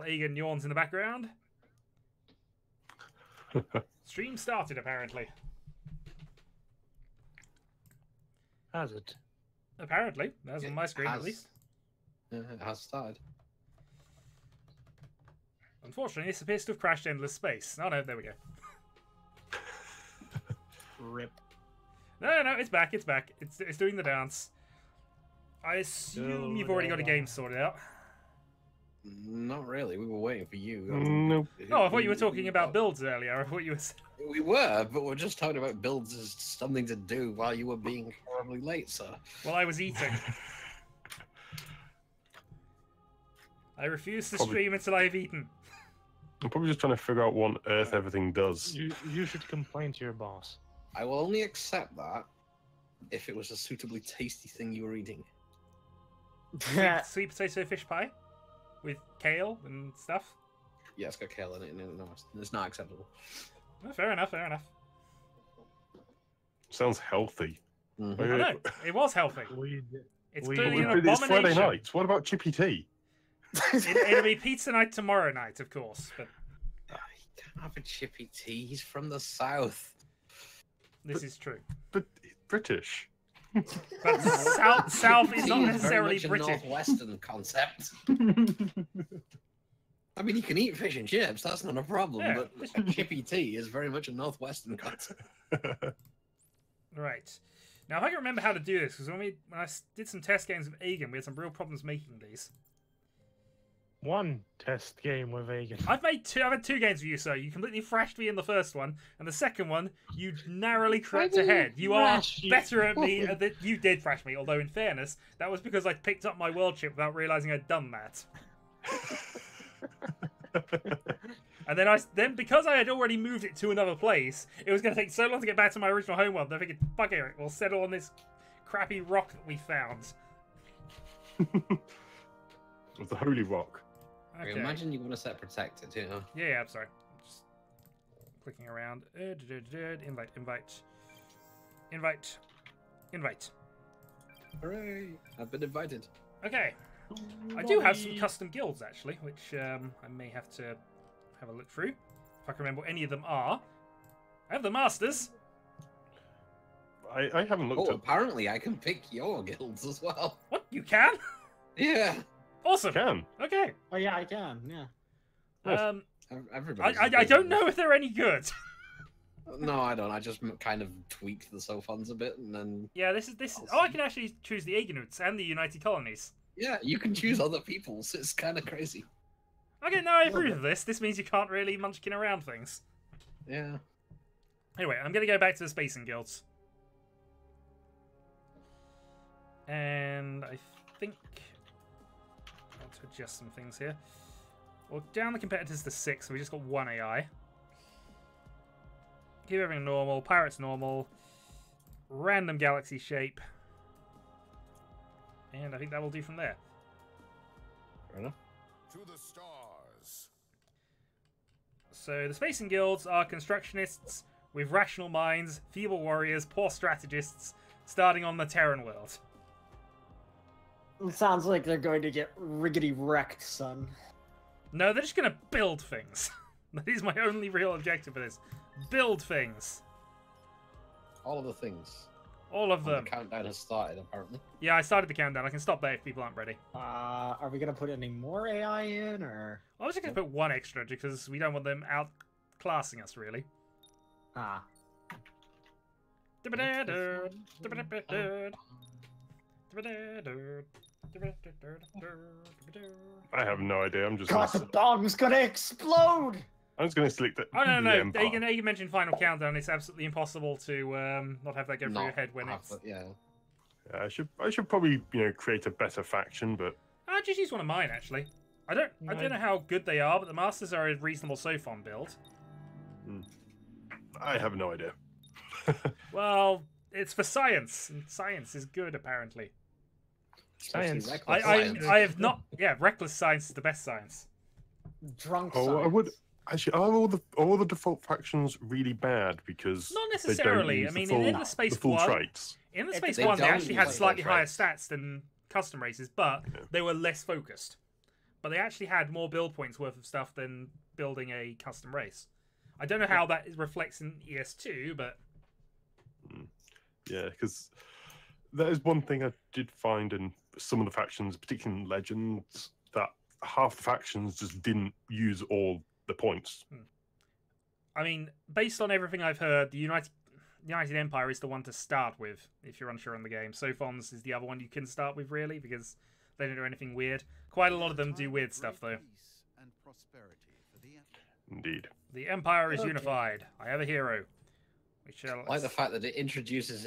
Aegon yawns in the background. Stream started, apparently. Has it? Apparently. That's on my screen, at least. It has started. Unfortunately, this appears to have crashed endless space. Oh no, there we go. Rip. No, it's back, it's back. It's doing the dance. I assume you've already got a game sorted out. Not really. We were waiting for you. No. Oh, I thought you were talking about builds earlier. I thought you were... We were, but we're just talking about builds as something to do while you were being horribly late, sir. Well, I was eating. I refuse to stream until I've eaten. I'm probably just trying to figure out what on earth everything does. You should complain to your boss. I will only accept that if it was a suitably tasty thing you were eating. Sweet potato fish pie? With kale and stuff? Yeah, it's got kale in it, and no, it's not acceptable. Oh, fair enough, fair enough. Sounds healthy. Mm-hmm. I know, it was healthy. It's clearly an It's Friday abomination. night. What about chippy tea? It'll be pizza night tomorrow night, of course. But He can't have a chippy tea. He's from the south. this is true. But British. But South is not necessarily very much British. a northwestern concept. I mean, you can eat fish and chips. That's not a problem. Yeah. But chippy tea is very much a northwestern concept. Right. Now, if I can remember how to do this, because when I did some test games with Aegon, we had some real problems making these. One test game with Aegon. I've had two games with you, sir. You completely thrashed me in the first one, and the second one, you narrowly crept ahead. You are better at me. You did thrash me, although in fairness, that was because I picked up my world chip without realizing I'd done that. And then because I had already moved it to another place, it was going to take so long to get back to my original home world. I figured, fuck it, we'll settle on this crappy rock that we found. It's the Holy Rock. Okay. Imagine you want to set protected, you know? Yeah, I'm sorry. I'm just clicking around. Invite. Hooray! I've been invited. Okay. I do have some custom guilds, actually, which I may have to have a look through. If I can remember what any of them are. I have the Masters. I haven't looked Oh, at... apparently I can pick your guilds as well. What? You can? Yeah. Awesome. Can. Okay. Oh yeah, I can. Yeah. Everybody's I don't know if they're any good. No, I don't. I just kind of tweaked the Sophons a bit, and then... Yeah, this is... Oh, I can actually choose the Aegonauts and the United Colonies. Yeah, you can choose other people's. It's kind of crazy. Okay, no, I approve of this. This means you can't really munchkin around things. Yeah. Anyway, I'm going to go back to the Spacing Guilds. And I think... I want to adjust some things here. Well, down the competitors to 6, so we just got 1 AI. Keep everything normal. Pirates normal. Random galaxy shape. And I think that will do from there. Fair enough. To the stars. So the Spacing Guilds are constructionists with rational minds, feeble warriors, poor strategists, starting on the Terran world. It sounds like they're going to get riggedy wrecked, son. No, they're just going to build things. That is my only real objective for this. Build things. All of the things. All of them. The countdown has started, apparently. Yeah, I started the countdown. I can stop there if people aren't ready. Are we gonna put any more AI in, or? I was just going to put 1 extra because we don't want them outclassing us, really. Ah. I have no idea. I'm just... God, the bomb's gonna explode! I'm just going to select the Oh, no. Empire. Aegon mentioned Final Countdown. It's absolutely impossible to not have that go through your head when it's... Yeah. Yeah, I should probably, create a better faction, but... I just use one of mine, actually. I don't know how good they are, but the Masters are a reasonable Sophon build. I have no idea. Well, it's for science, and science is good, apparently. Science. I have not... Yeah, reckless science is the best science. Drunk Oh, science. I would... Actually, are all the default factions really bad because Not they don't necessarily. use I mean, the full, in the Space the full One, traits? in the They Space don't One, they actually had use slightly full higher traits. stats than custom races, but they were less focused. but they actually had more build points worth of stuff than building a custom race. I don't know how that reflects in ES2, but yeah, because that is one thing I did find in some of the factions, particularly in Legends, that half the factions just didn't use all the points. I mean, based on everything I've heard, the United Empire is the one to start with if you're unsure on the game. Sophons is the other one you can start with, really, because they don't do anything weird. Quite a lot of them do weird stuff, though. Indeed. The Empire is unified. I have a hero. We shall... I like the fact that it introduces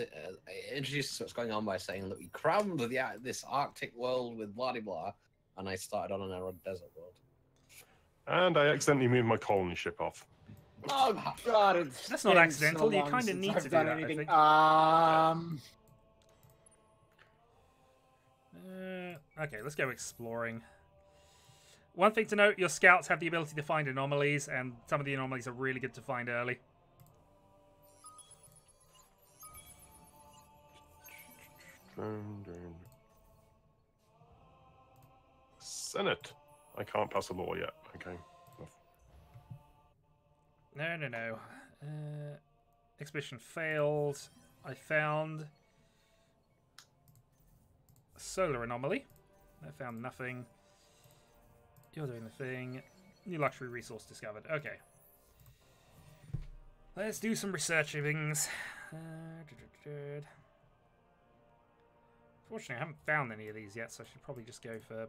what's going on by saying, look, we crammed this Arctic world with blah blah blah, and I started on an arid desert world. And I accidentally moved my colony ship off. Oh god, that's not accidental. You kind of need to do that, I think. Okay, let's go exploring. One thing to note, your scouts have the ability to find anomalies, and some of the anomalies are really good to find early. Senate. I can't pass a law yet. Okay. No. Expedition failed. I found a solar anomaly. I found nothing. You're doing the thing. New luxury resource discovered. Okay. Let's do some researching things. Fortunately, I haven't found any of these yet, so I should probably just go for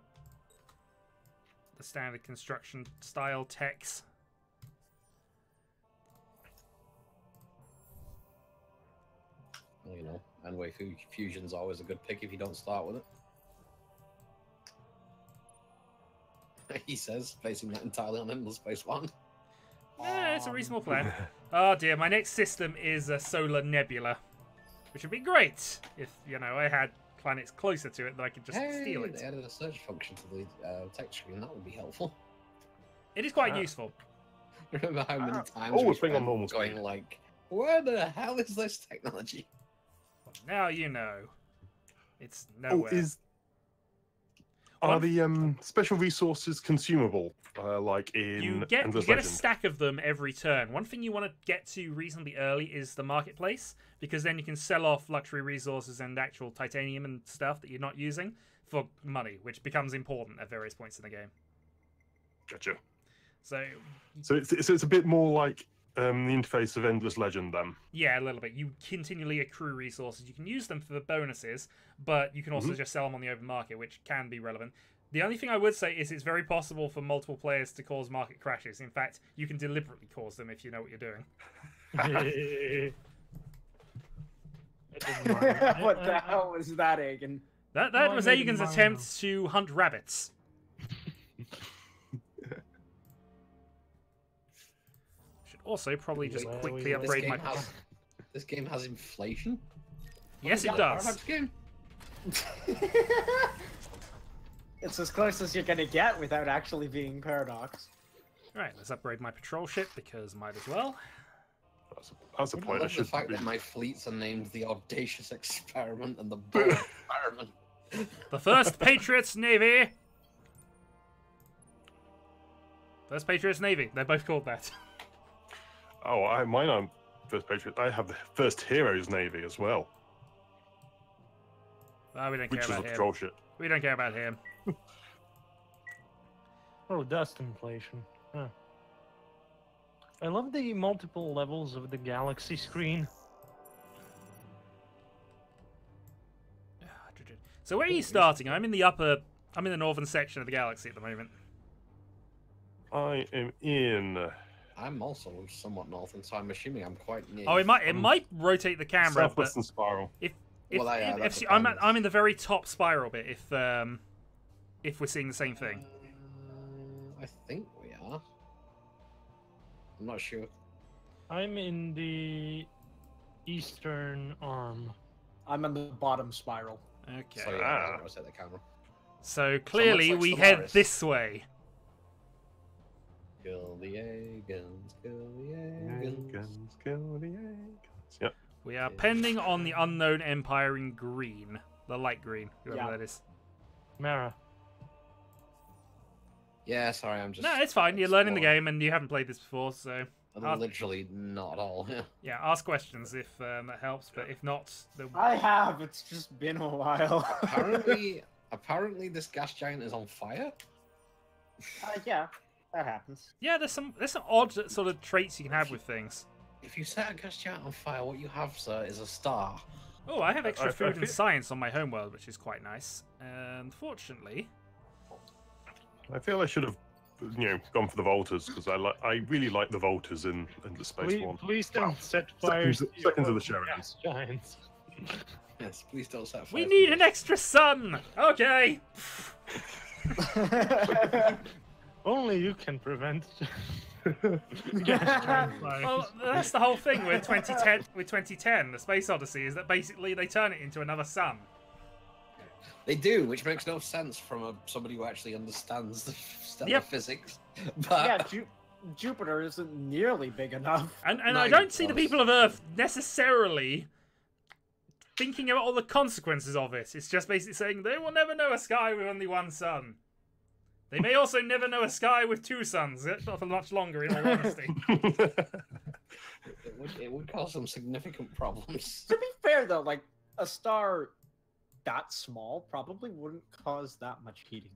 the standard construction style techs. Well, you know, Anway Fusion's always a good pick if you don't start with it. He says, basing that entirely on Endless Space One. Yeah, it's a reasonable plan. Oh dear, my next system is a solar nebula, which would be great if, you know, I had planets closer to it that I could just steal it. They added a search function to the text screen. That would be helpful. It is quite useful. Remember how many times always we bring on spent normal going speed. like, where the hell is this technology? Well, now you know. It's Oh, nowhere. Are the special resources consumable, like in You get Endless a Legend? stack of them every turn. One thing you want to get to reasonably early is the marketplace, because then you can sell off luxury resources and actual titanium and stuff that you're not using for money, which becomes important at various points in the game. Gotcha. So it's a bit more like the interface of Endless Legend, then. yeah, a little bit. You continually accrue resources. You can use them for the bonuses, but you can also just sell them on the open market, which can be relevant. The only thing I would say is it's very possible for multiple players to cause market crashes. In fact, you can deliberately cause them if you know what you're doing. What the hell was that, Agan? That was Agan's attempt to hunt rabbits. Should also probably just quickly upgrade my... This game has inflation? Yes, it does. Paradox game? It's as close as you're gonna get without actually being Paradox. Alright, let's upgrade my patrol ship, because might as well. That's a I point. love the fact that my fleets are named the Audacious Experiment and the Bold Experiment. The First Patriots Navy! First Patriots Navy. They're both called that. Oh, mine aren't First Patriot. I have the First Heroes Navy as well, Oh, we don't care which is a about him. patrol ship. We don't care about him. Oh, dust inflation. Huh. I love the multiple levels of the galaxy screen. So where are you starting? I'm in the northern section of the galaxy at the moment. I am in I'm also somewhat northern, so I'm assuming I'm quite near. Oh, it might rotate the camera. Southwestern Spiral. Well, that I'm in the very top spiral bit. If we're seeing the same thing. I think we are. I'm not sure. I'm in the eastern arm. I'm on the bottom spiral. Okay. So yeah, I set the camera. So clearly we head this way. Kill the Agans, kill the Agans. Kill the Agans. Yep. We are pending on the unknown empire in green, the light green, whoever Yeah. that is. Mara. Yeah, sorry, I'm just. No, it's fine. You're learning the exploring. game, and you haven't played this before, so Literally not at all. Yeah. yeah, ask questions if that helps. But if not, I have. It's just been a while. Apparently, this gas giant is on fire. Yeah, that happens. yeah, there's some odd sort of traits you can have with things. If you set a gas giant on fire, what you have, sir, is a star. Oh, I have extra I food and feel- science on my homeworld, which is quite nice. Unfortunately, I feel I should have, gone for the Volters because I really like the Volters in the Space One. Please don't set fire Seconds of the shadows. gas giants. Yes, please don't set fire. we need an extra sun. Okay. Only you can prevent gas giant fires. Well, that's the whole thing with 2010. With 2010, the Space Odyssey is that basically they turn it into another sun. They do, which makes no sense from somebody who actually understands the stellar Yep. physics. But Yeah, Jupiter isn't nearly big enough. And No, I you don't see the don't. people of Earth necessarily thinking about all the consequences of it. It's just basically saying they will never know a sky with only one sun. They may also never know a sky with two suns, not for much longer, in all honesty. it would cause some significant problems. To be fair, though, like a star that small probably wouldn't cause that much heating.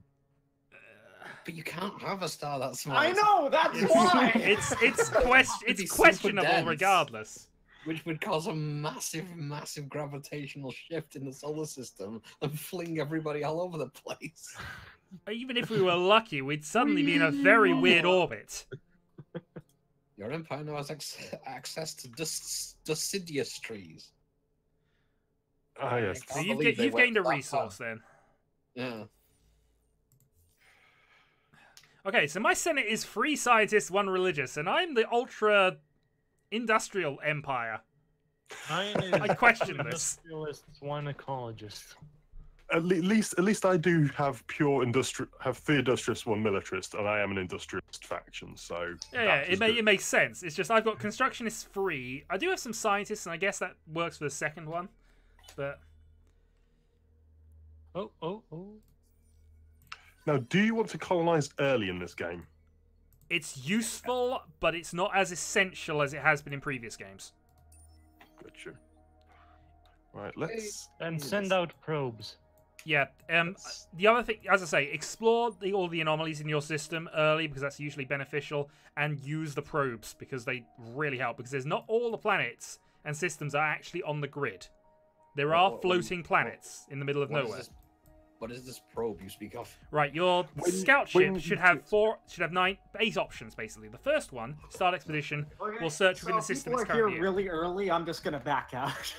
But you can't have a star that small. I know, that's It's- why. It's It'd be super questionable dense. regardless. Which would cause a massive gravitational shift in the solar system and fling everybody all over the place. Even if we were lucky, we'd suddenly be in a very weird orbit. Your empire now has access to deciduous trees. Ah, yes. So Can't you've believe they you've went gained a that resource then. Yeah. Okay, so my Senate is 3 scientists, 1 religious, and I'm the ultra industrial empire. I question this. Industrialist, one ecologist. At least I do have pure have 3 industrialists, 1 militarist, and I am an industrialist faction. So Yeah, that is it good. makes sense. It's just I've got constructionists 3. I do have some scientists, and I guess that works for the second one. But Oh. Now, do you want to colonize early in this game? it's useful, but it's not as essential as it has been in previous games. Gotcha. Right, let's. And send out probes. Yeah. The other thing, as I say, explore all the anomalies in your system early because that's usually beneficial, and use the probes because they really help. Because there's not all the planets and systems are actually on the grid. There are floating planets in the middle of nowhere. What is this probe you speak of? Right, your When- scout when ship should you- have 8 options basically. The first one, start expedition, Okay, will search so within the system people it's are here currently in. really early. I'm just gonna back out.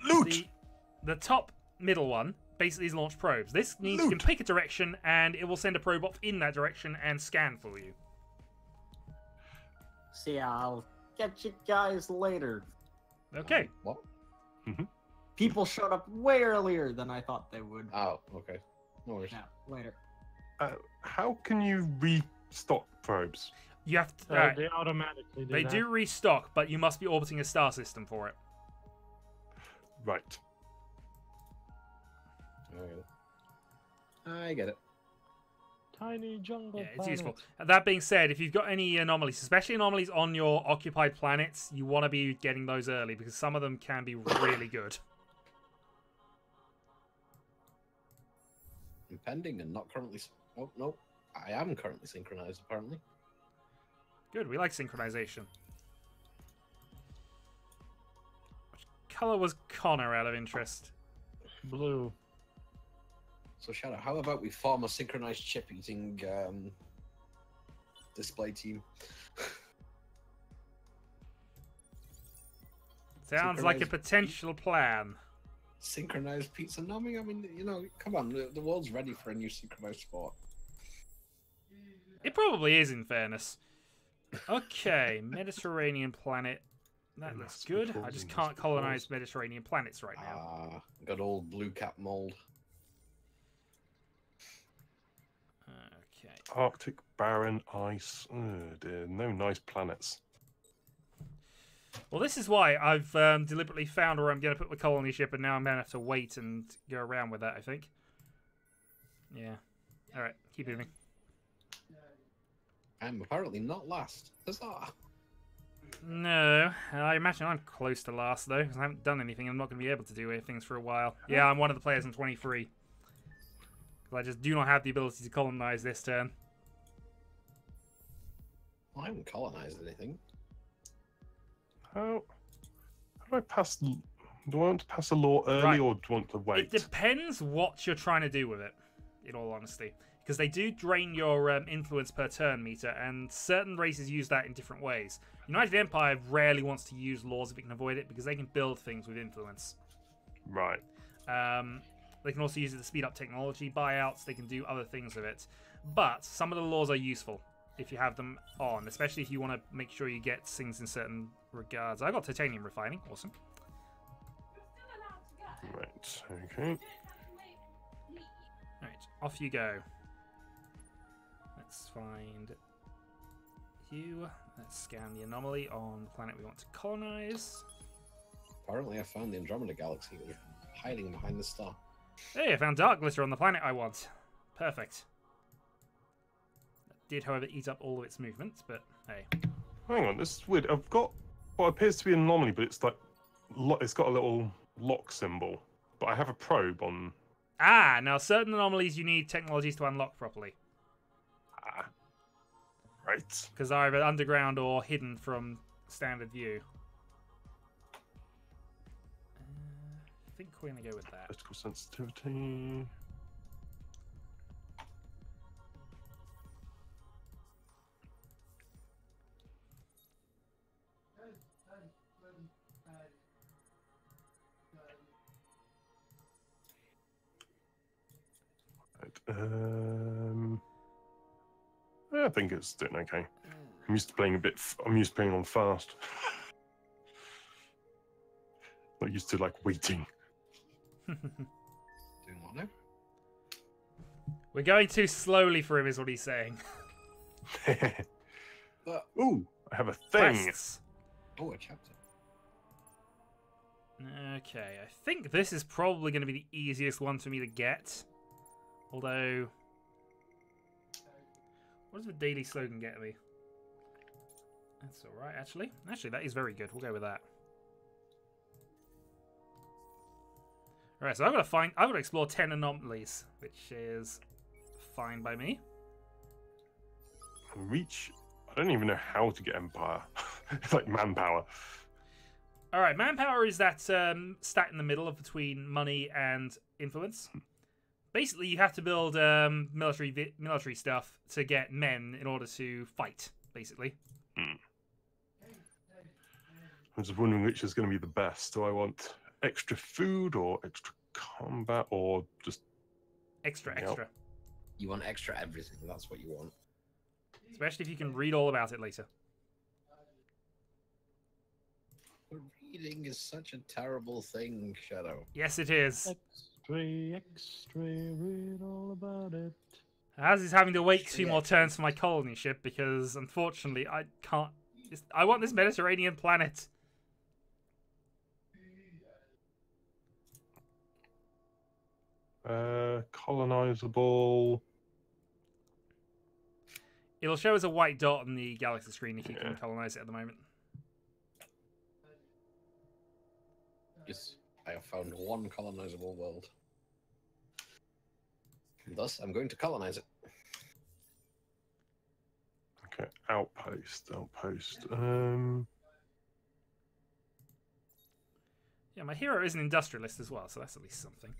Loot! The top middle one basically is launch probes. This means you can Loot. pick a direction and it will send a probe off in that direction and scan for you. See, I'll get you guys later. Okay. What? People showed up way earlier than I thought they would. Oh, okay. No worries. Yeah, later. How can you restock probes? You have to, They automatically do they that. do restock, but you must be orbiting a star system for it. Right. Alright. I get it. Tiny jungle Yeah, it's planet. useful. That being said, if you've got any anomalies, especially anomalies on your occupied planets, you want to be getting those early because some of them can be really good. I'm pending and not currently. Oh no, I am currently synchronized. Apparently. Good, we like synchronization. Which color was Connor out of interest? Blue. So Shadow, how about we form a synchronized chip-eating display team? Sounds like a Synchronized- potential plan. Synchronized pizza numbing? I mean, come on, the world's ready for a new synchronized sport. It probably is, in fairness. Okay, Mediterranean planet. That looks good. I just can't colonize Mediterranean planets right now. Ah, good old blue cap mold. Okay. Arctic, barren, ice. Oh dear, no nice planets. Well, this is why I've deliberately found where I'm going to put the colony ship, and now I'm going to have to wait and go around with that, I think. Yeah. Alright, keep moving. I'm apparently not last. Huzzah! No, I imagine I'm close to last though, because I haven't done anything. I'm not going to be able to do things for a while. Yeah, I'm one of the players in 23. Because I just do not have the ability to colonize this turn. I haven't colonized anything. How do I pass? Do I want to pass a law early Right. or do I want to wait? It depends what you're trying to do with it, in all honesty. Because they do drain your influence per turn meter, and certain races use that in different ways. United Empire rarely wants to use laws if it can avoid it, because they can build things with influence. Right. They can also use it to speed up technology buyouts. They can do other things with it. But some of the laws are useful if you have them on, especially if you want to make sure you get things in certain regards. I got titanium refining. Awesome. Right. Okay. Right, off you go. Let's find you. Let's scan the anomaly on the planet we want to colonize. Apparently, I found the Andromeda Galaxy. It was hiding behind the star. Hey, I found dark glitter on the planet I want. Perfect. That did, however, eat up all of its movement, but hey. Hang on, this is weird. I've got what appears to be an anomaly, but it's like it's got a little lock symbol. But I have a probe on. Ah, now certain anomalies you need technologies to unlock properly. Right. Because they're either underground or hidden from standard view. I think we're going to go with that. Political sensitivity. Right. I think it's doing okay. I'm used to playing I'm used to playing on fast. Not used to like waiting. Doing what now? We're going too slowly for him, is what he's saying. Ooh, I have a thing. Quests. Oh, a chapter. Okay, I think this is probably going to be the easiest one for me to get. Although, what does the daily slogan get me? That's alright, actually. Actually, that is very good. We'll go with that. Alright, so I've got to explore 10 anomalies, which is fine by me. Reach. I don't even know how to get Empire. It's like manpower. Alright, manpower is that stat in the middle of between money and influence. Basically, you have to build military stuff to get men in order to fight, basically. I'm just wondering which is going to be the best. Do I want extra food or extra combat or just Extra. You want extra everything. That's what you want. Especially if you can read all about it later. But reading is such a terrible thing, Shadow. Yes, it is. Extra, read all about it. As is having to wait 2 more turns for my colony ship because, unfortunately, I can't. I want this Mediterranean planet. Colonizable. It'll show as a white dot on the galaxy screen if you can colonize it at the moment. Yes, I have found one colonizable world. And thus, I'm going to colonize it. Okay, outpost. Yeah, my hero is an industrialist as well, so that's at least something.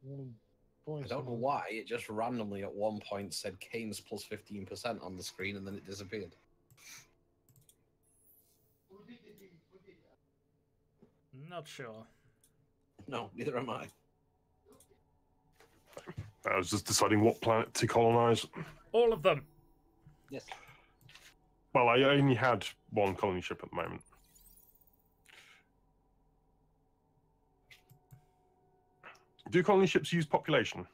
I don't know why, it just randomly at one point said Keynes plus 15% on the screen and then it disappeared. Not sure. No, neither am I. I was just deciding what planet to colonize. All of them. Yes. Well, I only had one colony ship at the moment. Do colony ships use population?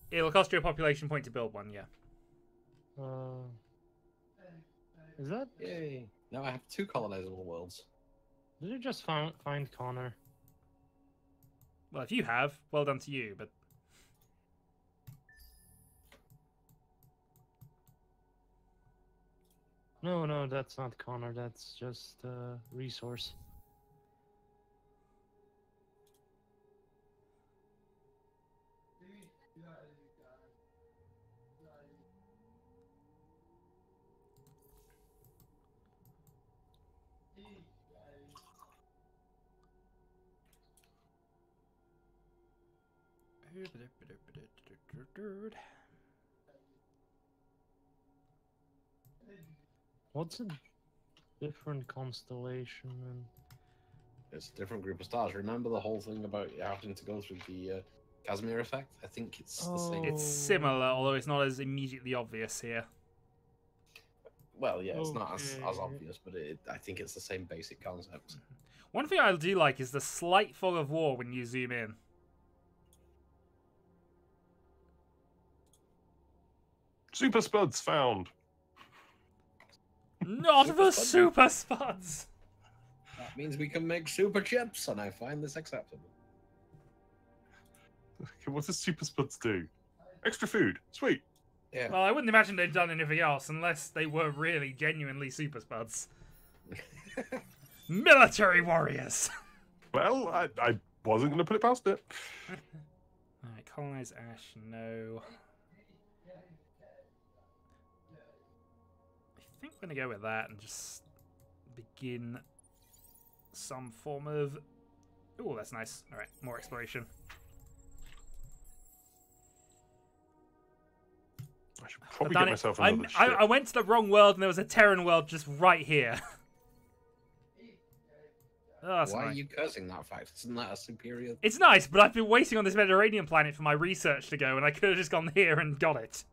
It'll cost you a population point to build one, yeah. Is that? Yay. Now I have 2 colonizable worlds. Did you just find Connor? Well, if you have, well done to you, but... No, that's not Connor. That's just resource. What's a different constellation? And It's a different group of stars. Remember the whole thing about having to go through the Casimir effect? I think it's the same. It's similar, although it's not as immediately obvious here. Well, yeah, it's not as Okay. obvious, but I think it's the same basic concept. One thing I do like is the slight fog of war when you zoom in. Super Spuds found. Not Super the Spuds? super spuds! That means we can make super chips, and I find this acceptable. Okay, what does Super Spuds do? Extra food. Sweet. Yeah. Well, I wouldn't imagine they'd done anything else unless they were really genuinely super spuds. Military warriors! Well, I wasn't going to put it past it. Alright, colonize Ash, no. I think I'm going to go with that and just begin some form of... Ooh, that's nice. Alright, more exploration. I should probably Done get it. myself another ship. I went to the wrong world and there was a Terran world just right here. Oh, that's Why are annoying. you cursing that fact? Isn't that a superior? It's nice, but I've been waiting on this Mediterranean planet for my research to go, and I could have just gone here and got it.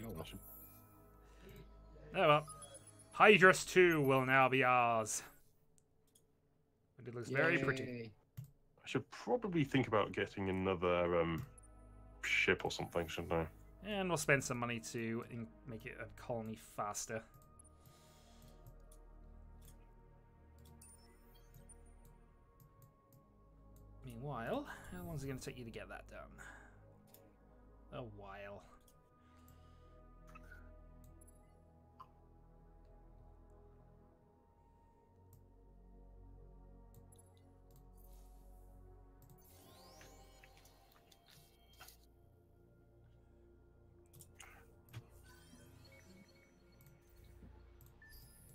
Oh, Oh well. Hydrus 2 will now be ours. And it looks very pretty. Yay. I should probably think about getting another ship or something, shouldn't I? And we'll spend some money to make it a colony faster. Meanwhile, how long is it going to take you to get that done? A while.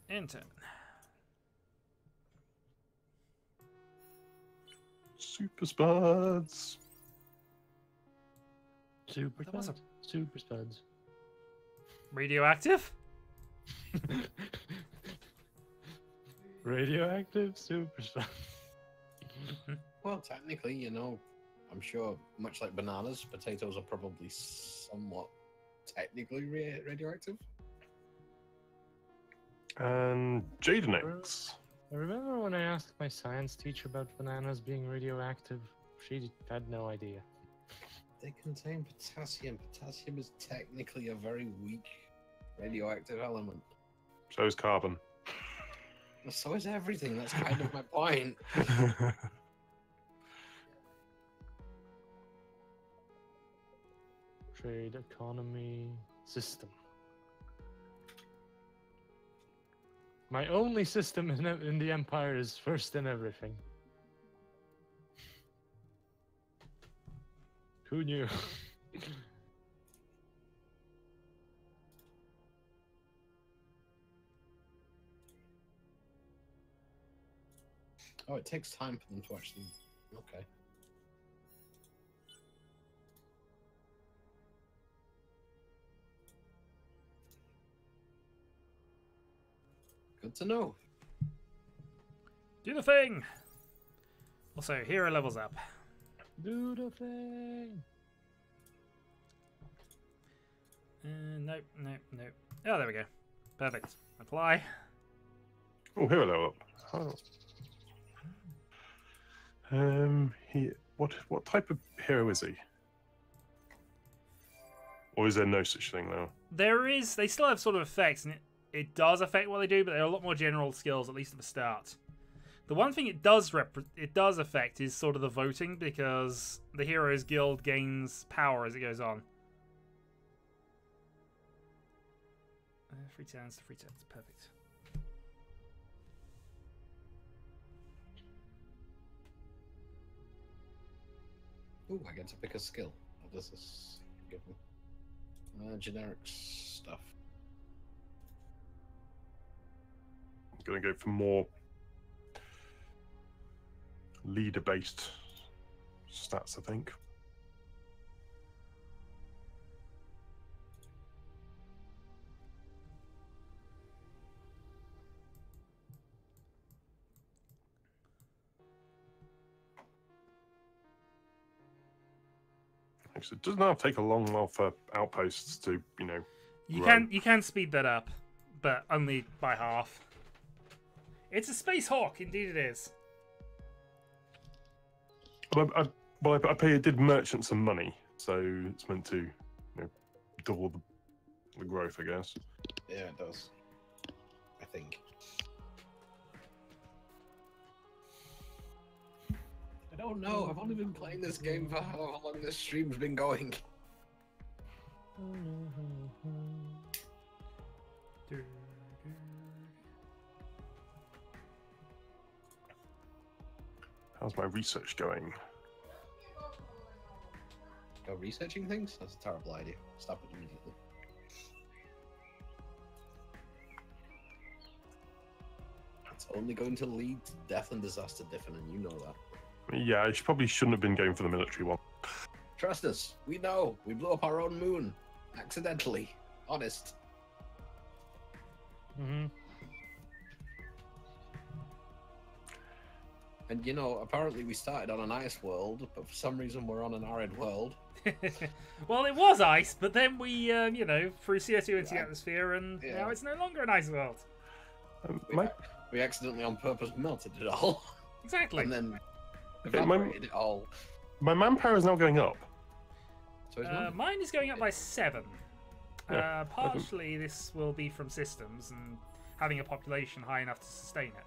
Enter. Super Spuds. super That was a- spuds. Super spuds. Radioactive? Radioactive super spuds. Well, technically, you know, I'm sure, much like bananas, potatoes are probably somewhat technically radioactive. And Jaden X. I remember when I asked my science teacher about bananas being radioactive, she had no idea. They contain potassium. Potassium is technically a very weak radioactive element. So is carbon. So is everything. That's kind of my point. Trade, economy, system. My only system in the Empire is first in everything. Who knew? Oh, it takes time for them to actually. Okay. Good to know. Do the thing! Also, hero levels up. Do the thing. Nope, nope, nope. Oh, there we go. Perfect. Apply. Oh, here level up. Oh. What type of hero is he? Or is there no such thing now? There is. They still have sort of effects, and it does affect what they do, but they're a lot more general skills, at least at the start. The one thing it does affect is sort of the voting, because the Heroes Guild gains power as it goes on. 3 turns to 3 turns. Perfect. Ooh, I get to pick a skill. What does this give me? Generic stuff. I'm going to go for more leader-based stats, I think. It does not take a long while for outposts to, you know, grow. You can speed that up, but only by half. It's a Space Hawk, indeed it is. Well, I did merchant some money, so it's meant to, you know, double the growth, I guess. Yeah, it does. I think. I don't know. I've only been playing this game for how long this stream's been going. How's my research going? Go researching things? That's a terrible idea. Stop it immediately. It's only going to lead to death and disaster, Diffin, and you know that. Yeah, I probably shouldn't have been going for the military one. Trust us. We know. We blew up our own moon. Accidentally. Honest. Mm-hmm. And you know, apparently we started on an ice world, but for some reason we're on an arid world. Well, it was ice, but then we, you know, threw CO2 into the atmosphere, and now it's no longer an ice world. We accidentally on purpose melted it all. Exactly. And then evaporated it all. My manpower is now going up. So mine is going up by 7. Yeah, partially, this will be from systems and having a population high enough to sustain it.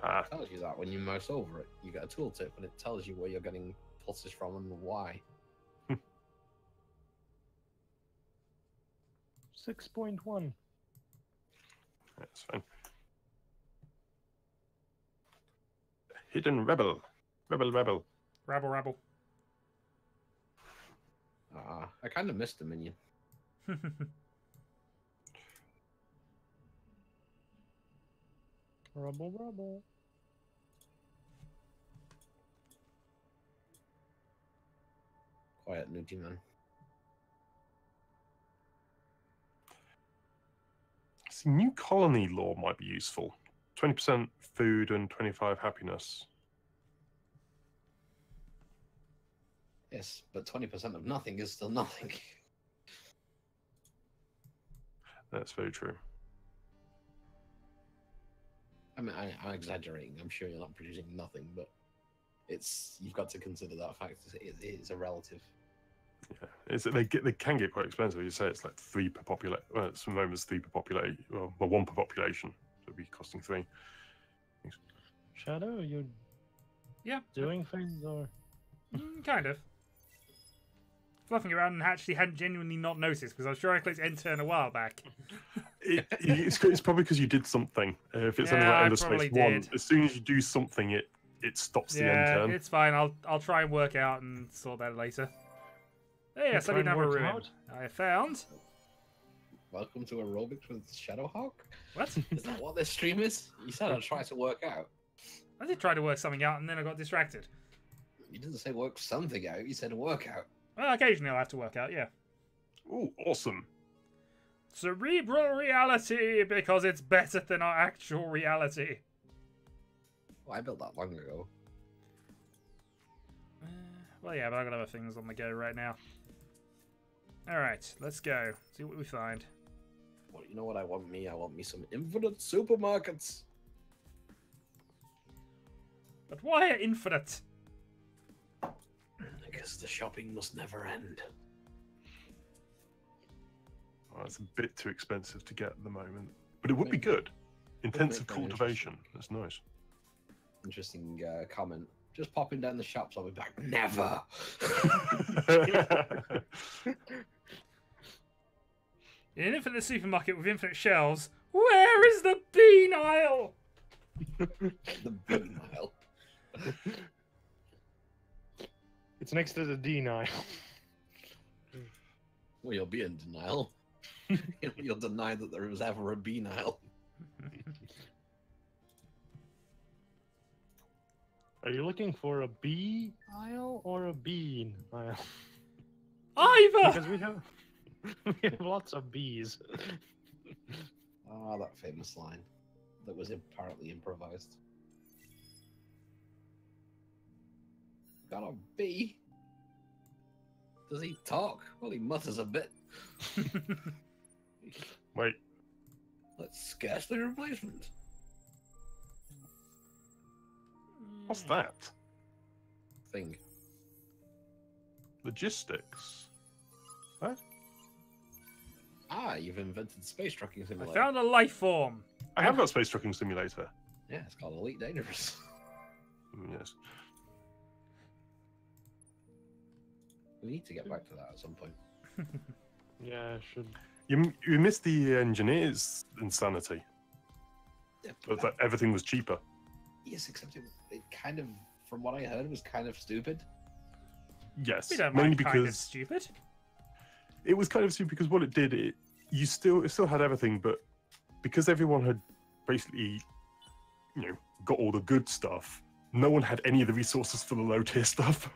It tells you that when you mouse over it. You get a tooltip, and it tells you where you're getting pulses from and why. 6.1. That's fine. Hidden rebel. Rebel. Rabble. I kind of missed the minion. Rubble. Quiet, nudgy man. See, new colony law might be useful. 20% food and 25 happiness. Yes, but 20% of nothing is still nothing. That's very true. I mean, I'm exaggerating. I'm sure you're not producing nothing, but you've got to consider that fact. It's a relative. Yeah, they can get quite expensive. You say it's like 3 per population. Well, at some moments 3 per population. Well, 1 per population. So it'd be costing 3. Shadow, you doing things or kind of fluffing around and actually hadn't genuinely not noticed because I was sure I clicked enter a while back. It's probably because you did something. If it's something like Ender Space 1, as soon as you do something, it stops the end turn. It's fine. I'll try and work out and sort that later. Yes, I didn't have a ruin. I found. Welcome to aerobics with Shadowhawk. What? Is that what this stream is? You said I'd try to work out. I did try to work something out and then I got distracted. You didn't say work something out. You said work out. Well, occasionally I'll have to work out. Yeah. Oh, awesome. Cerebral reality because it's better than our actual reality. Well, I built that long ago. Well, yeah, but I've got other things on the go right now. Alright, let's go. See what we find. Well, you know what I want me? I want me some infinite supermarkets. But why infinite? Because the shopping must never end. Oh, it's a bit too expensive to get at the moment. But it would be good. Intensive cultivation. That's nice. Interesting comment. Just popping down the shops, I'll be back. Never. In an infinite supermarket with infinite shelves, where is the bean aisle? The bean aisle. It's next to the D aisle. Well, you'll be in denial. You'll deny that there was ever a bean aisle. Are you looking for a bee aisle or a bean aisle? Either! Because we have lots of bees. Ah, that famous line that was apparently improvised. Got a bee? Does he talk? Well, he mutters a bit. Wait, That's scarcely a replacement. what's that? Thing. Logistics. Ah, you've invented space trucking I simulator. found a life form. I have got Space Trucking Simulator. Yeah, it's called Elite Dangerous. Yes. We need to get back to that at some point. Yeah, I should. You missed the engineers' insanity. Yeah, But that everything was cheaper. yes, except it kind of, from what I heard, was kind of stupid. Yes, We don't mainly mind kind of because stupid. it was kind of stupid because what it did, it still had everything, but because everyone had basically, got all the good stuff, no one had any of the resources for the low tier stuff.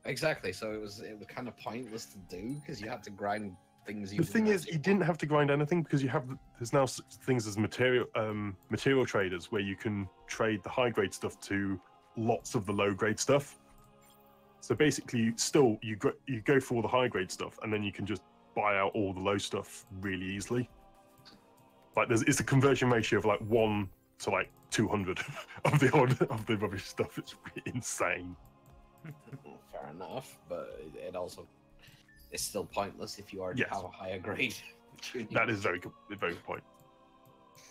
Exactly. So it was kind of pointless to do because you had to grind things. The thing is, you didn't have to grind anything because there's now things as material traders where you can trade the high grade stuff to lots of the low grade stuff. So basically, still you go for all the high grade stuff, and then you can just buy out all the low stuff really easily. Like it's a conversion ratio of like 1 to like 200 of the rubbish stuff. It's really insane. Fair enough, but it also it's still pointless if you already Yes. have a higher grade. That is very good point.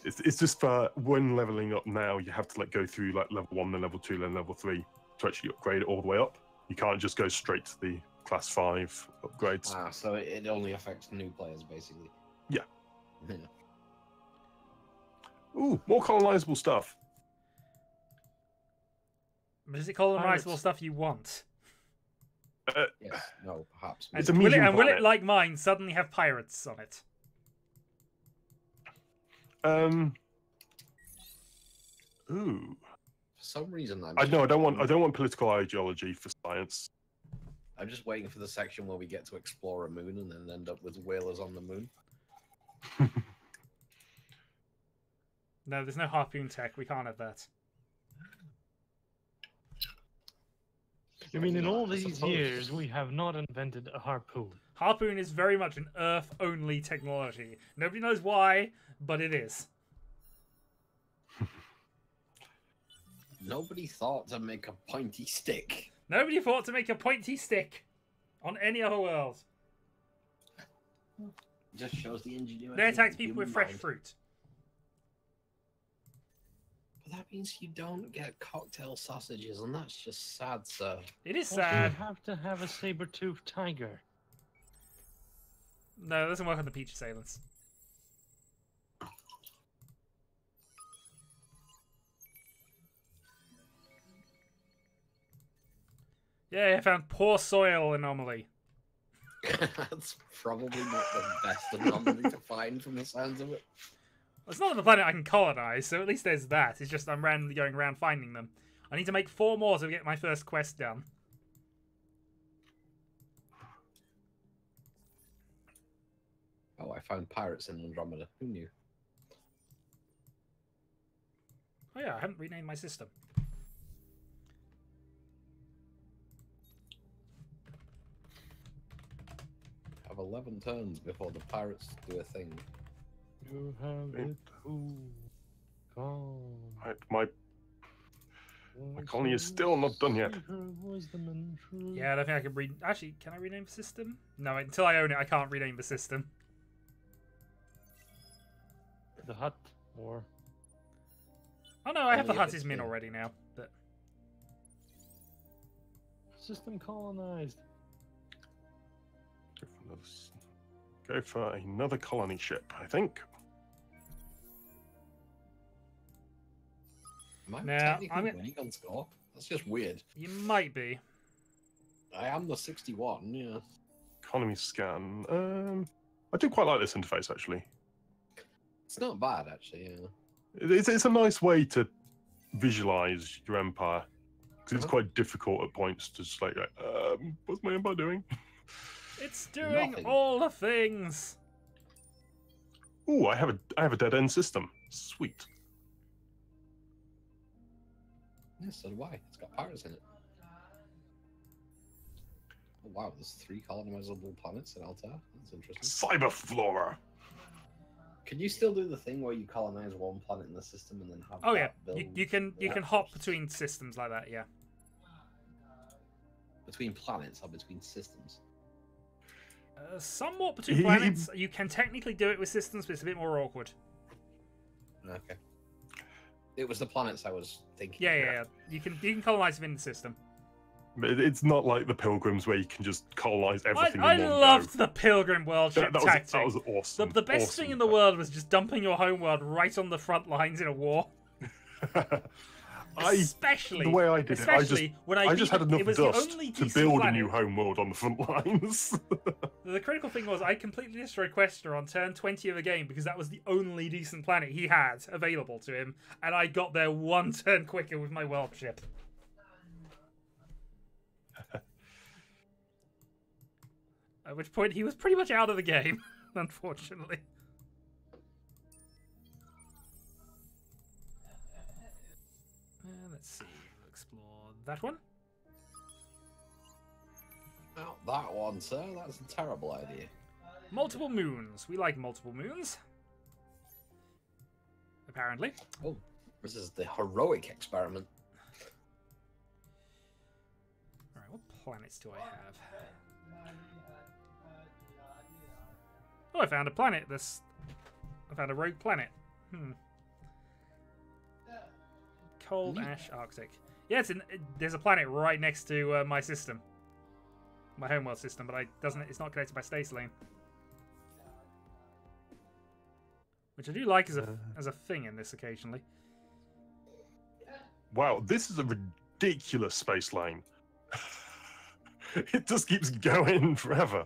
It's just for when leveling up now, you have to like go through like level 1, then level 2, then level 3 to actually upgrade it all the way up. You can't just go straight to the class 5 upgrades. Ah, so it only affects new players basically. Yeah. Yeah. Ooh, more colonizable stuff. But is it colonizable Pirates. stuff you want? Yes. No. Perhaps. It's a Will it, medium and will it, planet. like mine, suddenly have pirates on it? Ooh. For some reason, I don't want political ideology for science. I'm just waiting for the section where we get to explore a moon and then end up with whalers on the moon. No, there's no harpoon tech. We can't have that. I mean, in all I these suppose. years, we have not invented a harpoon. Harpoon is very much an Earth-only technology. Nobody knows why, but it is. Nobody thought to make a pointy stick. Nobody thought to make a pointy stick on any other world. Just shows the ingenuity. They of attacked the people with human fresh mind. fruit. But that means you don't get cocktail sausages, and that's just sad, sir. It is Also, sad. you have to have a saber-toothed tiger. No, it doesn't work on the Peach Assailants. Yeah, I found poor soil anomaly. That's probably not the best anomaly to find from the sounds of it. Well, it's not on the planet I can colonize, so at least there's that. It's just I'm randomly going around finding them. I need to make 4 more to get my first quest done. Oh, I found pirates in Andromeda. Who knew? Oh yeah, I haven't renamed my system. Have 11 turns before the pirates do a thing. You have it too. Gone. My colony is still not done yet. Yeah, I don't think I can Actually, can I rename the system? No, until I own it, I can't rename the system. The hut, or Oh no, I have the Only if hut it's is min in. already now. But system colonized. Go go for another colony ship, I think. Am I Now, technically winning on score? That's just weird. You might be. I am the 61, yeah. Economy scan. I do quite like this interface, actually. It's not bad, actually, yeah. It's a nice way to visualize your empire. Because it's Uh-huh. quite difficult at points to just like, what's my empire doing? It's doing Nothing. all the things. Ooh, I have a dead end system. Sweet. Yeah, so do I. It's got pirates in it. Oh, wow, there's 3 colonizable planets in Altair. That's interesting. Cyberflora. Can you still do the thing where you colonize one planet in the system and then have Oh yeah, that build you can more hop ships? between systems like that. Yeah. Between planets or between systems? Somewhat between planets. You can technically do it with systems, but it's a bit more awkward. Okay. It was the planets I was thinking. Yeah. You can colonize within the system. It's not like the Pilgrims where you can just colonize everything I in one loved go. the Pilgrim world ship tactic. That was awesome. The best thing in the world was just dumping your home world right on the front lines in a war. Especially the way I did it, I just had enough it was dust the only to decent build planet. a new home world on the front lines. The critical thing was I completely destroyed Questor on turn 20 of the game because that was the only decent planet he had available to him, and I got there 1 turn quicker with my world ship. At which point he was pretty much out of the game, unfortunately. Let's see. We'll explore that one. Not that one, sir. That's a terrible idea. Multiple moons. We like multiple moons. Apparently. Oh, this is the heroic experiment. Alright, what planets do I have? Oh, I found a planet. I found a rogue planet. Cold Ash Arctic. Yeah, there's a planet right next to my system. My homeworld system, but it's not connected by Stace Lane. Which I do like as a thing in this occasionally. Wow, this is a ridiculous space lane. It just keeps going forever.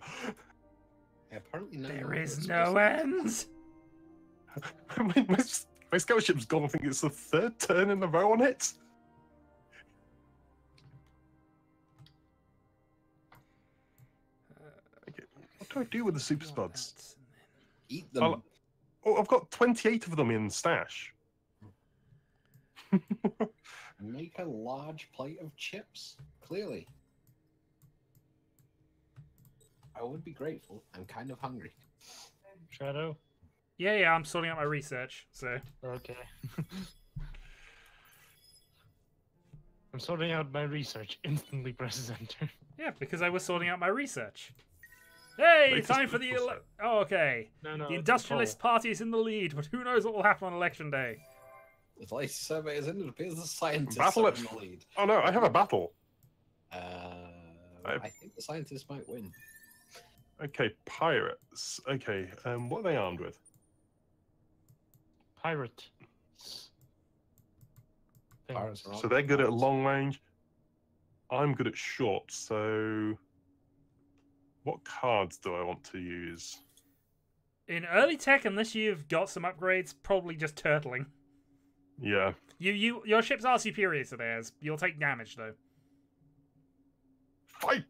Yeah, apparently There is no end. My scout ship's gone. I think it's the 3rd turn in a row on it. Okay. What do I do with the super spuds? Eat them. Oh, I've got 28 of them in stash. Make a large plate of chips. Clearly. I would be grateful. I'm kind of hungry. Shadow? Yeah, I'm sorting out my research, so... Okay. I'm sorting out my research. Instantly presses enter. Yeah, because I was sorting out my research. Hey, Latest time for the... political set. Oh, okay. No, The Industrialist Party is in the lead, but who knows what will happen on Election Day? If the latest survey is in, it appears the scientists Battle are it. in the lead. Oh no, I have a battle. I think the scientists might win. Okay, pirates. Okay, what are they armed with? Pirate. Pirates are So they're good at long range. I'm good at short, so what cards do I want to use? In early tech, unless you've got some upgrades, probably just turtling. Yeah. Your ships are superior to theirs. You'll take damage, though. Fight!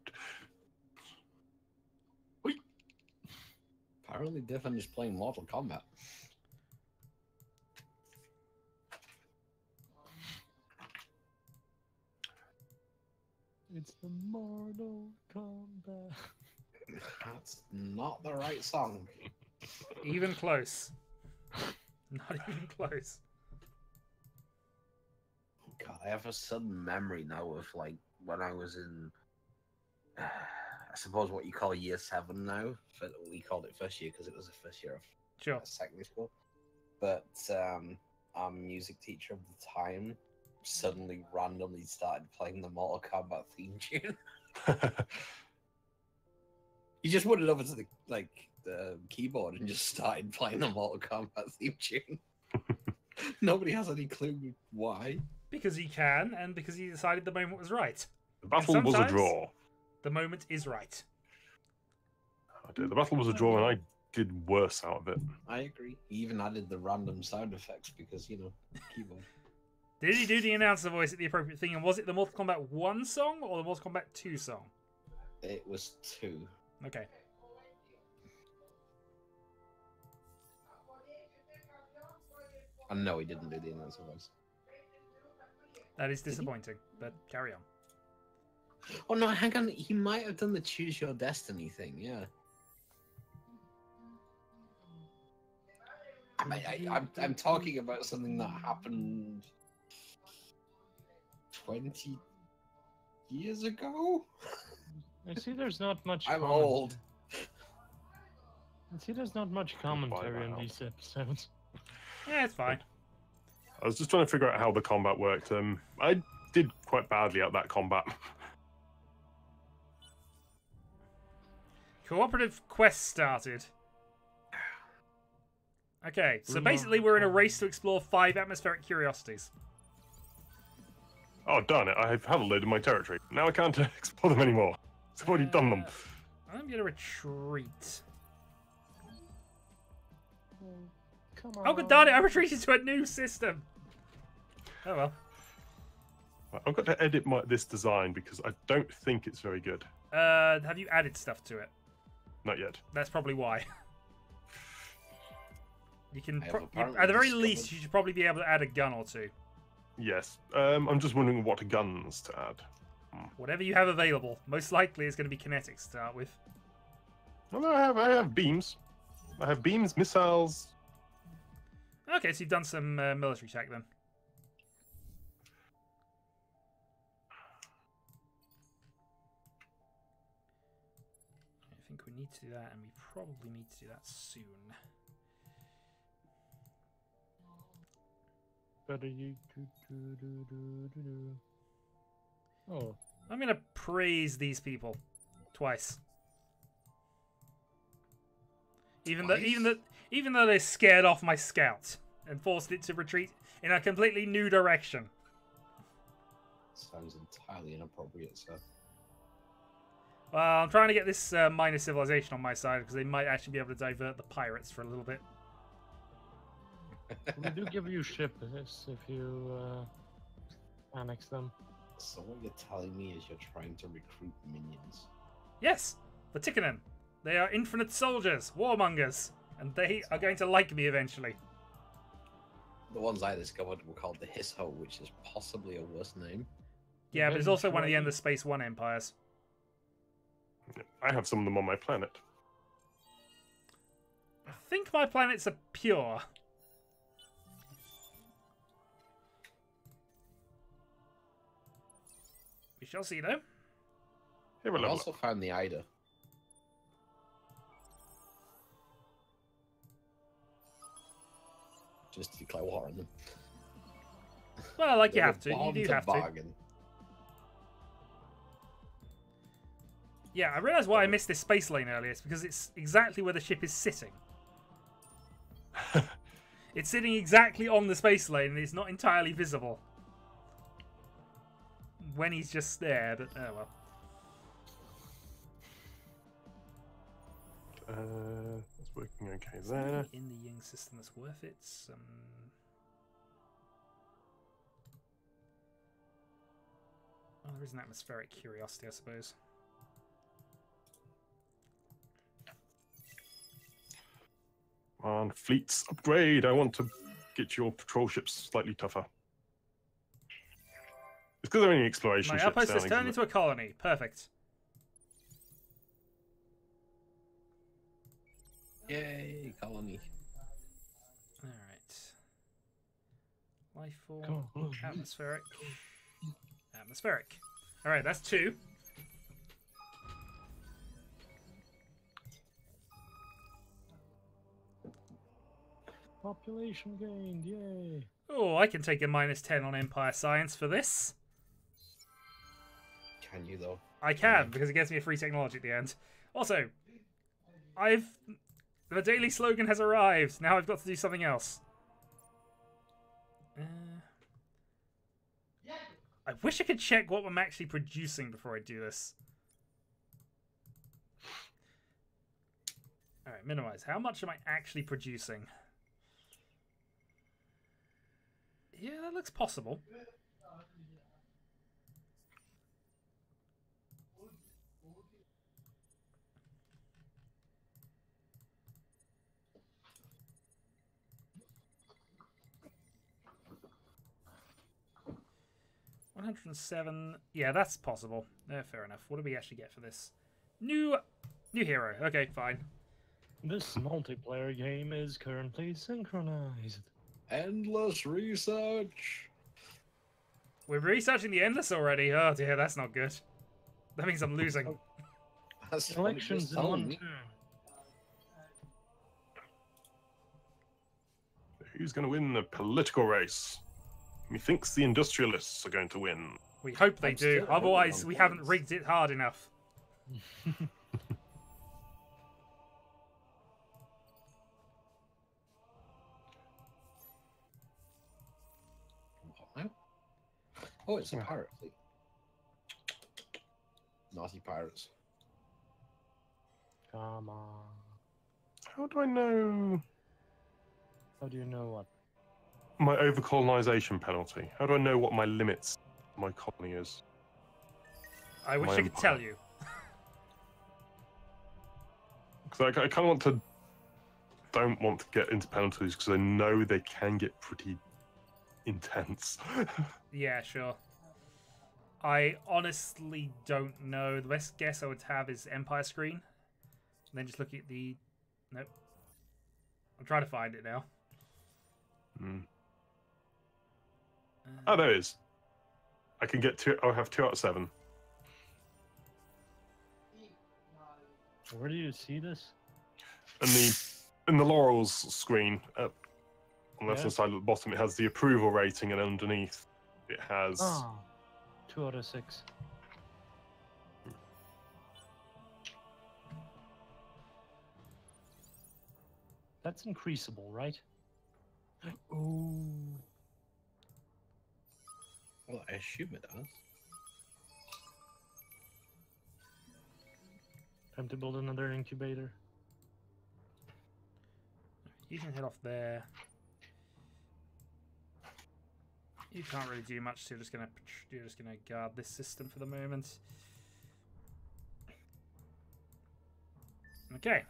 Apparently, Diffin is playing Mortal Kombat. It's the Mortal Kombat. That's not the right song. Even close. Not even close. God, I have a sudden memory now of like when I was in, I suppose what you call year 7 now. But we called it first year because it was the first year of Sure. secondary school. But our music teacher of the time suddenly randomly started playing the Mortal Kombat theme tune. He just wandered over to the keyboard and just started playing the Mortal Kombat theme tune. Nobody has any clue why. Because he can, and because he decided the moment was right. The battle was a sometimes- draw. The moment is right. Oh dear, the battle was a draw, and I did worse out of it. I agree. He even added the random sound effects because, you know, keyboard. Did he do the announcer voice at the appropriate thing? And was it the Mortal Kombat 1 song or the Mortal Kombat 2 song? It was 2. Okay. And no, he didn't do the announcer voice. That is disappointing, but carry on. Oh no, hang on. He might have done the Choose Your Destiny thing, yeah. I'm talking about something that happened 20 years ago? I see there's not much I'm comment- old. I see there's not much commentary in now. these episodes. Yeah, it's fine. I was just trying to figure out how the combat worked. I did quite badly at that combat. Cooperative quest started. Okay, so basically we're in a race to explore 5 atmospheric curiosities. Oh, darn it. I have a load in my territory. Now I can't explore them anymore. I've already done them. I'm going to retreat. Come on. Oh, god darn it, I retreated to a new system. Oh well. I've got to edit this design because I don't think it's very good. Have you added stuff to it? Not yet. That's probably why. You can, I have apparently at the very discovered- least, you should probably be able to add a gun or two. Yes. I'm just wondering what guns to add. Whatever you have available. Most likely it's going to be kinetic to start with. Well, I have beams. I have beams, missiles. Okay, so you've done some military tech then. I think we need to do that, and we probably need to do that soon. Oh, I'm going to praise these people twice. Even though they scared off my scout and forced it to retreat in a completely new direction. Sounds entirely inappropriate, sir. Well, I'm trying to get this minor civilization on my side because they might actually be able to divert the pirates for a little bit. we do give you ships if you annex them. So what you're telling me is you're trying to recruit minions. Yes, for Tikkanen. They are infinite soldiers, warmongers, and they are going to like me eventually. The ones I discovered were called the Hisho, which is possibly a worse name. Yeah, but it's also one of the End of Space 1 empires. I have some of them on my planet. I think my planets are pure. We shall see, though. Here we I level also found the Ida. Just to declare war on them. Well, like you They have were to. You born do have to. bargain. Yeah, I realised why I missed this space lane earlier. It's because it's exactly where the ship is sitting. It's sitting exactly on the space lane and it's not entirely visible. When he's just there, but oh well. It's working okay there. In the Ying system that's worth it. Oh, there is an atmospheric curiosity, I suppose. Come on, fleets upgrade. I want to get your patrol ships slightly tougher. It's because they're only exploration My ships. outpost has darling, turned isn't into a colony. Perfect. Yay, colony. Alright. Life form. Come on. Atmospheric. Atmospheric. Alright, that's 2. Population gained, yay! Oh, I can take a -10 on Empire Science for this. Can you though? I can, because it gets me a free technology at the end. Also, The daily slogan has arrived. Now I've got to do something else. I wish I could check what I'm actually producing before I do this. Alright, minimize. How much am I actually producing? Yeah, that looks possible. $107. Yeah, that's possible. Fair enough. What do we actually get for this? New hero. Okay, fine. This multiplayer game is currently synchronized. Endless research. We're researching the endless already. Oh dear, that's not good. That means I'm losing. That's Elections in one turn. Who's going to win the political race? Methinks the industrialists are going to win. We hope they do. still Otherwise, on we haven't points. rigged it hard enough. What now? Oh, it's a pirate fleet. Naughty pirates. Come on. How do I know How do you know what? my overcolonization penalty? How do I know what my limits of my colony is? I wish My I could empire. tell you. Because I kind of don't want to get into penalties because I know they can get pretty intense. Yeah, sure. I honestly don't know. The best guess I would have is Empire screen. And then just look at the... Nope. I'm trying to find it now. Hmm. Oh, there it is. I can get two. I'll have 2 out of 7. Where do you see this? In the Laurels screen on the left Yeah. hand side at the bottom, it has the approval rating, and underneath it has. Ah, 2 out of 6. That's increasable, right? Ooh. Well, I assume it does. Time to build another incubator. You can head off there. You can't really do much, so you're just gonna guard this system for the moment. Okay.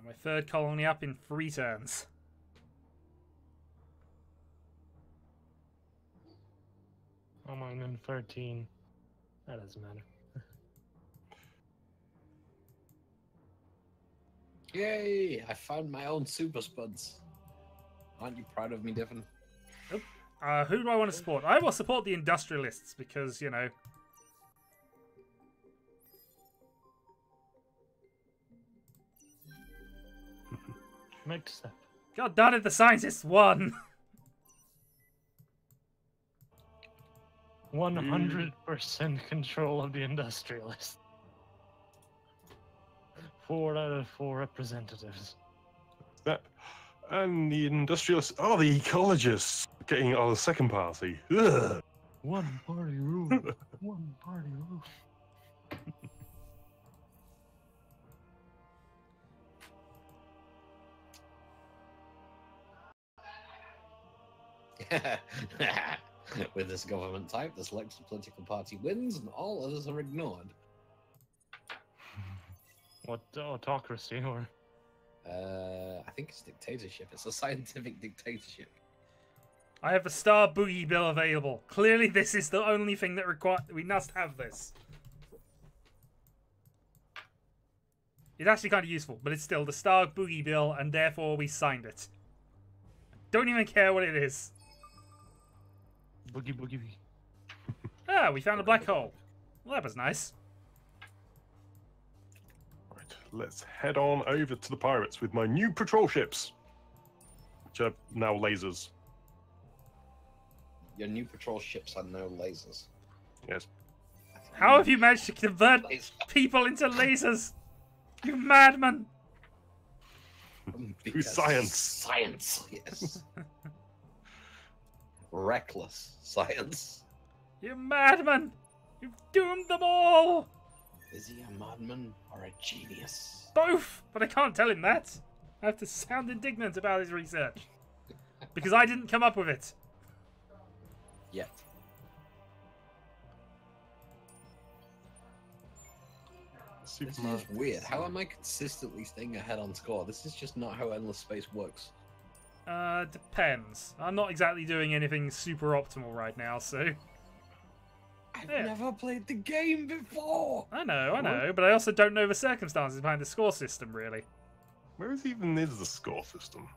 My 3rd colony up in 3 turns. I'm in 13. That doesn't matter. Yay! I found my own super spuds. Aren't you proud of me, Devon? Who do I want to support? I will support the industrialists because, you know... Next step. God darn it, the scientists won! 100% control of the industrialist. 4 out of 4 representatives. That and the industrialists. Oh, the ecologists getting the second party. Ugh. One party rule. One party rule. With this government type, the selected political party wins and all others are ignored. What autocracy or? I think it's dictatorship. It's a scientific dictatorship. I have the Star Boogie Bill available. Clearly this is the only thing that we must have this. It's actually kind of useful, but it's still the Star Boogie Bill, and therefore we signed it. Don't even care what it is. Boogie boogie. Ah, we found a black hole. Well, that was nice. Right, let's head on over to the pirates with my new patrol ships, which are now lasers. your new patrol ships are now lasers. Yes. How have you managed to convert people into lasers? You madman! Because science. Science, yes. Reckless science. You madman! You've doomed them all! Is he a madman or a genius? Both! But I can't tell him that. I have to sound indignant about his research. Because I didn't come up with it. Yet. This is weird. How am I consistently staying ahead on score? This is just not how Endless Space works. Depends. I'm not exactly doing anything super optimal right now, so... I've never played the game before! I know, but I also don't know the circumstances behind the score system, really. Where even is the score system?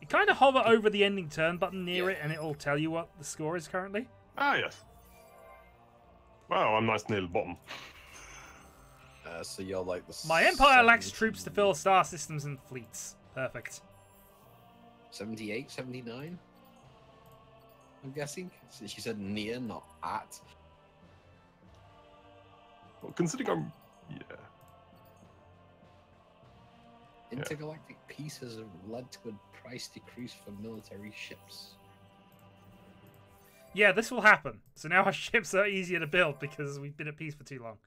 You kind of hover over the ending turn button near it, and it'll tell you what the score is currently. Ah, yes. Wow, I'm nice near the bottom. So you're like the... My empire lacks troops to fill star systems and fleets. Perfect. 78, 79? I'm guessing? Since she said near, not at. Well, considering I'm... Yeah. Intergalactic peace has led to a price decrease for military ships. Yeah, this will happen. So now our ships are easier to build because we've been at peace for too long.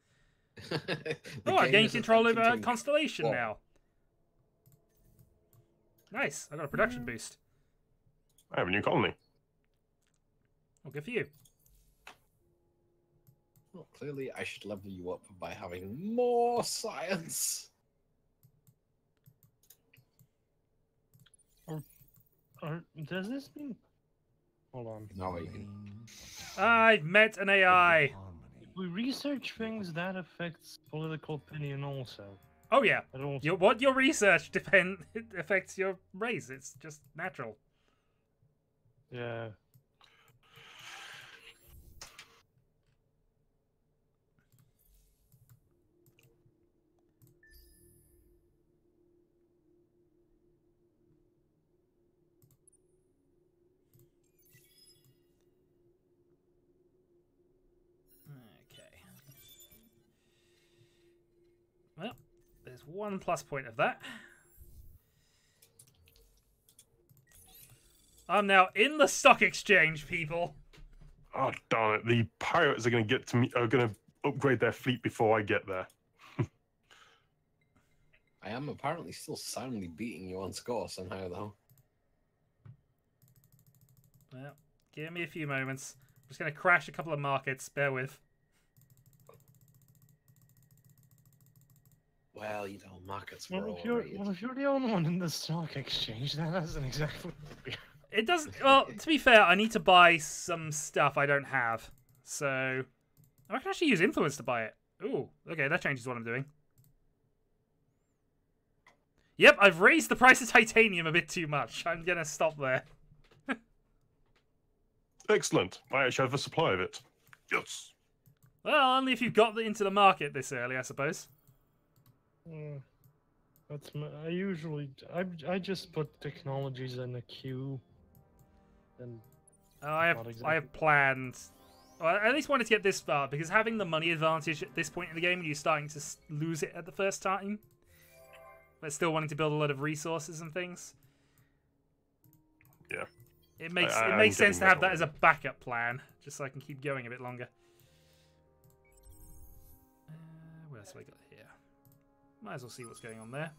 Oh, I gained control over Constellation now. Nice. I got a production boost. I have a new colony. Well, good for you. Well, clearly, I should level you up by having more science. Does this mean... Hold on. No, you can... I've met an AI. If we research things, that affects political opinion also. Oh yeah. Also... What your research it affects your race. It's just natural. Yeah. Well, there's one plus point of that. I'm now in the stock exchange, people. Oh darn it! The pirates are going to get to me. Are going to upgrade their fleet before I get there. I am apparently still soundly beating you on score somehow, though. Well, give me a few moments. I'm just going to crash a couple of markets. Bear with. Well, you know, markets Well, were if you're the only one in the stock exchange, that doesn't exactly... It doesn't... Well, to be fair, I need to buy some stuff I don't have. So... I can actually use influence to buy it. Ooh, okay, that changes what I'm doing. Yep, I've raised the price of titanium a bit too much. I'm going to stop there. Excellent. I actually have a supply of it. Yes. Well, only if you've got into the market this early, I suppose. That's I just put technologies in a queue. And I have planned. Well, I at least wanted to get this far because having the money advantage at this point in the game, you're starting to lose it at the first time, but still wanting to build a lot of resources and things. Yeah. It makes sense to have that as a backup plan, just so I can keep going a bit longer. What else have I got here? Might as well see what's going on there.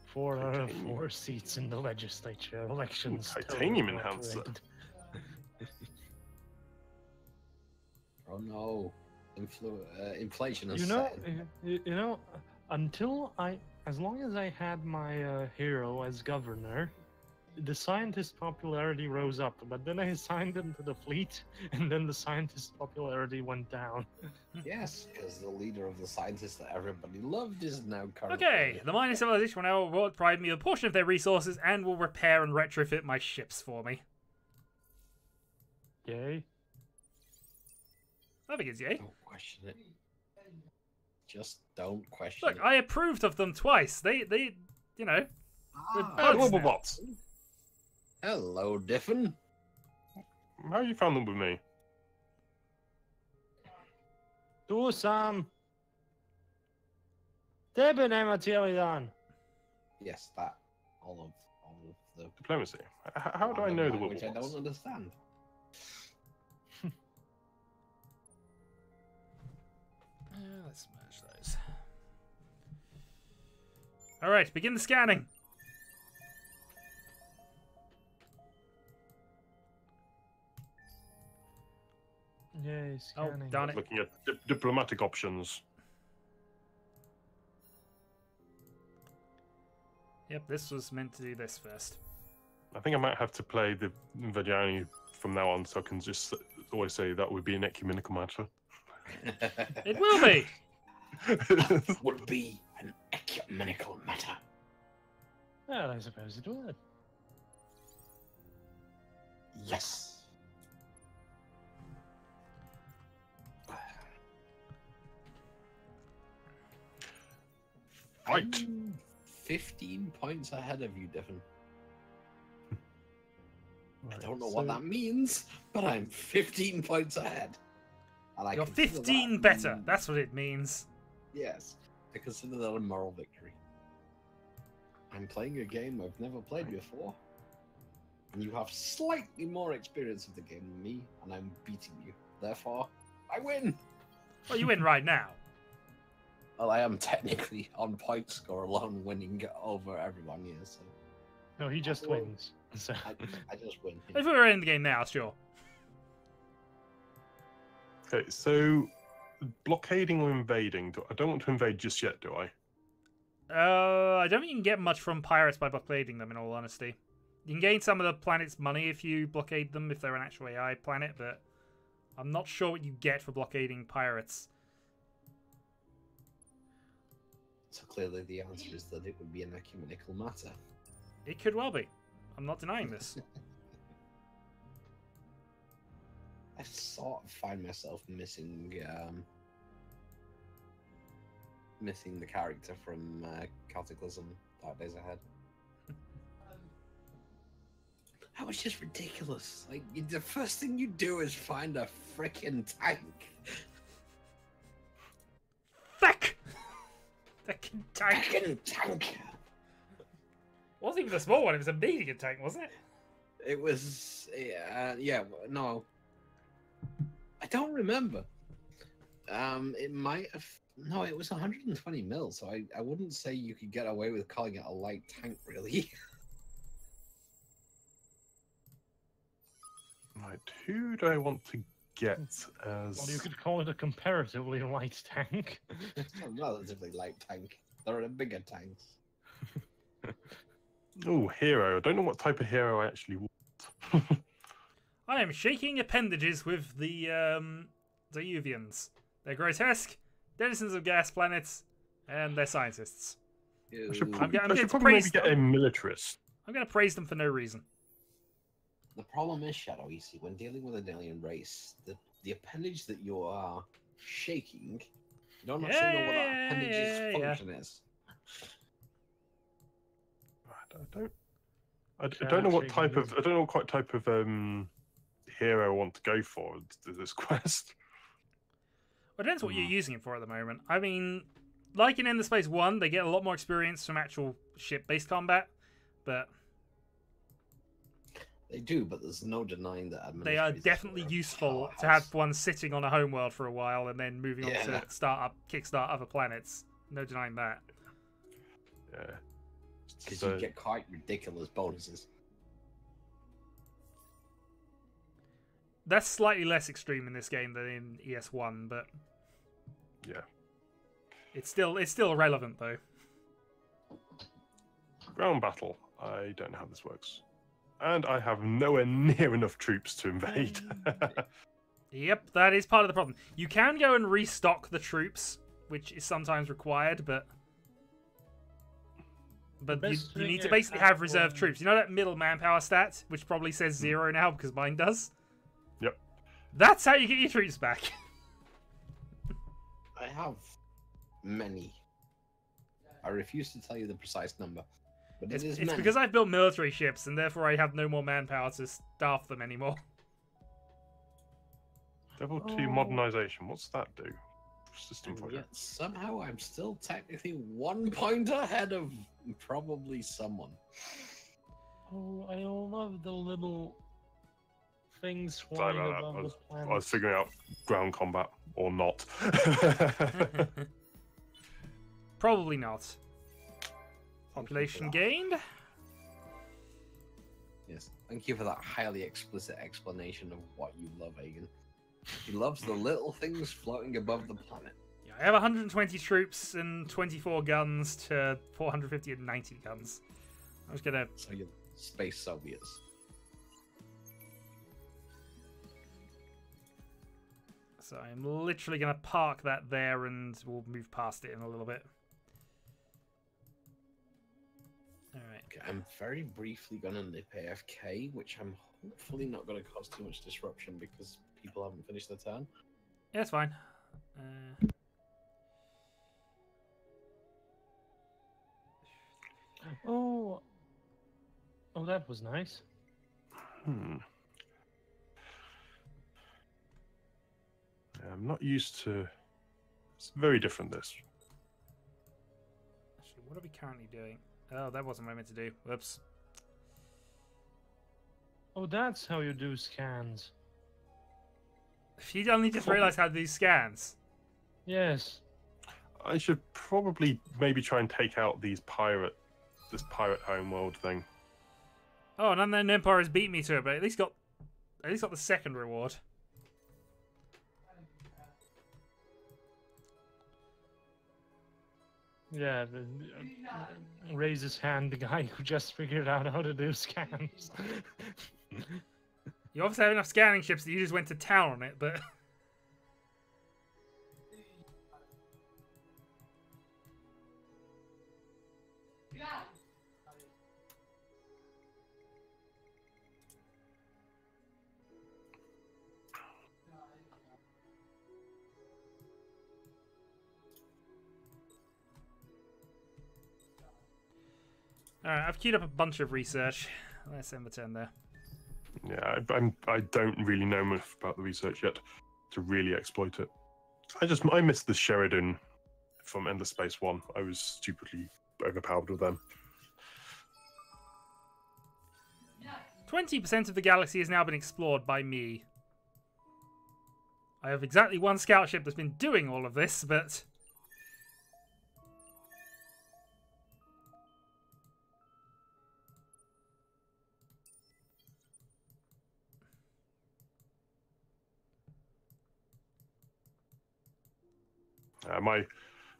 Four out of 4 seats in the legislature elections. Titanium enhancer. Oh no, inflation is as long as I had my hero as governor, the scientist popularity rose up, but then I assigned him to the fleet, and then the scientist popularity went down. Yes, because the leader of the scientists that everybody loved is now currently... Okay, the minor civilization will now provide me a portion of their resources and will repair and retrofit my ships for me. Yay. I think it's yay. Don't question it. Just don't question Look, it. I approved of them twice. They, you know, they're Ah, buds Global now. bots. hello, Diffin. How you found them with me? Do some. Deben Ematilion. Yes, that. All of the. Diplomacy. How do I know the language I Wibble don't understand. Let's merge those. All right, begin the scanning. Yay, Oh, scanning. darn it. Looking at diplomatic options. Yep, this was meant to do this first. I think I might have to play the Vajani from now on, so I can just always say that would be an ecumenical matter. It will be. Would be an ecumenical matter. Well, I suppose it would. Yes. Right. I'm 15 points ahead of you, Devon. I don't know what that means, but I'm 15 points ahead. And I You're consider 15 that- better. That's what it means. Yes, I consider that a moral victory. I'm playing a game I've never played before, and you have slightly more experience of the game than me, and I'm beating you. Therefore, I win! Well, you win right now. Well, I am technically on point score alone, winning over everyone here, so No, he just Well, wins. So. I just win. If we were in the game now, sure. Okay, so blockading or invading? I don't want to invade just yet, do I? I don't think you can get much from pirates by blockading them, in all honesty. You can gain some of the planet's money if you blockade them, if they're an actual AI planet, but I'm not sure what you get for blockading pirates. So clearly the answer is that it would be an ecumenical matter. It could well be. I'm not denying this. I sort of find myself missing missing the character from Cataclysm Dark Days Ahead. That was just ridiculous. Like, the first thing you do is find a frickin' tank. Fuck! Fucking tank. Frickin' tank! Wasn't even a small one, it was a medium tank, wasn't it? It was, yeah, no. I don't remember. It might have, no, it was 120 mil, so I wouldn't say you could get away with calling it a light tank, really. Right, who do I want to get as... Well, you could call it a comparatively light tank. It's a relatively light tank. There are bigger tanks. Oh, hero. I don't know what type of hero I actually want. I am shaking appendages with the Uvians. They're grotesque, denizens of gas planets, and they're scientists. I should Ew. probably, I'm I going should to probably praise maybe get a them. militarist. I'm going to praise them for no reason. The problem is, Shadow, you see, when dealing with an alien race, the appendage that you are shaking, you don't actually know what that appendage's function is. I don't know what type of... I don't know what quite type of hero I want to go for this quest. Well, it depends what you're using it for at the moment. I mean, like in Ender Space 1, they get a lot more experience from actual ship-based combat, but They do, but there's no denying that they are administrators definitely are a useful to powerhouse. have one sitting on a homeworld for a while and then moving on to kickstart other planets. No denying that. Yeah. Because So- you get quite ridiculous bonuses. That's slightly less extreme in this game than in ES1, but Yeah. it's still relevant though. Ground battle. I don't know how this works. And I have nowhere near enough troops to invade. Yep, that is part of the problem. You can go and restock the troops, which is sometimes required, but you best thing need to is basically that have reserve one- troops. You know that middle manpower stat, which probably says 0 now because mine does? Yep. That's how you get your troops back. I have many. I refuse to tell you the precise number, but It's many. because I've built military ships, and therefore I have no more manpower to staff them anymore. Level 2 modernization. What's that do? System And project. yet somehow I'm still technically 1 point ahead of probably someone. Oh, I love the little things Sorry flying about above that. the I was planets. figuring out ground combat or not. Probably not. Population that. gained. Yes, thank you for that highly explicit explanation of what you love, Agan. He loves the little things floating above the planet. Yeah, I have 120 troops and 24 guns to 450 and 90 guns. I was gonna. So you're space Soviets. So I'm literally gonna park that there, and we'll move past it in a little bit. All right. Okay, I'm very briefly gonna nip AFK, which I'm hopefully not gonna cause too much disruption because people haven't finished their turn. Yeah, it's fine. Oh, that was nice. Yeah, I'm not used to. It's very different. This. Actually, what are we currently doing? Oh, that wasn't what I meant to do. Whoops. Oh, that's how you do scans. You only just realised how to do scans. Yes. I should probably maybe try and take out this pirate homeworld thing. Oh, and then Empire has beat me to it, but at least got the second reward. Yeah, raise his hand, the guy who just figured out how to do scans. You obviously have enough scanning ships that you just went to town on it, but... Alright, I've queued up a bunch of research. Let's end the turn there. Yeah, I don't really know much about the research yet to really exploit it. I missed the Sheridan from Endless Space 1. I was stupidly overpowered with them. 20% of the galaxy has now been explored by me. I have exactly one scout ship that's been doing all of this, but...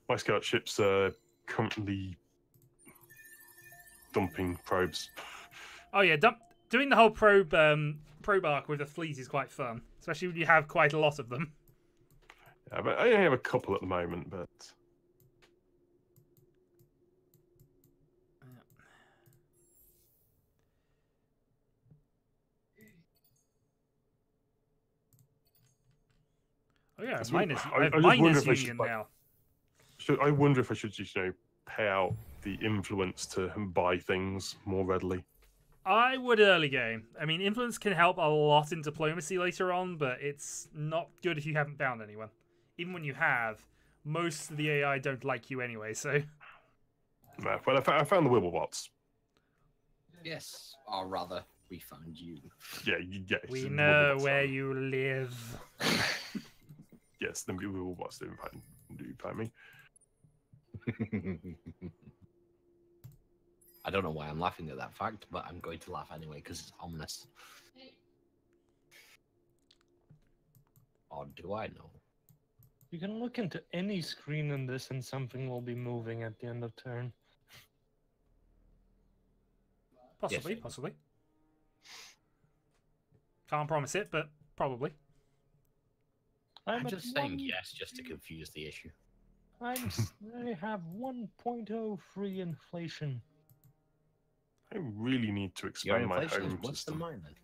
My scout ships are currently dumping probes. Oh yeah, doing the whole probe arc with a fleet is quite fun, especially when you have quite a lot of them. Yeah, but I only have a couple at the moment, but... Oh yeah, That's minus, what- I have I just wonder minus if I should, union like, now. I wonder if I should just, pay out the influence to buy things more readily. I would early game. I mean, influence can help a lot in diplomacy later on, but it's not good if you haven't found anyone. Even when you have, most of the AI don't like you anyway, so... No, well, I found the Wibblebots. Yes, or rather, we found you. Yeah, yes. We the know Wibblebots where found- you live. Yes, the Wibblebots do find me. I don't know why I'm laughing at that fact, but I'm going to laugh anyway because it's ominous. Or do I know? You can look into any screen in this and something will be moving at the end of turn. Possibly, Yes. possibly. Can't promise it, but probably. I'm at just saying one- yes just to confuse the issue. I have 1.03 inflation. I really need to Your expand my inflation is home worse than system. mine then.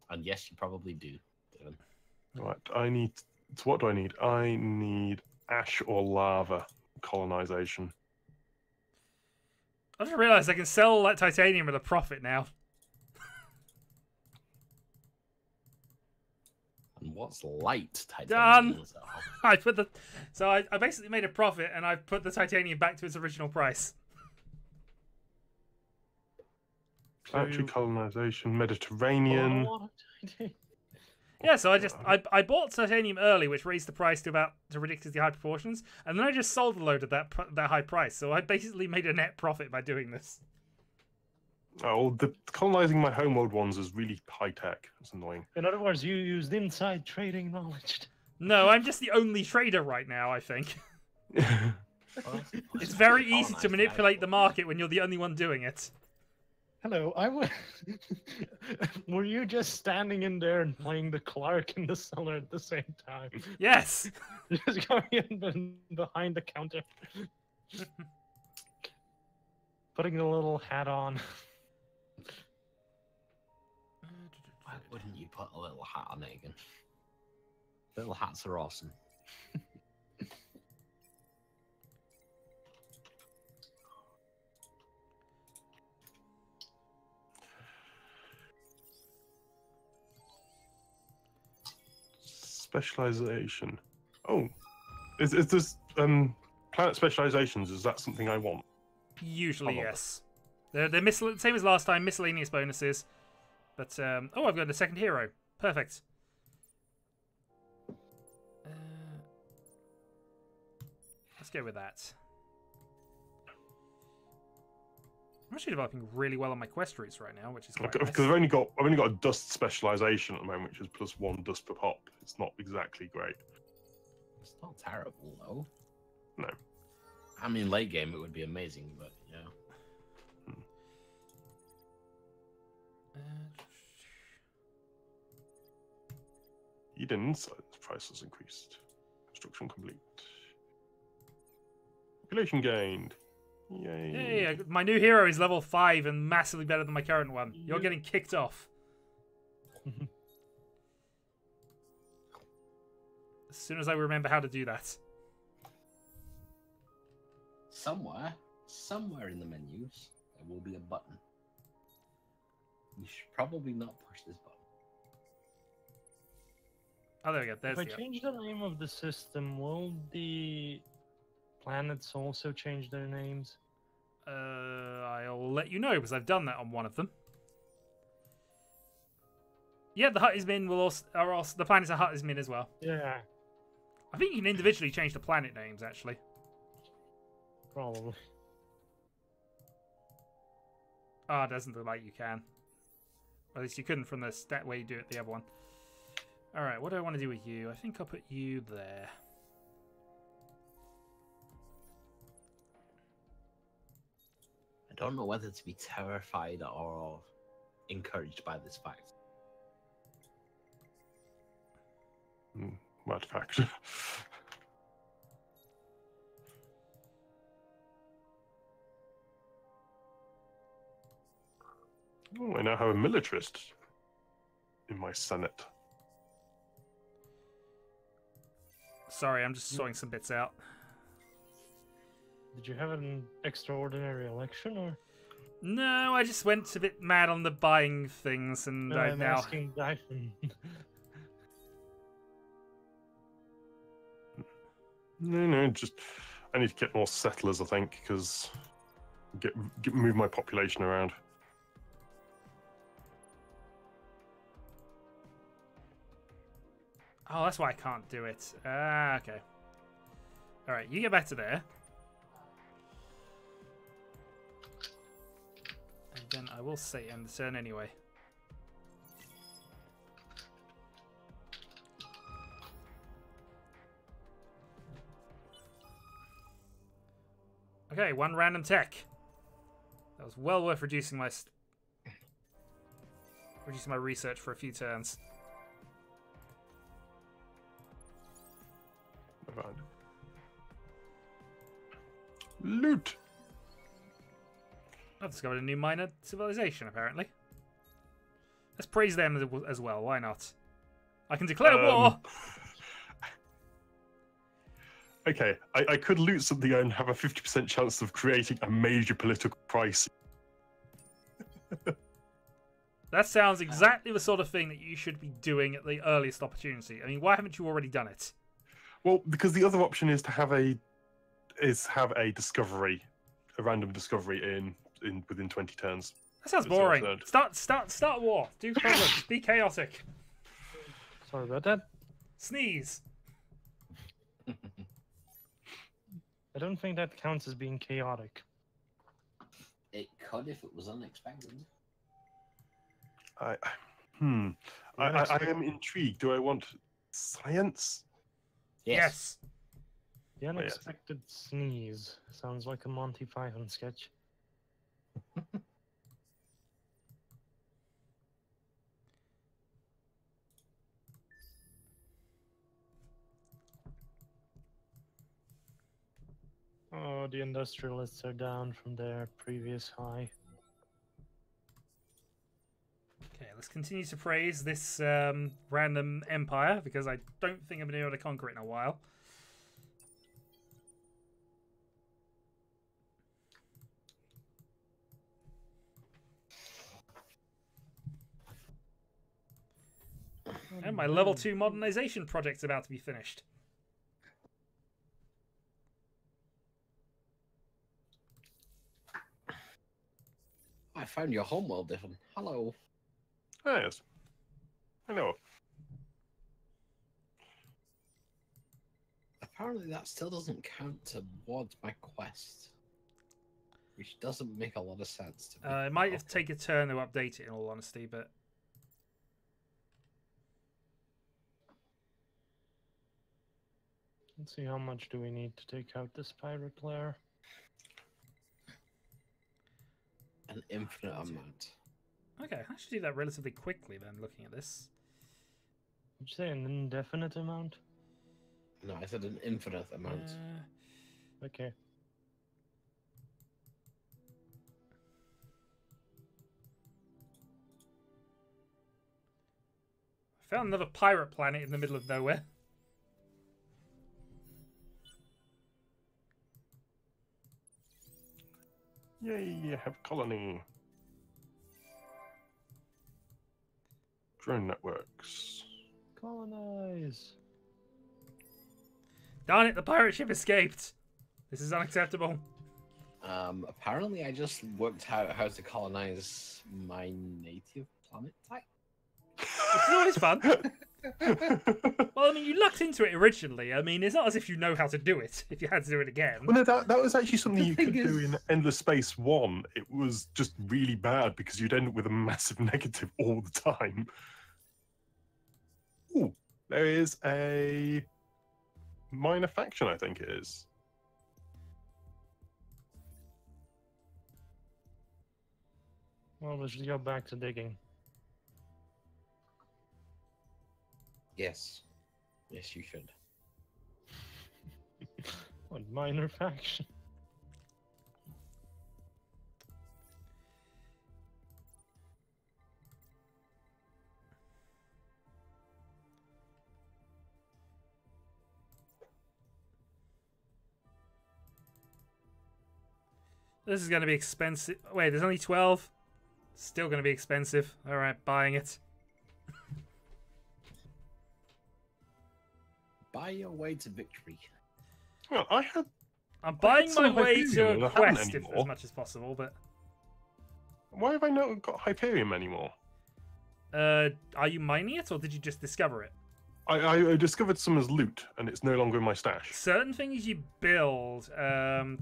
And yes, you probably do, Dylan. Right, I need So what do I need? I need ash or lava colonization. I just realised I can sell all that titanium at a profit now. And what's light Done. titanium? I put the I basically made a profit and I put the titanium back to its original price. Planetary colonization, Mediterranean. Yeah, so I bought titanium early, which raised the price to ridiculously high proportions, and then I just sold a load at that high price. So I basically made a net profit by doing this. Oh, well, the colonizing my homeworld ones is really high tech. It's annoying. In other words, you used inside trading knowledge. No, I'm just the only trader right now, I think. It's very easy to manipulate the market when you're the only one doing it. Hello, were you just standing in there and playing the clerk in the cellar at the same time? Yes. Just going in behind the counter. Putting the little hat on. Why wouldn't you put a little hat on it again? Little hats are awesome. Specialization. Oh, is this planet specializations? Is that something I want? Usually, yes. They're same as last time, miscellaneous bonuses. But oh, I've got a second hero. Perfect. Let's go with that. I'm actually developing really well on my quest routes right now, which is quite nice. Because I've only got a dust specialization at the moment, which is +1 dust per pop. It's not exactly great. It's not terrible though. No. I mean, late game it would be amazing, but yeah. Eden insight price has increased. Construction complete. Population gained. Yay. Hey, my new hero is level 5 and massively better than my current one. You're getting kicked off. As soon as I remember how to do that. Somewhere in the menus, there will be a button. You should probably not push this button. Oh, there we go. There's If I change the name of the system, will the planets also change their names? I'll let you know because I've done that on one of them. Yeah, the hut is min the planets are hut is min as well. Yeah, I think you can individually change the planet names actually. probably. Ah, it doesn't look like you can. Or at least you couldn't from the stat way you do it the other one. Alright, what do I want to do with you? I think I'll put you there. I don't know whether to be terrified or encouraged by this fact. What fact? Oh, I now have a militarist in my senate. Sorry, I'm just sorting some bits out. Did you have an extraordinary election, or? No, I just went a bit mad on the buying things, and I've I'm now. asking Dyson. No, just I need to get more settlers, I think, because move my population around. Oh, that's why I can't do it. Ah, okay. All right, you get back to there. And then I will say end the turn anyway. Okay, one random tech. That was well worth reducing my research for a few turns. Loot. I've discovered a new minor civilization, apparently. Let's praise them as well, why not? I can declare war! Okay, I could loot something and have a 50% chance of creating a major political crisis. That sounds exactly the sort of thing that you should be doing at the earliest opportunity. I mean, why haven't you already done it? Well, because the other option is to have a discovery, a random discovery in within 20 turns. That sounds That's what I boring. said. Start war. Do problems. Be chaotic. Sorry about that. Sneeze. I don't think that counts as being chaotic. It could if it was unexpected. I am intrigued. Do I want science? Yes. The unexpected sneeze sounds like a Monty Python sketch. Oh, the industrialists are down from their previous high. Okay, let's continue to praise this random empire, because I don't think I've been able to conquer it in a while. And my level 2 modernization project's about to be finished. I found your homeworld different. Hello. Ah, yes. I know. Apparently that still doesn't count towards my quest. Which doesn't make a lot of sense to me. It might have taken a turn to update it, in all honesty, but... Let's see, how much do we need to take out this pirate player? An infinite amount. Okay, I should do that relatively quickly then, looking at this. Did you say an indefinite amount? No, I said an infinite amount. Okay. I found another pirate planet in the middle of nowhere. Yay, have a colony. Drone networks. Colonize! Darn it, the pirate ship escaped! This is unacceptable. Apparently I just worked out how to colonize my native planet type. It's always fun. Well, I mean, you lucked into it originally. I mean, it's not as if you know how to do it, if you had to do it again. Well, no, that was actually something you could do is- in Endless Space 1. It was just really bad because you'd end up with a massive negative all the time. Ooh, there is a minor faction, I think it is. Well, we should go back to digging. Yes. Yes, you should. What minor faction? This is going to be expensive. Wait, there's only 12? Still going to be expensive. Alright, buying it. Buy your way to victory. Well, I'm buying my some way Hyperion, to and a I haven't quest if, anymore. as much as possible, but... Why have I not got Hyperion anymore? Are you mining it, or did you just discover it? I discovered some as loot, and it's no longer in my stash. Certain things you build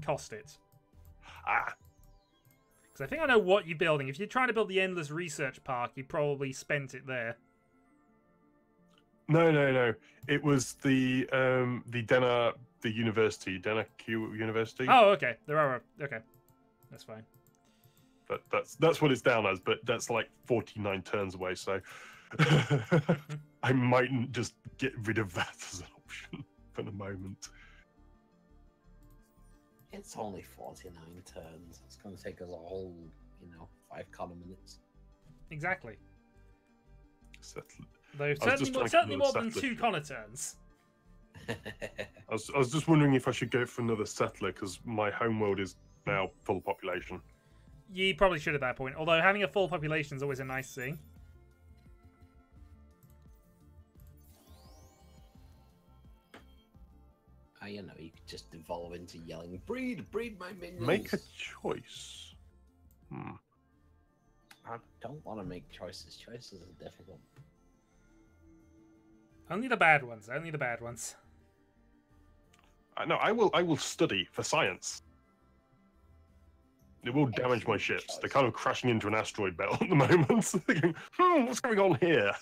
cost it. Ah, Because I think I know what you're building. If you're trying to build the Endless Research Park, you probably spent it there. no. It was the university, Dena Q University. Oh, okay. There are... Okay. That's fine. That's what it's down as, but that's like 49 turns away, so I mightn't just get rid of that as an option for the moment. It's only 49 turns. It's going to take us a whole, 5 column minutes. Exactly. Settle- Though was just trying to certainly keep more it than 2 settler. Connor turns. I was just wondering if I should go for another settler because my homeworld is now full population. You probably should at that point. Although having a full population is always a nice thing. You know, you could just evolve into yelling, breed my minions. Make a choice. I don't want to make choices. Choices are difficult. Only the bad ones. Only the bad ones. No, I will study for science. It will damage my ships. They're kind of crashing into an asteroid belt at the moment. Thinking, what's going on here?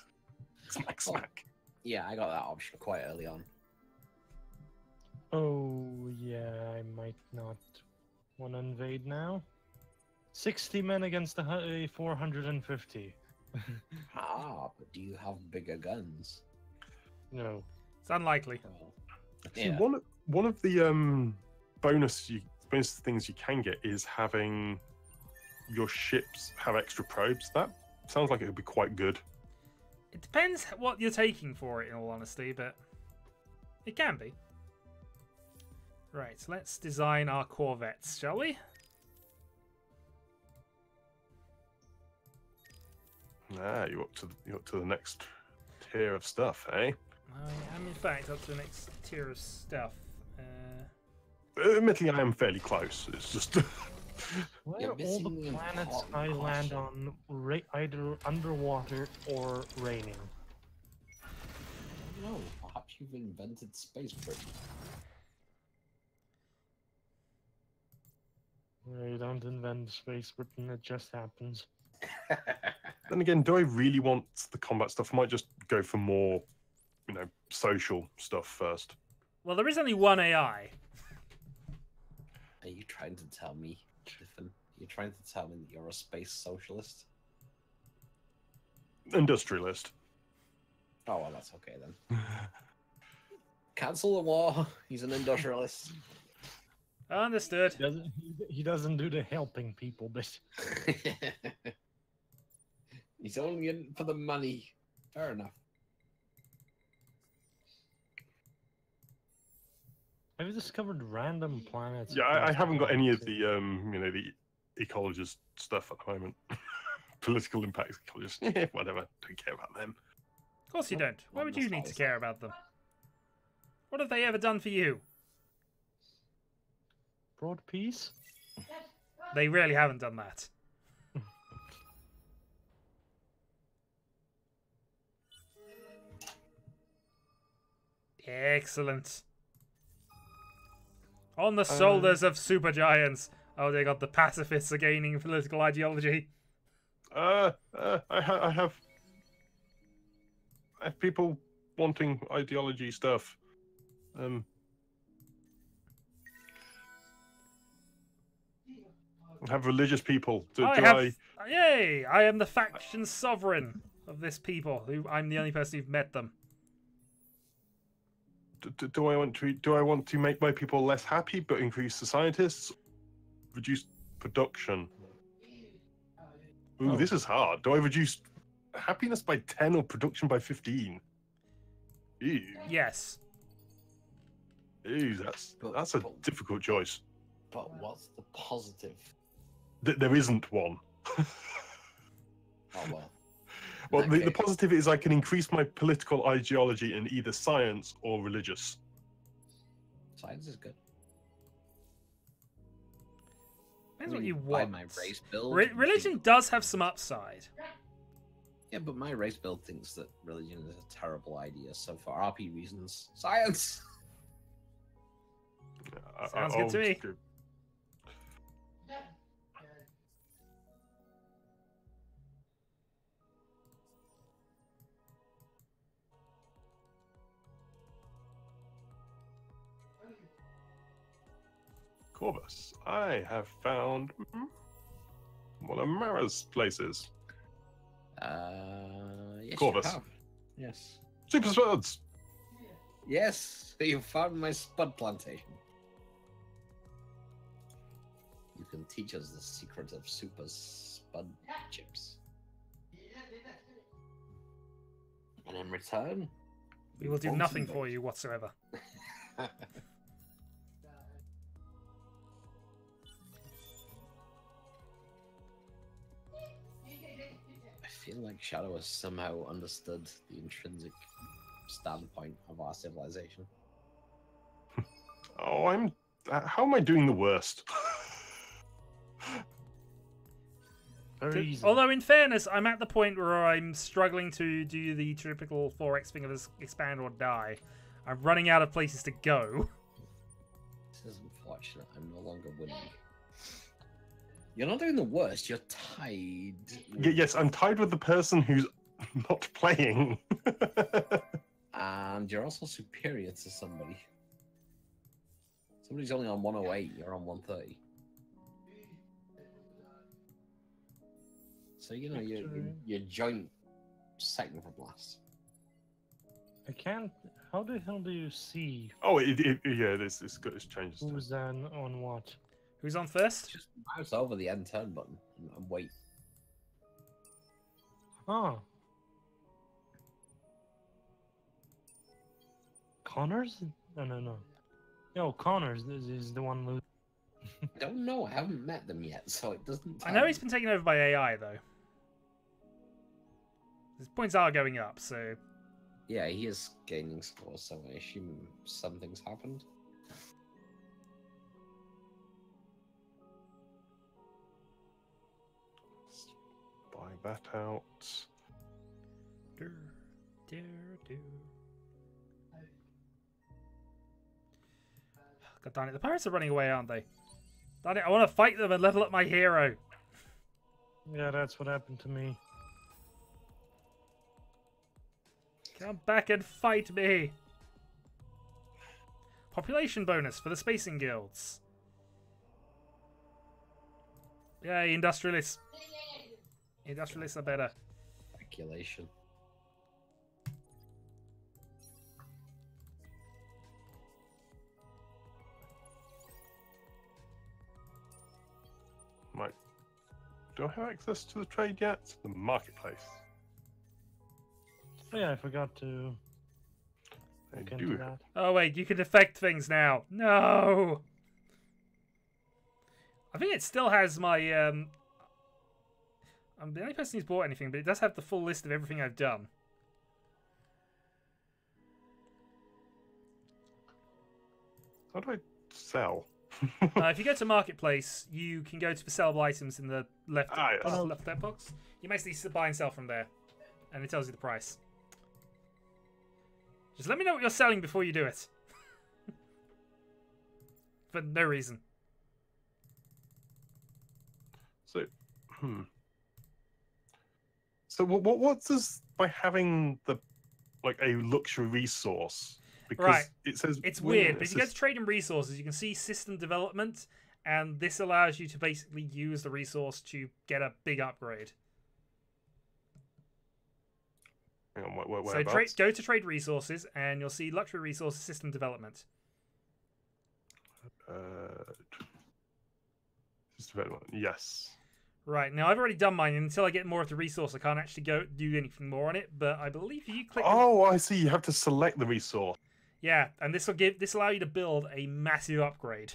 Smack, smack. Yeah, I got that option quite early on. Oh, yeah, I might not want to invade now. 60 men against the 450. But do you have bigger guns? No. It's unlikely. Well, Actually, one of the bonus things you can get is having your ships have extra probes. That sounds like it would be quite good. It depends what you're taking for it, in all honesty, but it can be. Right, let's design our corvettes, shall we? You're up to the next tier of stuff, eh? I am, in fact, up to the next tier of stuff. Admittedly, I am fairly close. It's just Why You're are all the missing planets important I land caution. on either underwater or raining? no, perhaps you've invented space Britain. You don't invent space Britain, it just happens. then again, do I really want the combat stuff? I might just go for more, social stuff first. Well, there is only one AI. Are you trying to tell me, Tiffin? You're trying to tell me that you're a space socialist? Industrialist. Oh, well, that's okay then. Cancel the war. He's an industrialist. Understood. He doesn't do the helping people bit. He's only in for the money. Fair enough. I've discovered random planets. Yeah, I across haven't the got any of galaxy. the ecologist stuff at the moment. Political impacts ecologists, whatever. Don't care about them. Of course you don't. Why Well, would you that's need not to as care about them? What have they ever done for you? Broad peace? They really haven't done that. Excellent. On the shoulders of supergiants. Oh, they got the pacifists are gaining political ideology. I have people wanting ideology stuff. I have religious people. Yay! I am the faction sovereign of this people. I'm the only person who've met them. Do I want to make my people less happy but increase the scientists? Reduce production. Ooh, this is hard. Do I reduce happiness by 10 or production by 15? Ew. Yes. Ew, that's a difficult choice. But what's the positive? There isn't one. Oh, well. Well, In the that case- positive is I can increase my political ideology in either science or religious. Science is good. Depends what you want. My race build. Religion does have some upside. Yeah, but my race build thinks that religion is a terrible idea. So for RP reasons, science. Sounds good to me. Corvus, I have found one of Mara's places. Yes, Corvus. you have. Yes. Super Spuds! Yes, you found my spud plantation. You can teach us the secret of super spud chips. And in return, We will do nothing for you whatsoever. I feel like Shadow has somehow understood the intrinsic standpoint of our civilization. Oh, I'm. How am I doing the worst? Very easy. Although, in fairness, I'm at the point where I'm struggling to do the typical 4x thing of expand or die. I'm running out of places to go. This is unfortunate. I'm no longer winning. You're not doing the worst. You're tied. Yes, I'm tied with the person who's not playing. And you're also superior to somebody. Somebody's only on 108. You're on 130. So you know you're joint second from last. I can't. How the hell do you see Oh, yeah, it's got its changes. who's on what? Who's on first? Just mouse over the end turn button and wait. Oh. Connors? No. No, Connors is the one losing. I don't know. I haven't met them yet, so it doesn't. I know he's been taken over by AI, though. His points are going up, so... Yeah, he is gaining scores, so I assume something's happened. Buy that out. God darn it, the pirates are running away, aren't they? Darn it, I want to fight them and level up my hero. Yeah, that's what happened to me. Come back and fight me. Population bonus for the spacing guilds. Yay, industrialists. Industrialists are better. Speculation. Right. Do I have access to the trade yet? The marketplace. Oh yeah, I forgot to I look into do. that. Oh wait, you can affect things now. No! I think it still has my... I'm the only person who's bought anything, but it does have the full list of everything I've done. How do I sell? If you go to Marketplace, you can go to the sellable items in the left, Yes. left that box. You basically buy and sell from there, and it tells you the price. Just let me know what you're selling before you do it. For no reason. So, So what does by having the like a luxury resource? Because Right. it says It's when weird, it but if you go to trade and resources, you can see system development, and this allows you to basically use the resource to get a big upgrade. Hang on, So go to trade resources, and you'll see luxury resources system development. System development. Yes. Right, now I've already done mine, and until I get more of the resource, I can't actually go do anything more on it, but I believe if you click... Oh, I see. You have to select the resource. Yeah, and this will allow you to build a massive upgrade.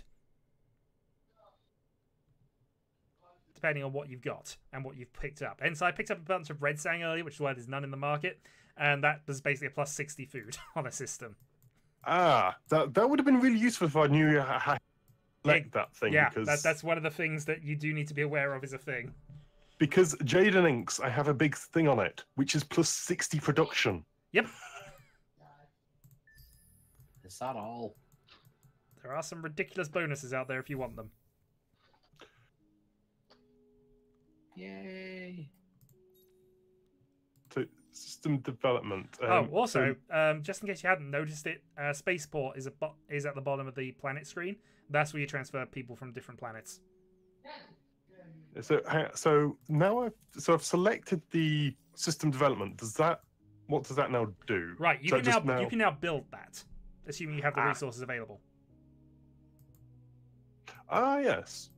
Depending on what you've got and what you've picked up. And so I picked up a bunch of red sang earlier, which is why there's none in the market, and that was basically a plus 60 food on a system. Ah, that would have been really useful if I knew how to select that thing. Yeah, because that's one of the things that you do need to be aware of is a thing. Because Jaden Inks, I have a big thing on it, which is plus 60 production. Yep. Is that all? There are some ridiculous bonuses out there if you want them. Yay! So, system development. Also, just in case you hadn't noticed it, Spaceport is at the bottom of the planet screen. That's where you transfer people from different planets. So now I've selected the system development. What does that now do? Right, you So can now build that, assuming you have the resources available. Ah, yes.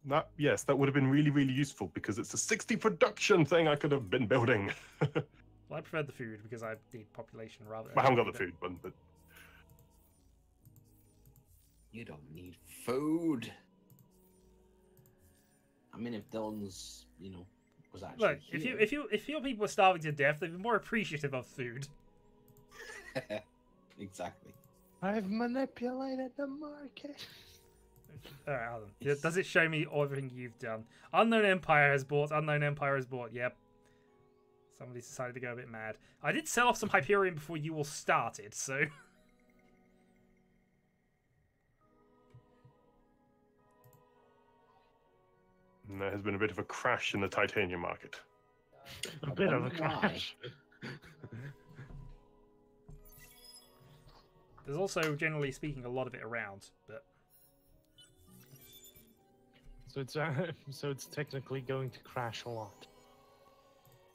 That would have been really, really useful because it's a 60 production thing I could have been building. Well, I preferred the food because I need population rather. I haven't got the food one, but You don't need food. I mean, if Dylan's, was actually Look, here. if your people were starving to death, they'd be more appreciative of food. Exactly. I've manipulated the market. Alright, hold on. Does it show me everything you've done? Unknown Empire has bought. Unknown Empire has bought. Yep. Somebody's decided to go a bit mad. I did sell off some Hyperion before you all started, so... and there has been a bit of a crash in the titanium market. A bit of a crash. There's also, generally speaking, a lot of it around, but... So it's technically going to crash a lot.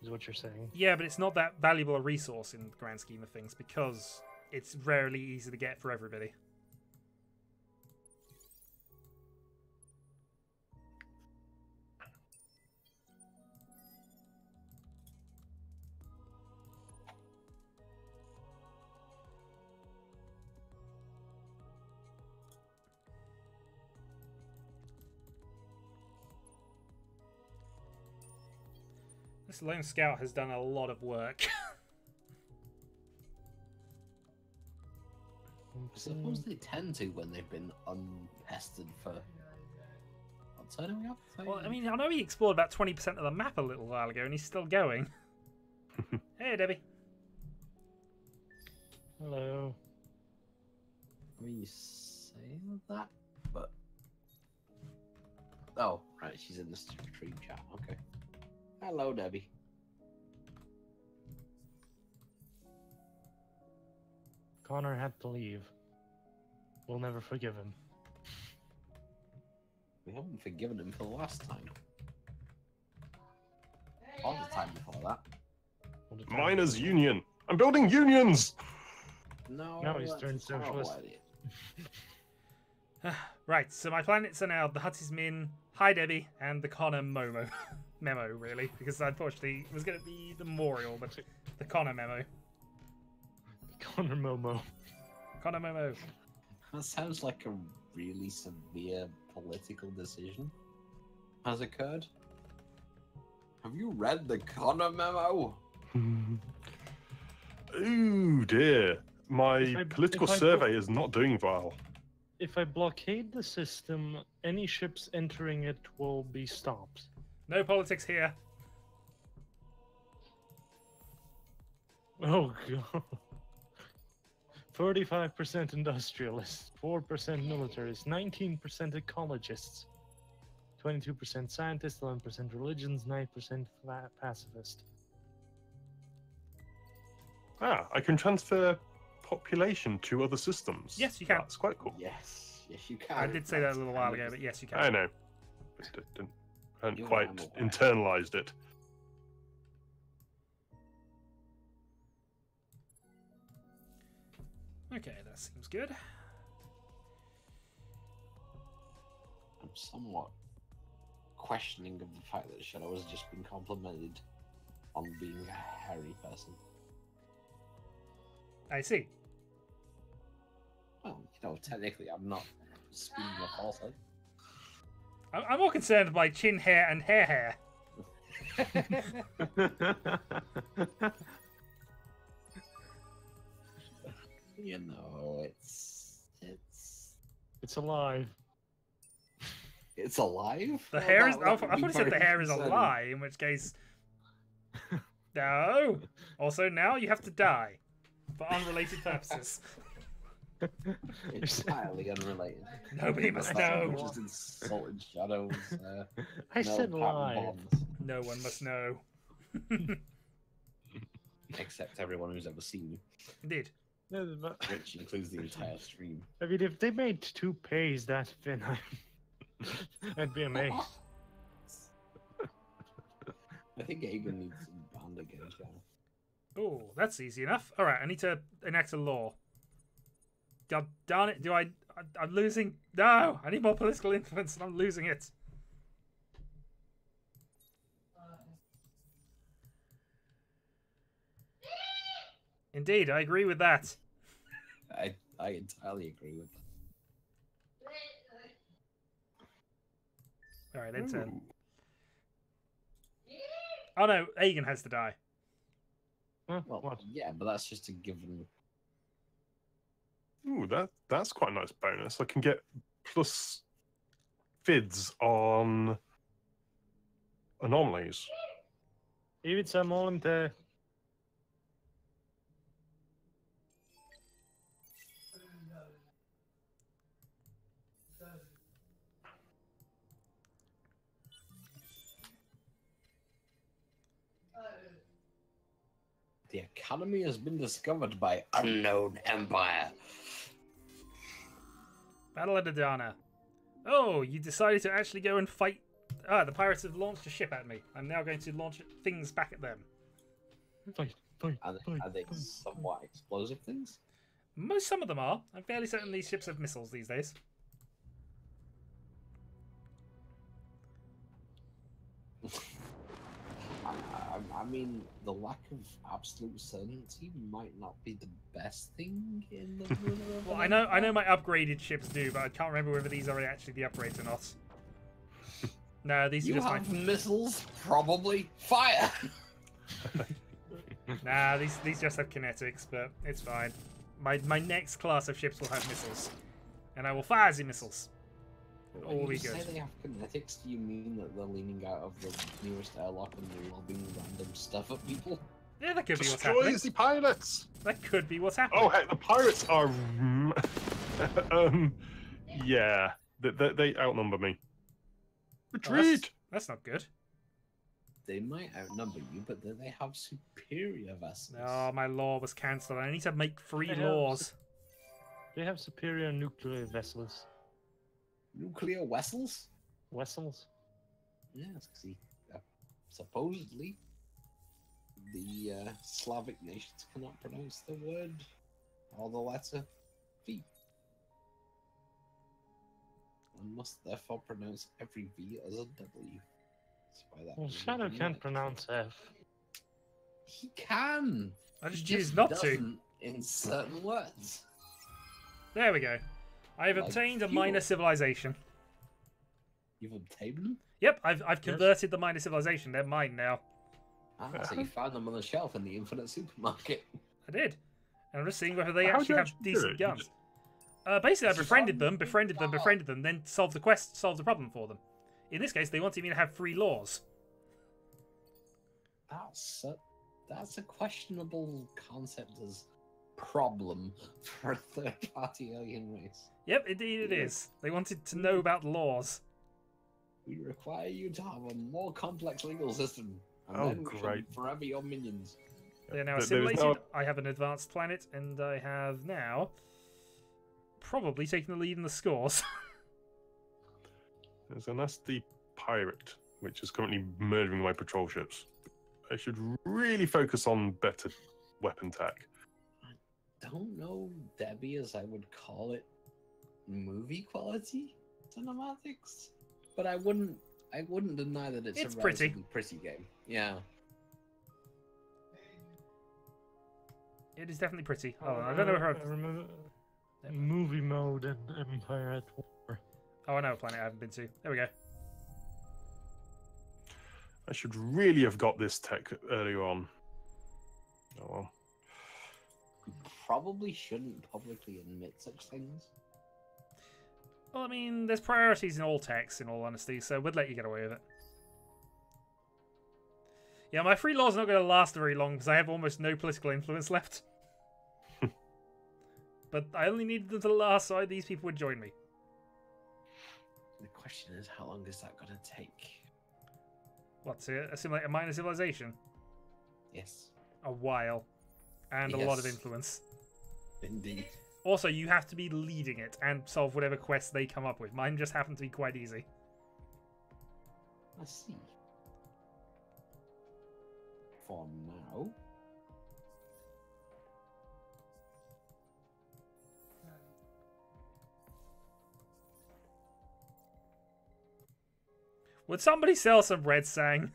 Is what you're saying? Yeah, but it's not that valuable a resource in the grand scheme of things because it's rarely easy to get for everybody. This lone scout has done a lot of work. I suppose they tend to when they've been unpestered for... What side are we up? Well, I mean, I know he explored about 20% of the map a little while ago, and he's still going. Hey, Debbie. Hello. I mean, you say that, but... Oh, right, she's in the stream chat, okay. Hello, Debbie. Connor had to leave. We'll never forgive him. We haven't forgiven him for the last time. All the time before that. Miners' Union. I'm building unions. No, No, he's that's turned a horrible socialist. idea. Right, so my planets are now the Hut is Min, Hi Debbie, and the Connor memo, really, because unfortunately it was going to be the memorial, but the Connor memo. Connor Momo. Connor memo. That sounds like a really severe political decision has occurred. Have you read the Connor memo? Oh dear. My If I- political if I survey is not doing well. If I blockade the system, any ships entering it will be stopped. No politics here. Oh god. 45% industrialists, 4% militarists, 19% ecologists, 22% scientists, 11% religions, 9% pacifist. Ah, I can transfer population to other systems. Yes, you can. That's quite cool. Yes, you can. I did say that a little while ago, but yes, you can. I know. Hadn't You quite are aware. internalized it. Okay, that seems good. I'm somewhat questioning of the fact that Shadow has just been complimented on being a hairy person. I see. Well, technically I'm not speaking a falsehood. I'm more concerned by chin hair and hair. It's alive. It's alive? The Well, hair is. that I would thought be you said the very hair is a concerning. lie, in which case. No. Also, now you have to die for unrelated purposes. It's entirely unrelated. Nobody must It's like know. we just insulted Shadows. I said live. Bonds, No one must know. except everyone who's ever seen you, Indeed. which includes the entire stream. I mean, if they made toupees that thin, I'd be amazed. I think Aegon needs some band again, Shadow. Oh, that's easy enough. All right, I need to enact a law. God darn it! I'm losing. No, I need more political influence, and I'm losing it. Indeed, I agree with that. I entirely agree with that. All right, then turn. Ooh. Oh no, Aegon has to die. Huh? Well, What? yeah, but that's just a given. Ooh, that's quite a nice bonus. I can get plus fids on anomalies. Ivica, molim te. The Academy has been discovered by unknown empire. Battle at Adana. Oh, you decided to actually go and fight. Ah, the pirates have launched a ship at me. I'm now going to launch things back at them. Fight, fight, Are they fight. somewhat explosive things? Some of them are. I'm fairly certain these ships have missiles these days. I mean, the lack of absolute certainty might not be the best thing in the ruler of Well, an I know empire. my upgraded ships do, but I can't remember whether these are actually the upgrades or not. No, these are You just have my. missiles, probably. Fire! Nah, these just have kinetics, but it's fine. My next class of ships will have missiles, and I will fire the missiles. All will When be you say good. they have kinetics, do you mean that they're leaning out of the nearest airlock and they're lobbing random stuff at people? Yeah, that could be what's Destroy happening. the pirates! That could be what's happening. Oh, heck, the pirates are. Yeah, they outnumber me. Oh, Retreat! that's not good. They might outnumber you, but then they have superior vessels. Oh, my law was cancelled. I need to make 3 They have laws. They have superior nuclear vessels. Nuclear vessels? Vessels? Yes, see, supposedly the Slavic nations cannot pronounce the word or the letter V. One must therefore pronounce every V as a W. That's why that Well, means Shadow they can't might. pronounce F. He can. I just He choose not to. doesn't in certain words. There we go. I have Like obtained a fuel. minor civilization. You've obtained them? Yep, I've converted the minor civilization. They're mine now. Ah, so you found them on the shelf in the infinite supermarket. I did. And I'm just seeing whether they How do actually you have actually do decent it? You guns. just- Basically, I Just befriended find them, befriended them, then solved the quest, solved the problem for them. In this case, they wanted me to have 3 laws. That's a questionable concept as problem for a third-party alien race. Yep, indeed it is. They wanted to know about laws. We require you to have a more complex legal system, and Oh, then we shall great. forever your minions. They're now There is assimilated. no- I have an advanced planet, and I have now probably taken the lead in the scores. There's a nasty pirate, which is currently murdering my patrol ships. I should really focus on better weapon tech. Don't know Debbie as I would call it movie quality cinematics, but I wouldn't deny that it's It's a pretty. relatively pretty game. Yeah. It is definitely pretty. Oh, I don't know if I I've... remember movie mode and Empire at War. Oh, I know a planet I haven't been to. There we go. I should really have got this tech earlier on. Oh well. You probably shouldn't publicly admit such things. Well, I mean, there's priorities in all texts, in all honesty, so we'd let you get away with it. Yeah, my 3 laws are not going to last very long because I have almost no political influence left. But I only needed them to last so these people would join me. The question is, how long is that going to take? What, to assimilate a minor civilization? Yes, A while. And a lot of Yes. influence. indeed. Also, you have to be leading it and solve whatever quests they come up with. Mine just happen to be quite easy. I see. For now. Would somebody sell some Red Sang?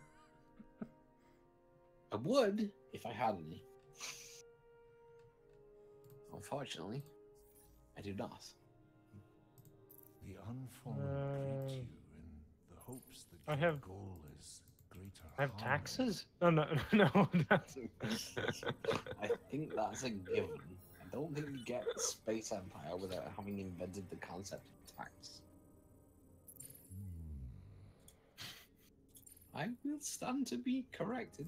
I would if I had any. Unfortunately, I do not. The unfallen greet you in the hopes that I your have- goal is greater I have harmony. taxes? Oh no, no, that's I think that's a given. I don't think you get Space Empire without having invented the concept of tax. I will stand to be corrected.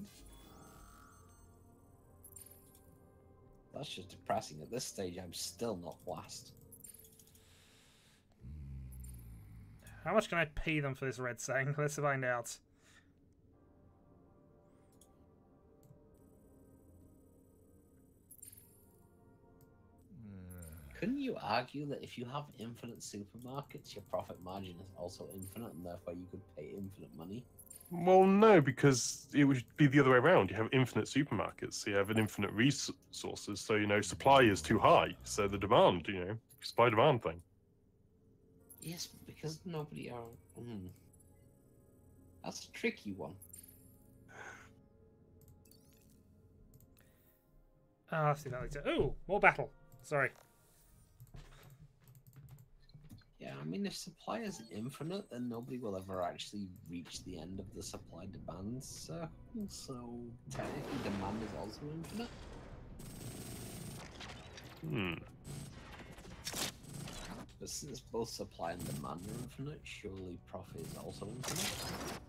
That's just depressing. At this stage, I'm still not last. How much can I pay them for this red sang? Let's find out. Couldn't you argue that if you have infinite supermarkets, your profit margin is also infinite, and therefore you could pay infinite money? Well, no, because it would be the other way around. You have infinite supermarkets, so you have an infinite resources. So supply is too high, so the demand, supply demand thing. Yes, because nobody are. That's a tricky one. Ah, let's see that later. Ooh, more battle. Sorry. Yeah, I mean, if supply is infinite, then nobody will ever actually reach the end of the supply-demand circle. So technically, demand is also infinite. But since both supply and demand are infinite, surely profit is also infinite.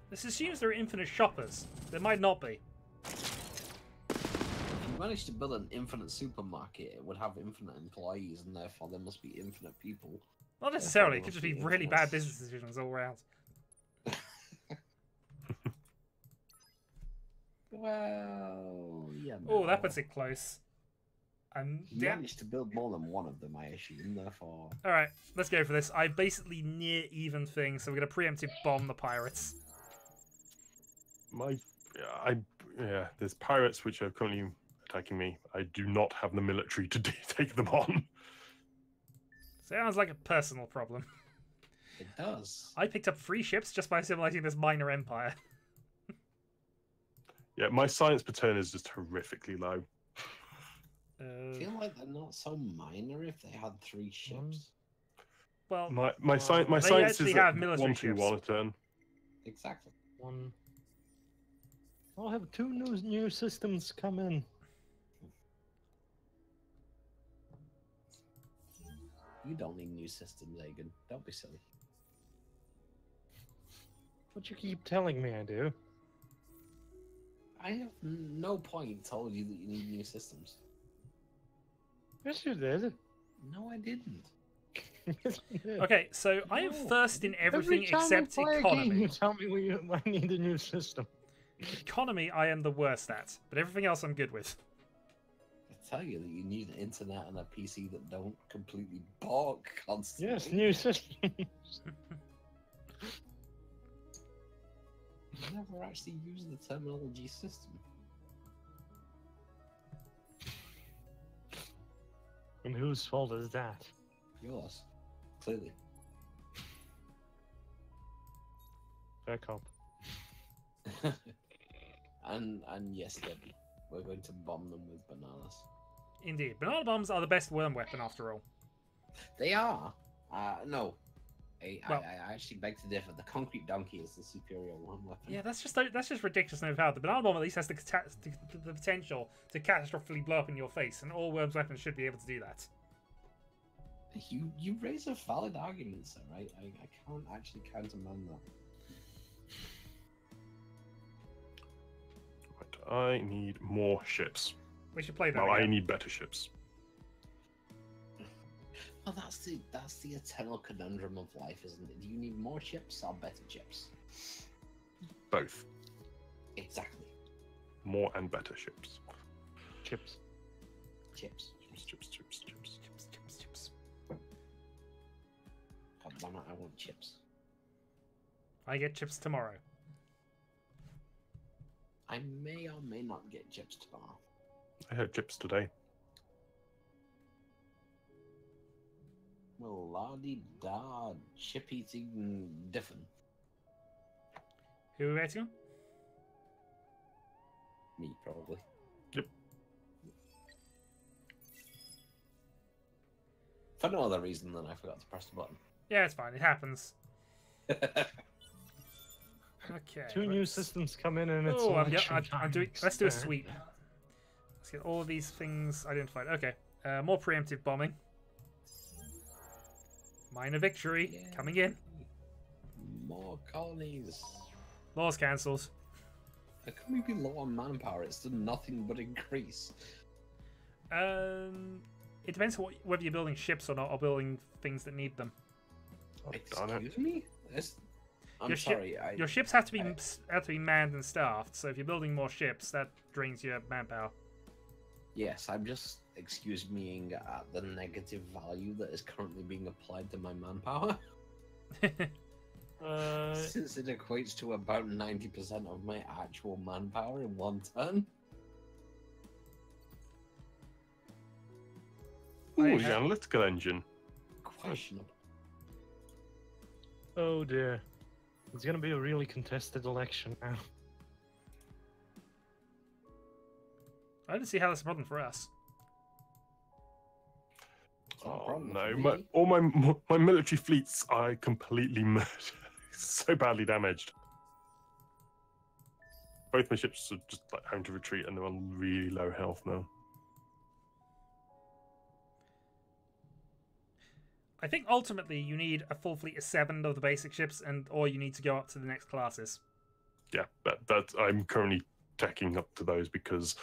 This assumes there are infinite shoppers. There might not be. If you manage to build an infinite supermarket, it would have infinite employees, and therefore there must be infinite people. Not necessarily. It could just be really bad business decisions all around. Well, yeah. Oh, that puts it close. You managed to build more than one of them, I assume, therefore. Alright, let's go for this. I basically near even thing, so we're going to preemptive bomb the pirates. There's pirates which are currently attacking me. I do not have the military to take them on. Sounds like a personal problem. It does. I picked up 3 ships just by assimilating this minor empire. Yeah, my science per turn is just horrifically low. I feel like they're not so minor if they had 3 ships. Well, My science actually is have at military 1-2-1 a turn. Exactly. one. I'll have 2 new systems come in. You don't need new systems, Aegon. Don't be silly. But you keep telling me I do. I have no point told you that you need new systems. Yes, you did. No, I didn't. Yes, you did. okay, so I am first in everything Every time except we play a economy. game, you tell me I need a new system. Economy, I am the worst at, but everything else I'm good with. I tell you that you need an internet and a PC that don't completely balk constantly. Yes, new systems. You never actually use the terminology system. And whose fault is that? Yours. Clearly. Fair cop. and yes, Debbie. We're going to bomb them with bananas. Indeed. Banana bombs are the best worm weapon, after all. They are. No. Well- I actually beg to differ. The concrete donkey is the superior worm weapon. Yeah, that's just ridiculous and overpowered. The banana bomb at least has the potential to catastrophically blow up in your face, and all worms weapons should be able to do that. You raise a valid argument, sir, right? I can't actually countermand that. Right, I need more ships. We should play that Well, I again. need better ships. Well, that's the eternal conundrum of life, isn't it? Do you need more chips or better chips? Both. Exactly. More and better ships. Chips. Chips. Chips. God damn it, I want chips. I get chips tomorrow. I may or may not get chips tomorrow. I had chips today. Well, la-di-da, chip eating different. Who are we waiting on? Me, probably. Yep. For no other reason than I forgot to press the button. Yeah, it's fine. It happens. Okay. Two new systems come in and it's Oh, election I'm doing. time. Let's do a sweep. Let's get all of these things identified. Okay. More preemptive bombing. Minor victory coming in. More colonies. Laws cancelled. How can we be low on manpower? It's done nothing but increase. It depends whether you're building ships or not, or building things that need them. Excuse me? I'm Your sorry. Your ships have to be manned and staffed. So if you're building more ships, that drains your manpower. Yes, I'm just excuse me at the negative value that is currently being applied to my manpower. Since it equates to about 90% of my actual manpower in one turn. Ooh, the analytical engine. Questionable. Oh dear. It's gonna be a really contested election now. I don't see how that's a problem for us. Oh no! All my military fleets are completely so badly damaged. Both my ships are just like having to retreat, and they're on really low health now. I think ultimately you need a full fleet of 7 of the basic ships, or you need to go up to the next classes. Yeah, that I'm currently teching up to those because,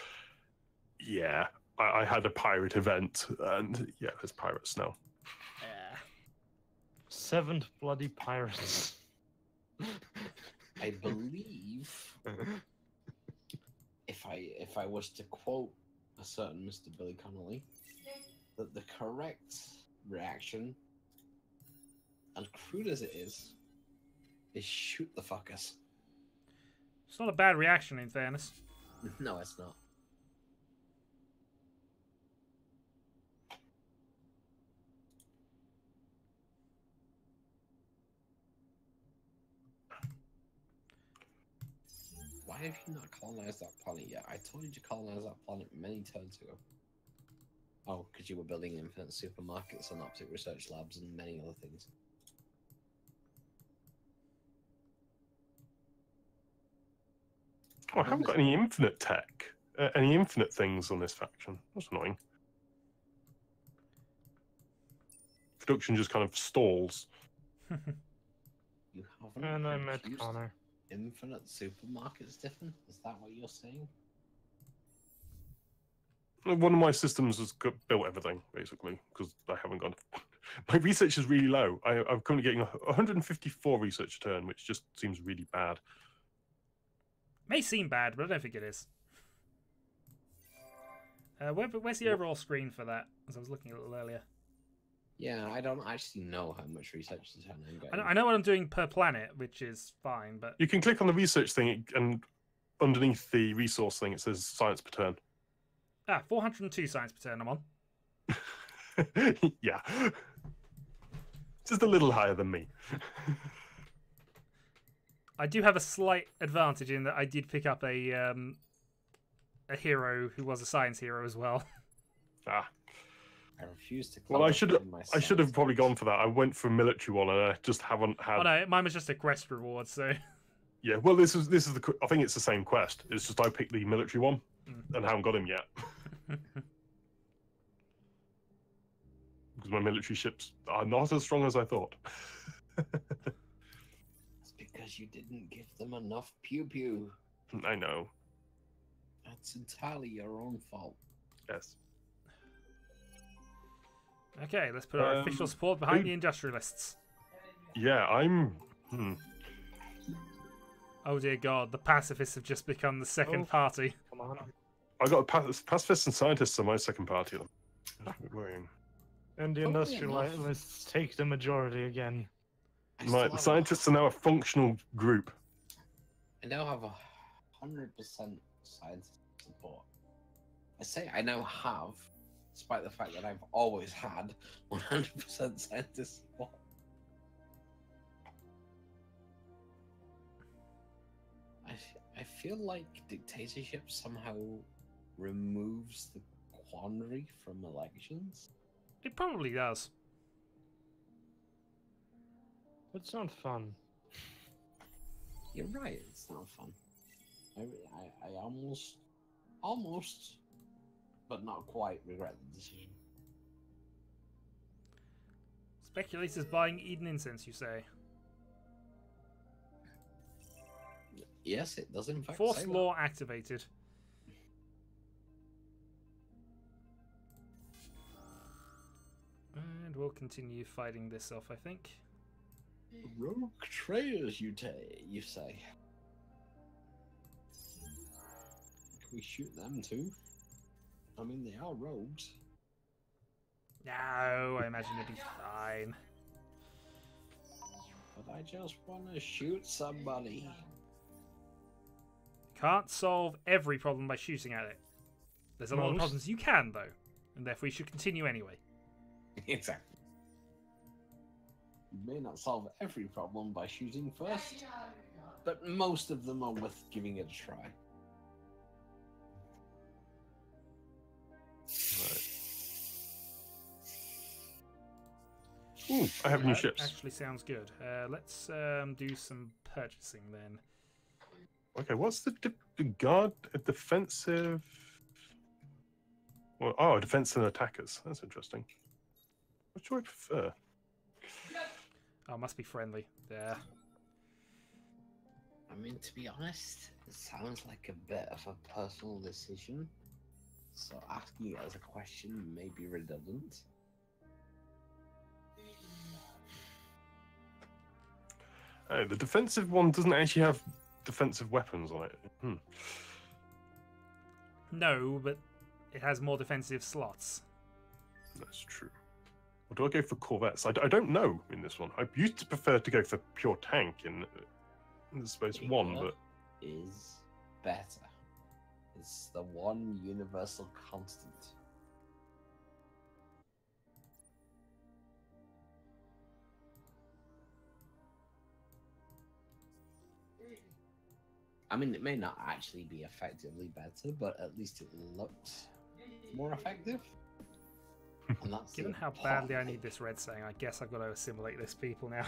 yeah, I had a pirate event, and yeah, there's pirates now. 7 bloody pirates. I believe if I was to quote a certain Mr. Billy Connolly, that the correct reaction, and crude as it is shoot the fuckers. It's not a bad reaction, in fairness. No, it's not. Why have you not colonized that planet yet? I told you to colonize that planet many turns ago. Oh, because you were building infinite supermarkets and optic research labs and many other things. Oh, I haven't got any infinite tech, any infinite things on this faction. That's annoying. Production just kind of stalls. You haven't And I met produced Connor. infinite supermarkets, Stephen? Is that what you're saying? One of my systems has built everything, basically, because I haven't gone... My research is really low. I'm currently getting 154 research a turn, which just seems really bad. May seem bad, but I don't think it is. Where's the overall screen for that? As I was looking a little earlier. Yeah, I don't actually know how much research to turn I'm getting. I know what I'm doing per planet, which is fine, but... You can click on the research thing, and underneath the resource thing, it says science per turn. 402 science per turn I'm on. Yeah. Just a little higher than me. I do have a slight advantage in that I did pick up a hero who was a science hero as well. Ah. I refuse to. Well, I should have probably gone for that. I went for a military one, and I just haven't had. Oh no, mine was just a quest reward. So. Yeah, well, this is the. I think it's the same quest. It's just I picked the military one, and haven't got him yet. Because my military ships are not as strong as I thought. It's because you didn't give them enough pew pew. I know. That's entirely your own fault. Yes. Okay, let's put our official support behind the industrialists. Yeah, I'm. Oh dear God, the pacifists have just become the second party. Come on. I got pacifists and scientists on my second party. And the industrialists take the majority again. Right, the scientists are now a functional group. I now have 100% science support. I say I now have, despite the fact that I've always had 100% scientist support. I feel like dictatorship somehow removes the quandary from elections. It probably does. It's not fun. You're right. It's not fun. I almost, but not quite regret the decision. Speculators buying Eden incense, you say? Yes, it does in fact. Force say law activated. And we'll continue fighting this off, I think. that. Rogue traders, you say? Can we shoot them too? I mean, they are rogues. No, I imagine it'd be fine. But I just want to shoot somebody. Can't solve every problem by shooting at it. There's a lot of Most. problems you can, though, and therefore you should continue anyway. Exactly. You may not solve every problem by shooting first, but most of them are worth giving it a try. Ooh, I have new That ships. actually sounds good. Let's do some purchasing then. Okay, what's the guard? A defensive. Well, oh, defense and attackers. That's interesting. What do I prefer? Oh, must be friendly. There. I mean, to be honest, it sounds like a bit of a personal decision. So asking it as a question may be redundant. Oh, the defensive one doesn't actually have defensive weapons on it. No, but it has more defensive slots. That's true. Or do I go for corvettes? I don't know in this one. I used to prefer to go for pure tank in Space One, Bigger but is better. It's the one universal constant. I mean, it may not actually be effectively better, but at least it looks more effective. And that's Given the how badly I important need this red saying, I guess I've got to assimilate this people now.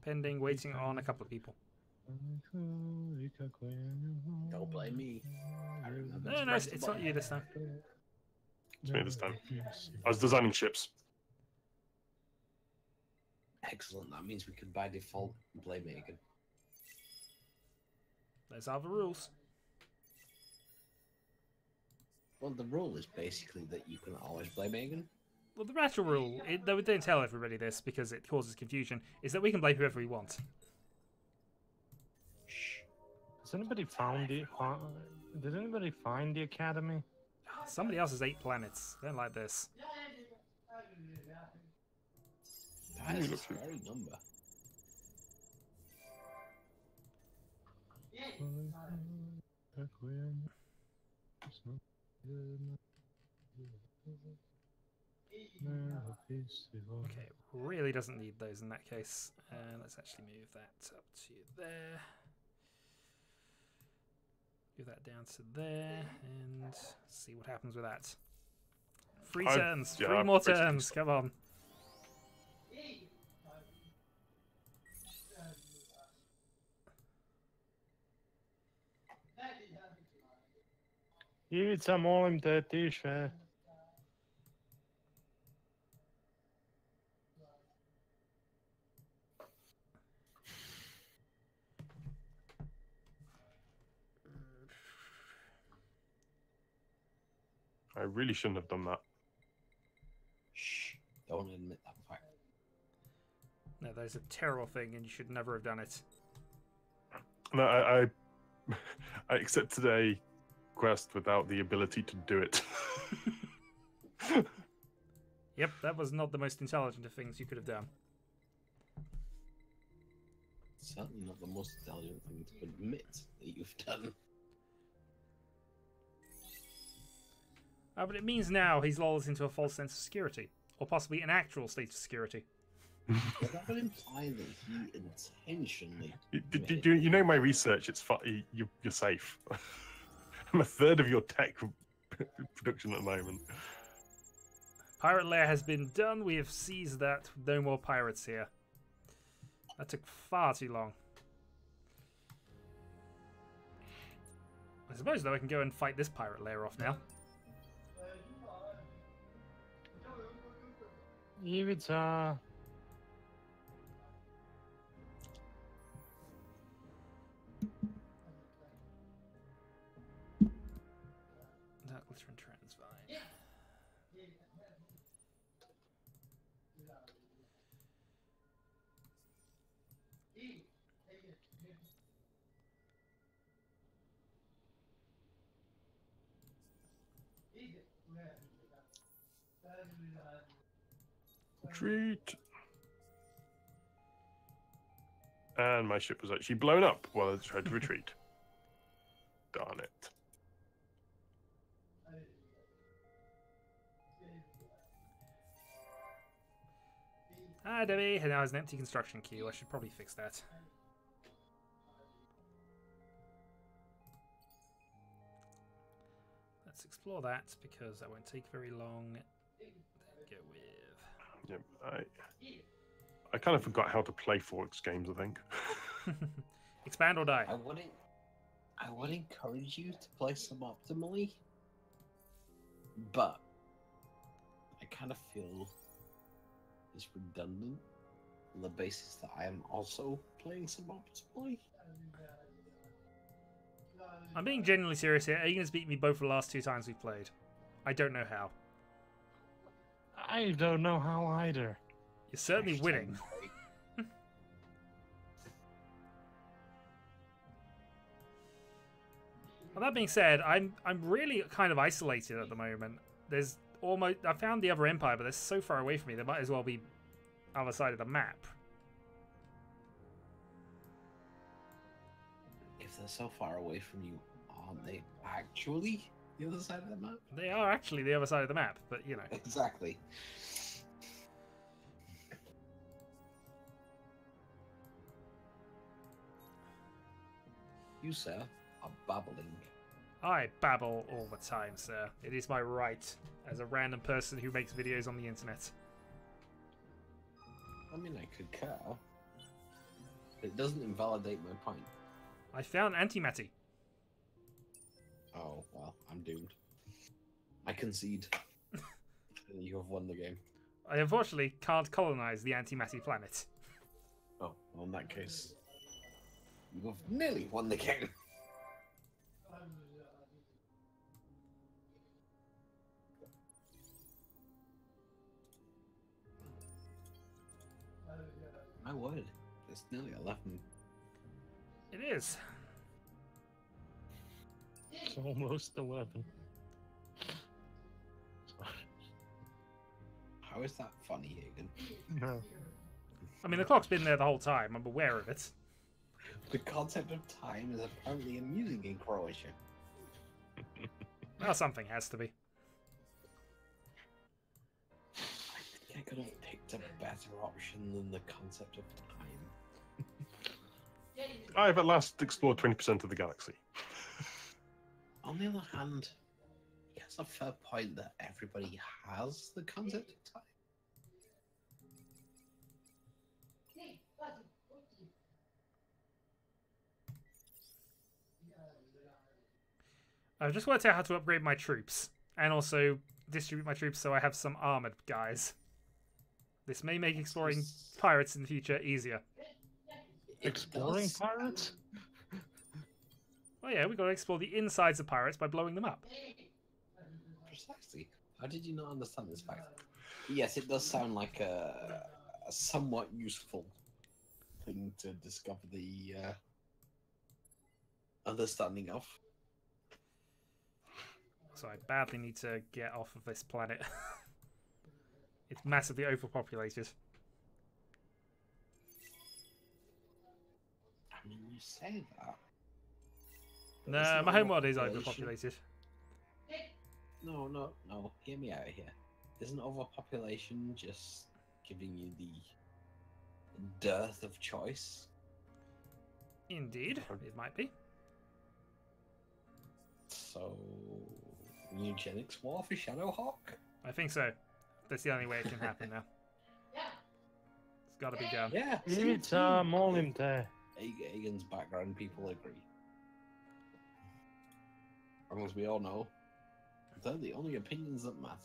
Pending, waiting on a couple of people. Don't blame me. I remember No, to no, press the it's not button. you this time. it's me this time. I was designing ships. Excellent. That means we can by default blame Megan. Those are the rules. Well, the rule is basically that you can always blame Megan. Well, the actual rule, though we don't tell everybody this because it causes confusion, is that we can blame whoever we want. Shh. Has anybody found the? Did anybody find the academy? Somebody else has 8 planets. They don't like this. That is a scary number. Okay, really doesn't need those in that case. Let's actually move that up to there. Move that down to there, and see what happens with that. 3 turns, yeah, 3 more basically turns. Come on. Idź molim te tiše. I really shouldn't have done that. Shh. Don't admit that fact. No, that is a terrible thing, and you should never have done it. No, I accepted a quest without the ability to do it. Yep, that was not the most intelligent of things you could have done. Certainly not the most intelligent thing to admit that you've done. But it means now he's lulled us into a false sense of security. Or possibly an actual state of security. Well, that would imply that he intentionally... You know my research, it's you're safe. I'm a third of your tech production at the moment. Pirate lair has been done. We have seized that. No more pirates here. That took far too long. I suppose, though, I can go and fight this pirate lair off now. It's Dark Glitter and Transvine. Retreat. And my ship was actually blown up while I tried to retreat. Darn it. Ah, Debbie, and now has an empty construction queue. I should probably fix that. Let's explore that, because that won't take very long. Then go with... Yep, I kind of forgot how to play Forks games, I think. Expand or die. I would encourage you to play suboptimally, but I kind of feel it's redundant on the basis that I am also playing suboptimally. I'm being genuinely serious here. Aegon's beat me both the last 2 times we've played. I don't know how. I don't know how either. You're certainly winning. Well, that being said, I'm really kind of isolated at the moment. There's almost... I found the other empire, but they're so far away from me, they might as well be other side of the map. If they're so far away from you, aren't they actually the other side of the map? They are actually the other side of the map, but you know. Exactly. You, sir, are babbling. I babble all the time, sir. It is my right as a random person who makes videos on the internet. I mean, I could care. It doesn't invalidate my point. I found antimatter. Oh, well, I'm doomed. I concede. You have won the game. I unfortunately can't colonize the antimatter planet. Oh, well, in that case, you have nearly won the game. My word, it's nearly 11. It is. It's almost 11. How is that funny, Hagen? No. I mean, the clock's been there the whole time. I'm aware of it. The concept of time is apparently amusing in Croatia. Well, something has to be. I think I could have picked a better option than the concept of time. I've at last explored 20% of the galaxy. On the other hand, he has a fair point that everybody has the concept of time. I've just worked out how to upgrade my troops, and also distribute my troops so I have some armored guys. This may make exploring pirates in the future easier. Exploring pirates? Oh yeah, we've got to explore the insides of pirates by blowing them up. Precisely. How did you not understand this fact? Yes, it does sound like a somewhat useful thing to discover the understanding of. So I badly need to get off of this planet. It's massively overpopulated. You say that. but No, isn't my home world is overpopulation- overpopulated. No. Hear me out here. Isn't overpopulation just giving you the dearth of choice? Indeed, it might be. So, eugenics war for Shadowhawk? I think so. That's the only way it can happen now. It's got to be done. Yeah. It's Molim there. Agen's background people agree. As long as we all know, they're the only opinions that matter.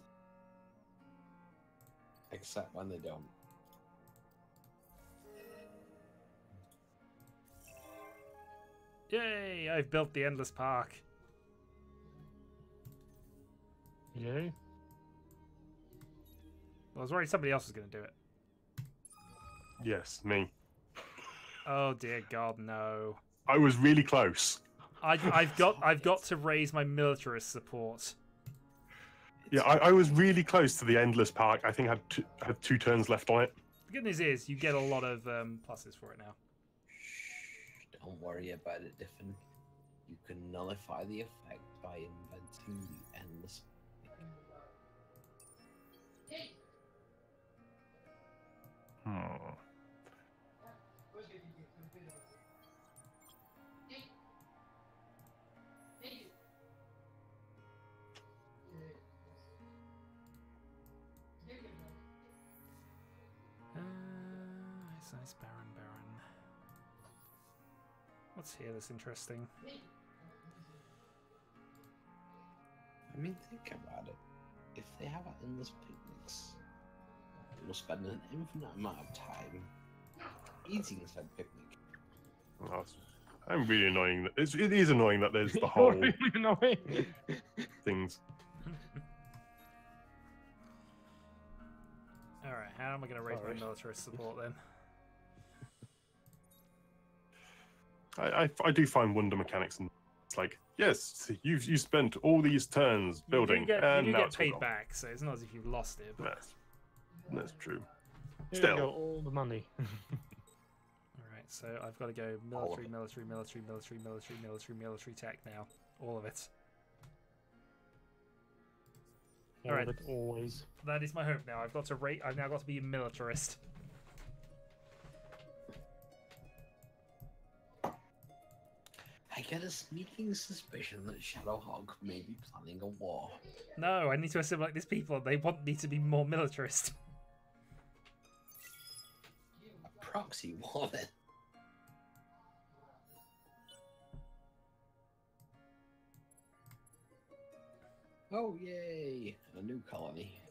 Except when they don't. Yay! I've built the endless park. Yay. I was worried somebody else was going to do it. Yes, me. Oh dear God, no! I was really close. I've got to raise my militarist support. Yeah, I was really close to the endless park. I think I had 2 turns left on it. The good news is you get a lot of pluses for it now. Shh, don't worry about it, Diffin. You can nullify the effect by inventing the endless. Hmm. Nice, Baron. What's here that's interesting? I mean, think about it. If they have endless picnics, they will spend an infinite amount of time eating said picnic. Oh, I'm really annoying. It is annoying that there's the whole Really annoying. things. Alright, how am I going to raise my Sorry. militarist support then? I do find wonder mechanics, and it's like, yes, you spent all these turns building, you do and now get it's all paid gone. back, so it's not as if you've lost it. But... That's true. Here Still. you go, all the money. Alright, so I've got to go All of military tech now. All of it. All Alright. of it, always. That is my hope now. I've now got to be a militarist. I get a sneaking suspicion that Shadowhawk may be planning a war. No, I need to assimilate these people. They want me to be more militarist. A proxy war then. Oh yay! A new colony.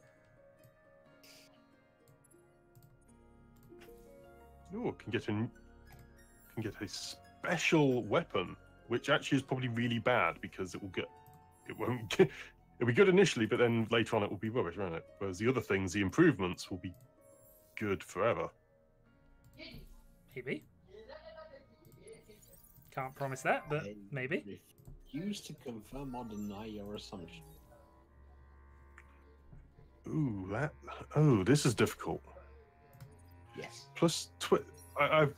Oh, can get a special weapon, which actually is probably really bad because it'll be good initially, but then later on it will be rubbish, won't it? Whereas the other things, the improvements, will be good forever. Maybe. Can't promise that, but I maybe. refuse to confirm or deny your assumption. Ooh, this is difficult. Yes. Plus,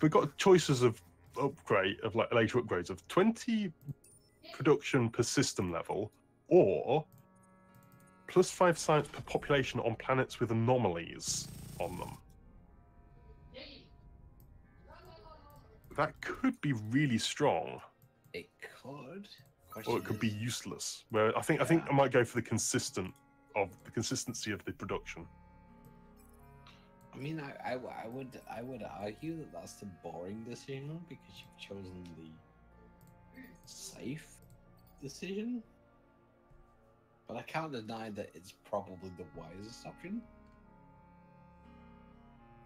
we've got choices of later upgrades of 20 production per system level, or plus 5 science per population on planets with anomalies on them. That could be really strong, It could. or it could be useless. Where I think I might go for the consistency of the production. I mean, I would argue that that's the boring decision because you've chosen the safe decision. But I can't deny that it's probably the wisest option.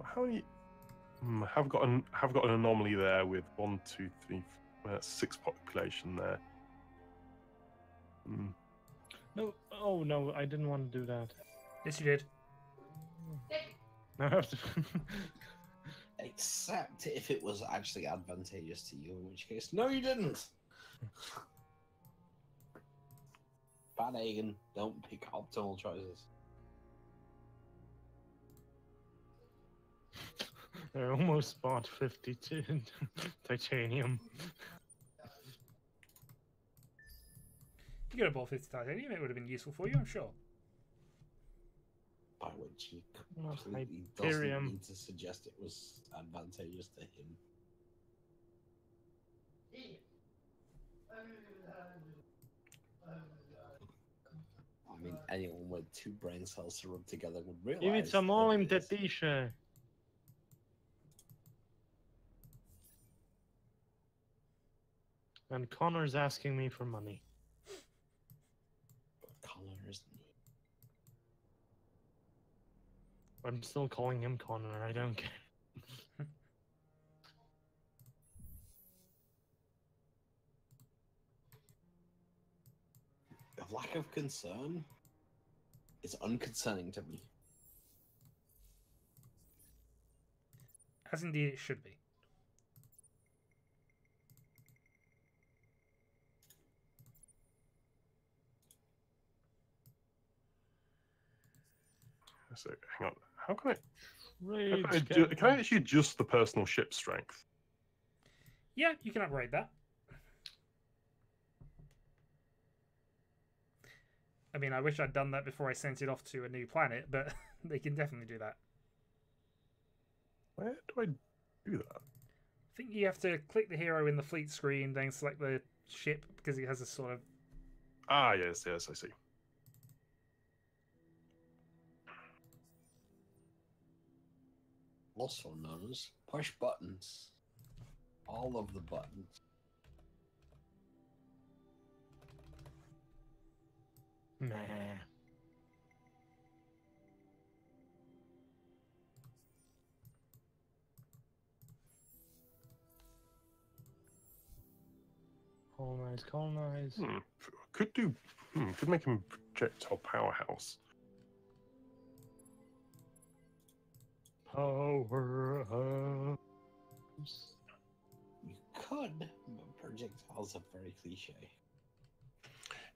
How many? Have got an anomaly there with 1, 2, 3, 6 population there. No, oh no, I didn't want to do that. Yes, you did. I have to. Except if it was actually advantageous to you, in which case, no, you didn't. Bad Aegon, don't pick optimal choices. I almost bought 52 titanium. You could have bought 50 titanium, it would have been useful for you, I'm sure. By which he Not completely Hyperion. doesn't mean to suggest it was advantageous to him. I mean, anyone with 2 brain cells to rub together would realize. Give it some that more in it the is. t-shirt. And Connor's asking me for money. But Connor isn't he? I'm still calling him Connor, I don't care. A lack of concern is unconcerning to me. As indeed it should be. So hang on. How can I? Rage, Can I actually adjust the personal ship strength? Yeah, you can upgrade that. I mean, I wish I'd done that before I sent it off to a new planet, but they can definitely do that. Where do I do that? I think you have to click the hero in the fleet screen, then select the ship, because it has a sort of... Ah, yes, I see. Also known as push buttons. All of the buttons. Nah. Colonize, colonize. Could make him projectile powerhouse. Powerhouse. You could, but projectiles are very cliche.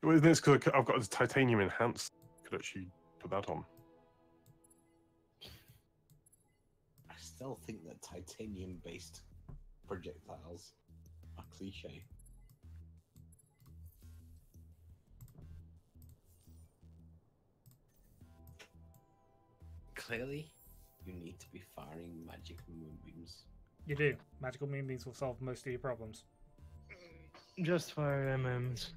Well, this because I've got this titanium enhanced. Could actually put that on. I still think that titanium-based projectiles are cliche. Clearly, you need to be firing magical moonbeams. You do. Magical moonbeams will solve most of your problems. Just fire M&Ms.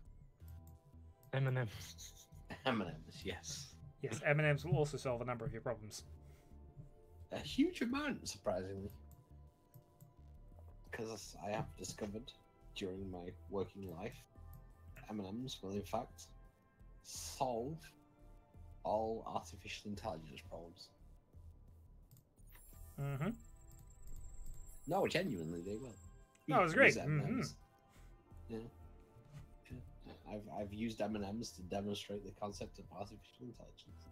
M&Ms. M&Ms, yes. Yes, M&Ms will also solve a number of your problems. A huge amount, surprisingly. Because I have discovered during my working life, M&Ms will in fact solve all artificial intelligence problems. Mm-hmm. No, genuinely, they will. That was great. Use M&Ms. Yeah. I've used M&Ms to demonstrate the concept of artificial intelligence.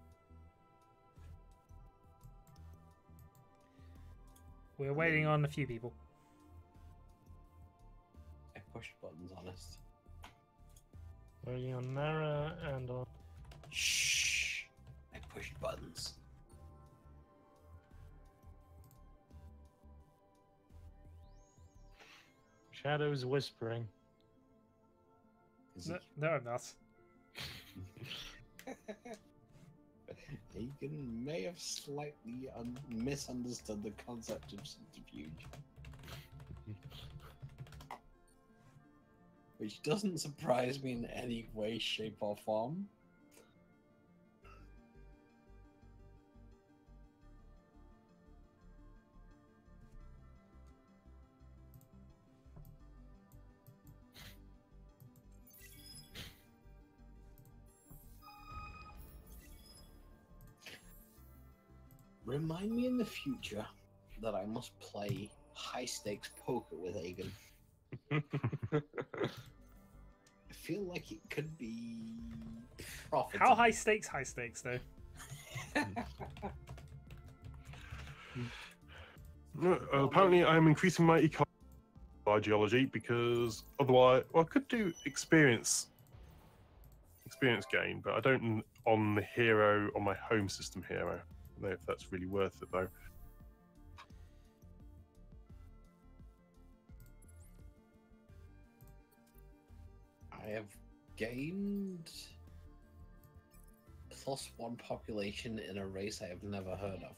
We're waiting on a few people. I pushed buttons, honest. Waiting on Mara and on... Shh! I pushed buttons. Shadow's whispering. No, I'm not. Hagen may have slightly misunderstood the concept of subterfuge. Which doesn't surprise me in any way, shape, or form. Remind me in the future that I must play high-stakes poker with Hagen. I feel like it could be profitable. How high stakes though? Apparently, I'm increasing my geology because otherwise, well, I could do experience gain, but I don't on the hero on my home system hero. I don't know if that's really worth it though. I've gained +1 population in a race I have never heard of.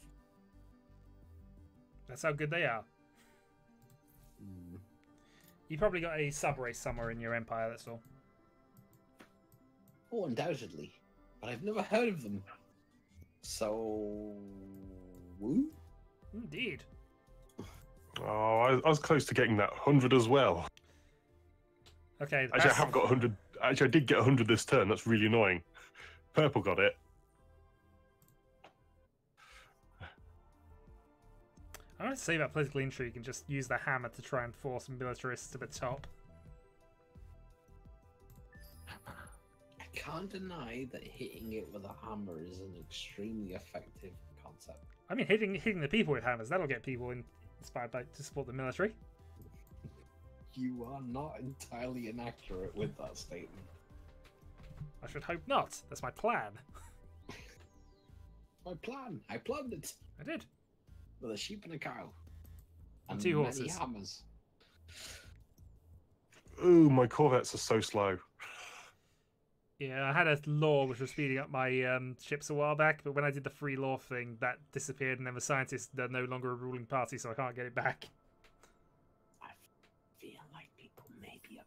That's how good they are. You probably got a sub race somewhere in your empire, that's all. Oh, undoubtedly. But I've never heard of them. So... Woo? Indeed. Oh, I was close to getting that 100 as well. Okay. Actually, I haven't got 100. Actually, I did get 100 this turn. That's really annoying. Purple got it. I want to say about political intrigue and just use the hammer to try and force militarists to the top. I can't deny that hitting it with a hammer is an extremely effective concept. I mean, hitting the people with hammers, that'll get people inspired to support the military. You are not entirely inaccurate with that statement. I should hope not. That's my plan. My plan. I planned it. I did. With a sheep and a cow. And 2 many horses. hammers. Ooh, my Corvettes are so slow. Yeah, I had a law which was speeding up my ships a while back, but when I did the free law thing, that disappeared, and then the scientists, they're no longer a ruling party, so I can't get it back. I feel like people may be,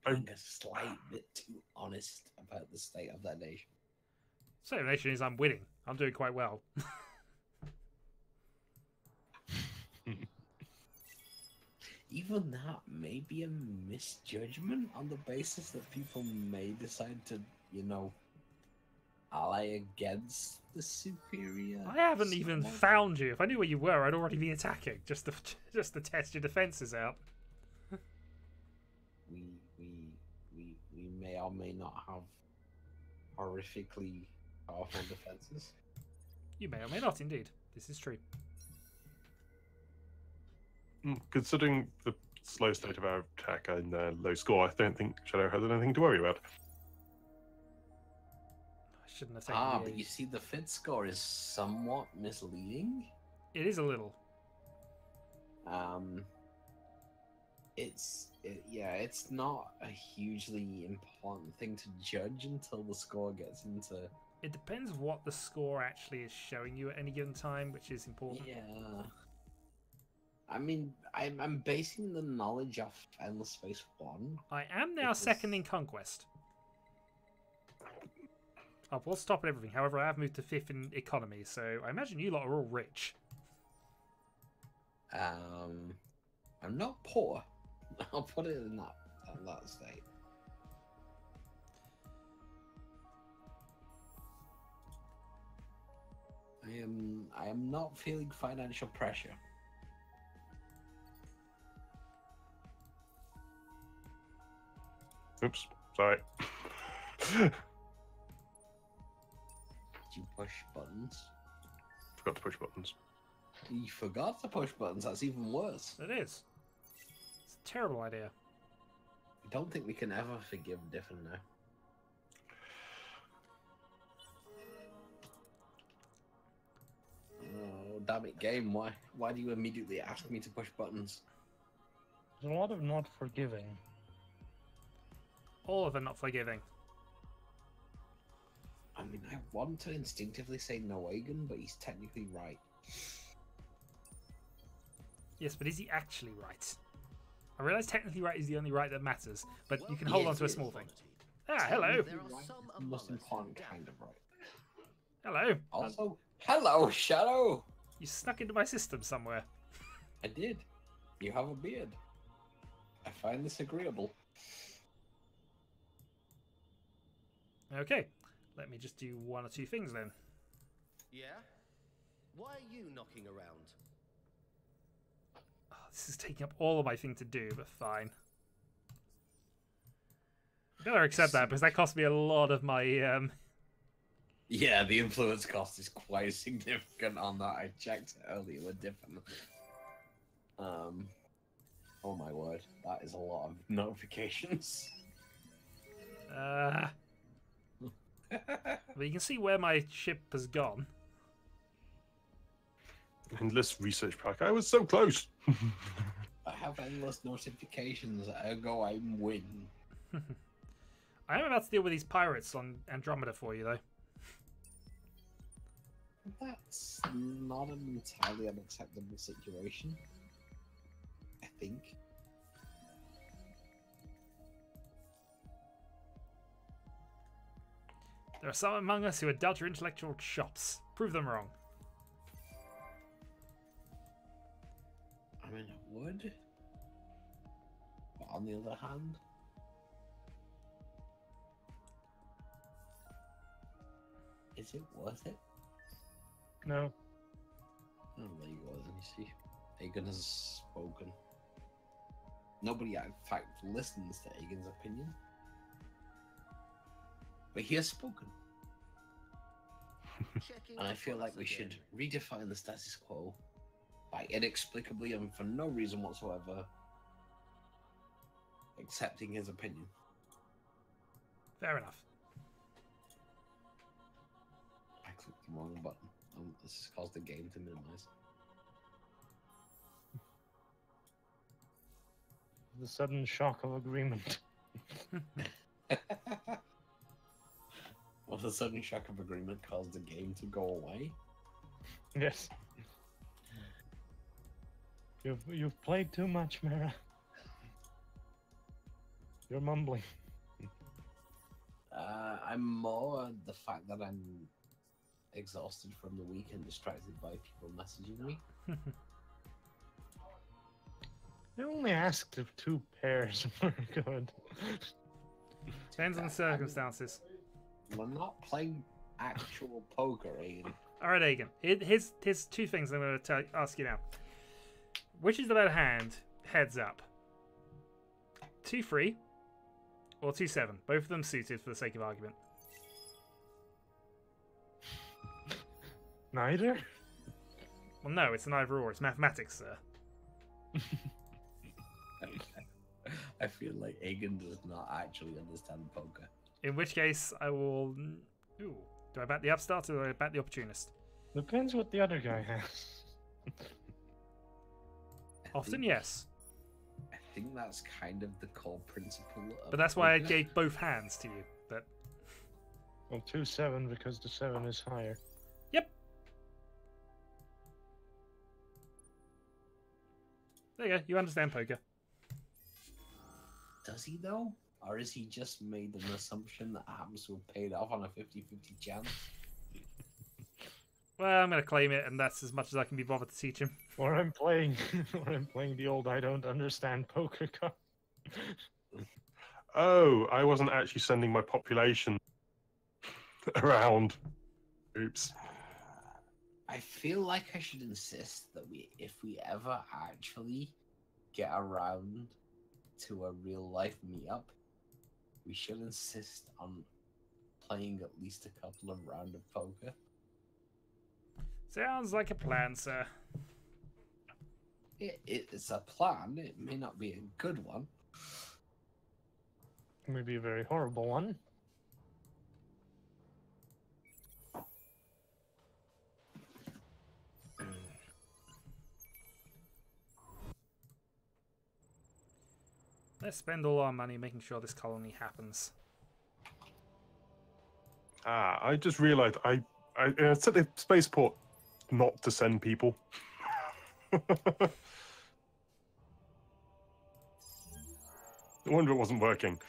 being a slight bit too honest about the state of that nation. So the nation is I'm winning. I'm doing quite well. Even that may be a misjudgment on the basis that people may decide to, ally against the superior. I haven't even found you. If I knew where you were, I'd already be attacking, just to test your defenses out. We may or may not have horrifically powerful defenses. You may or may not, indeed. This is true. Considering the slow state of our attack and low score, I don't think Shadow has anything to worry about. I shouldn't have taken but you see, the fit score is somewhat misleading. It is a little. It's not a hugely important thing to judge until the score gets into. It depends what the score actually is showing you at any given time, which is important. Yeah. I mean, I'm basing the knowledge off Endless Space 1. I am now second in Conquest. We'll stop at everything. However, I have moved to 5th in economy, so I imagine you lot are all rich. I'm not poor. I'll put it in that state. I am not feeling financial pressure. Oops, sorry. Did you push buttons? Forgot to push buttons. You forgot to push buttons. That's even worse. It is. It's a terrible idea. I don't think we can ever forgive Diffin now. Oh, damn it, game. Why do you immediately ask me to push buttons? There's a lot of not forgiving. All of them not forgiving. I mean, I want to instinctively say Noagan, but he's technically right. Yes, but is he actually right? I realise technically right is the only right that matters, but you can hold on to a small thing. Ah, hello! Right is the most important kind of right. Hello! Also, hello, Shadow! You snuck into my system somewhere. I did. You have a beard. I find this agreeable. Okay, let me just do 1 or 2 things then. Yeah? Why are you knocking around? Oh, this is taking up all of my thing to do, but fine. I better accept that, because that cost me a lot of my... Yeah, the influence cost is quite significant on that. I checked it earlier with different. Oh my word, that is a lot of notifications. But you can see where my ship has gone. Endless research pack. I was so close. I have endless notifications, ergo I'm win. I am about to deal with these pirates on Andromeda for you, though. That's not an entirely unacceptable situation, I think. There are some among us who indulge your intellectual chops. Prove them wrong. I mean, it would. But on the other hand, is it worth it? No. Oh, there you go, then you see. Aegon has spoken. Nobody, in fact, listens to Aegon's opinion. But he has spoken. And I feel like we should redefine the status quo by inexplicably and for no reason whatsoever accepting his opinion. Fair enough. I clicked the wrong button. This has caused the game to minimize. The sudden shock of agreement. Well, the sudden shock of agreement caused the game to go away. Yes. You've played too much, Mara. You're mumbling. I'm more the fact that I'm exhausted from the week and distracted by people messaging me. I only asked if 2 pairs were good. Depends on the circumstances. We're not playing actual poker, Aiden. All right, Aegon. Here's 2 things I'm going to ask you now. Which is the better hand, heads up? 2-3 or 2-7? Both of them suited for the sake of argument. Neither? Well, no, it's an either or. It's mathematics, sir. I feel like Aegon does not actually understand poker. In which case, I will... Ooh. Do I bat the upstart or do I bat the opportunist? Depends what the other guy has. Often, yes. I think that's kind of the core principle of But that's why I poker. gave both hands to you. But Well, 2-7 because the 7 is higher. yep. There you go. You understand poker. Does he though? Or is he just made an assumption that happens to have paid off on a 50-50 chance? Well, I'm going to claim it, and that's as much as I can be bothered to teach him. Or I'm playing the old I don't understand poker card. Oh, I wasn't actually sending my population around. Oops. I feel like I should insist that if we ever actually get around to a real life meetup, we should insist on playing at least a couple of rounds of poker. Sounds like a plan, sir. It's a plan. It may not be a good one. Maybe a very horrible one. Let's spend all our money making sure this colony happens. I just realised I set the spaceport not to send people. No wonder it wasn't working.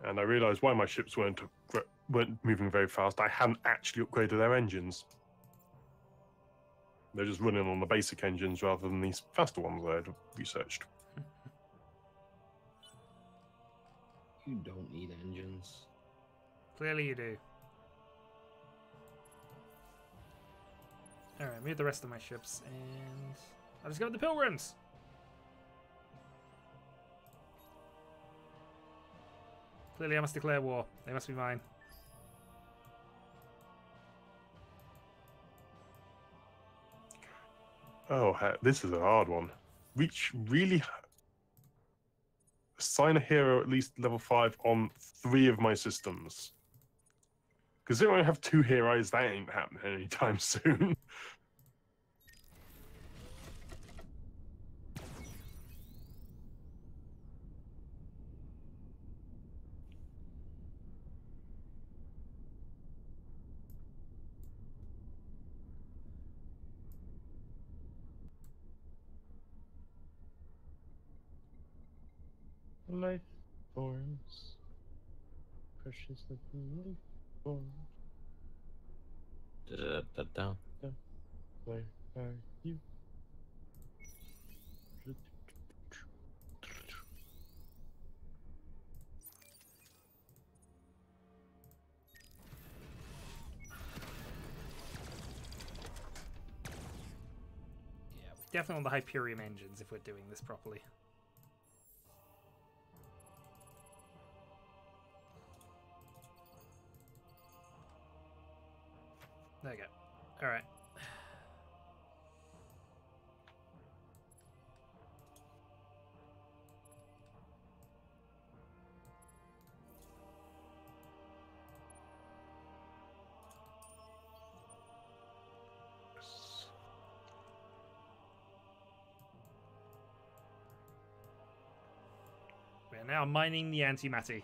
And I realised why my ships weren't moving very fast. I hadn't actually upgraded their engines. They're just running on the basic engines rather than these faster ones I had researched. You don't need engines. Clearly you do. Alright, move the rest of my ships, and I'll just go with the Pilgrims! Clearly I must declare war. They must be mine. Oh, this is a hard one. Really assign a hero at least level 5 on 3 of my systems. Because if I have 2 heroes, that ain't happening anytime soon. Life forms. Precious little life forms. Da-da-da-da. Where are you? Yeah, we definitely want the Hyperion engines if we're doing this properly. There you go. Alright. We're now mining the antimatter.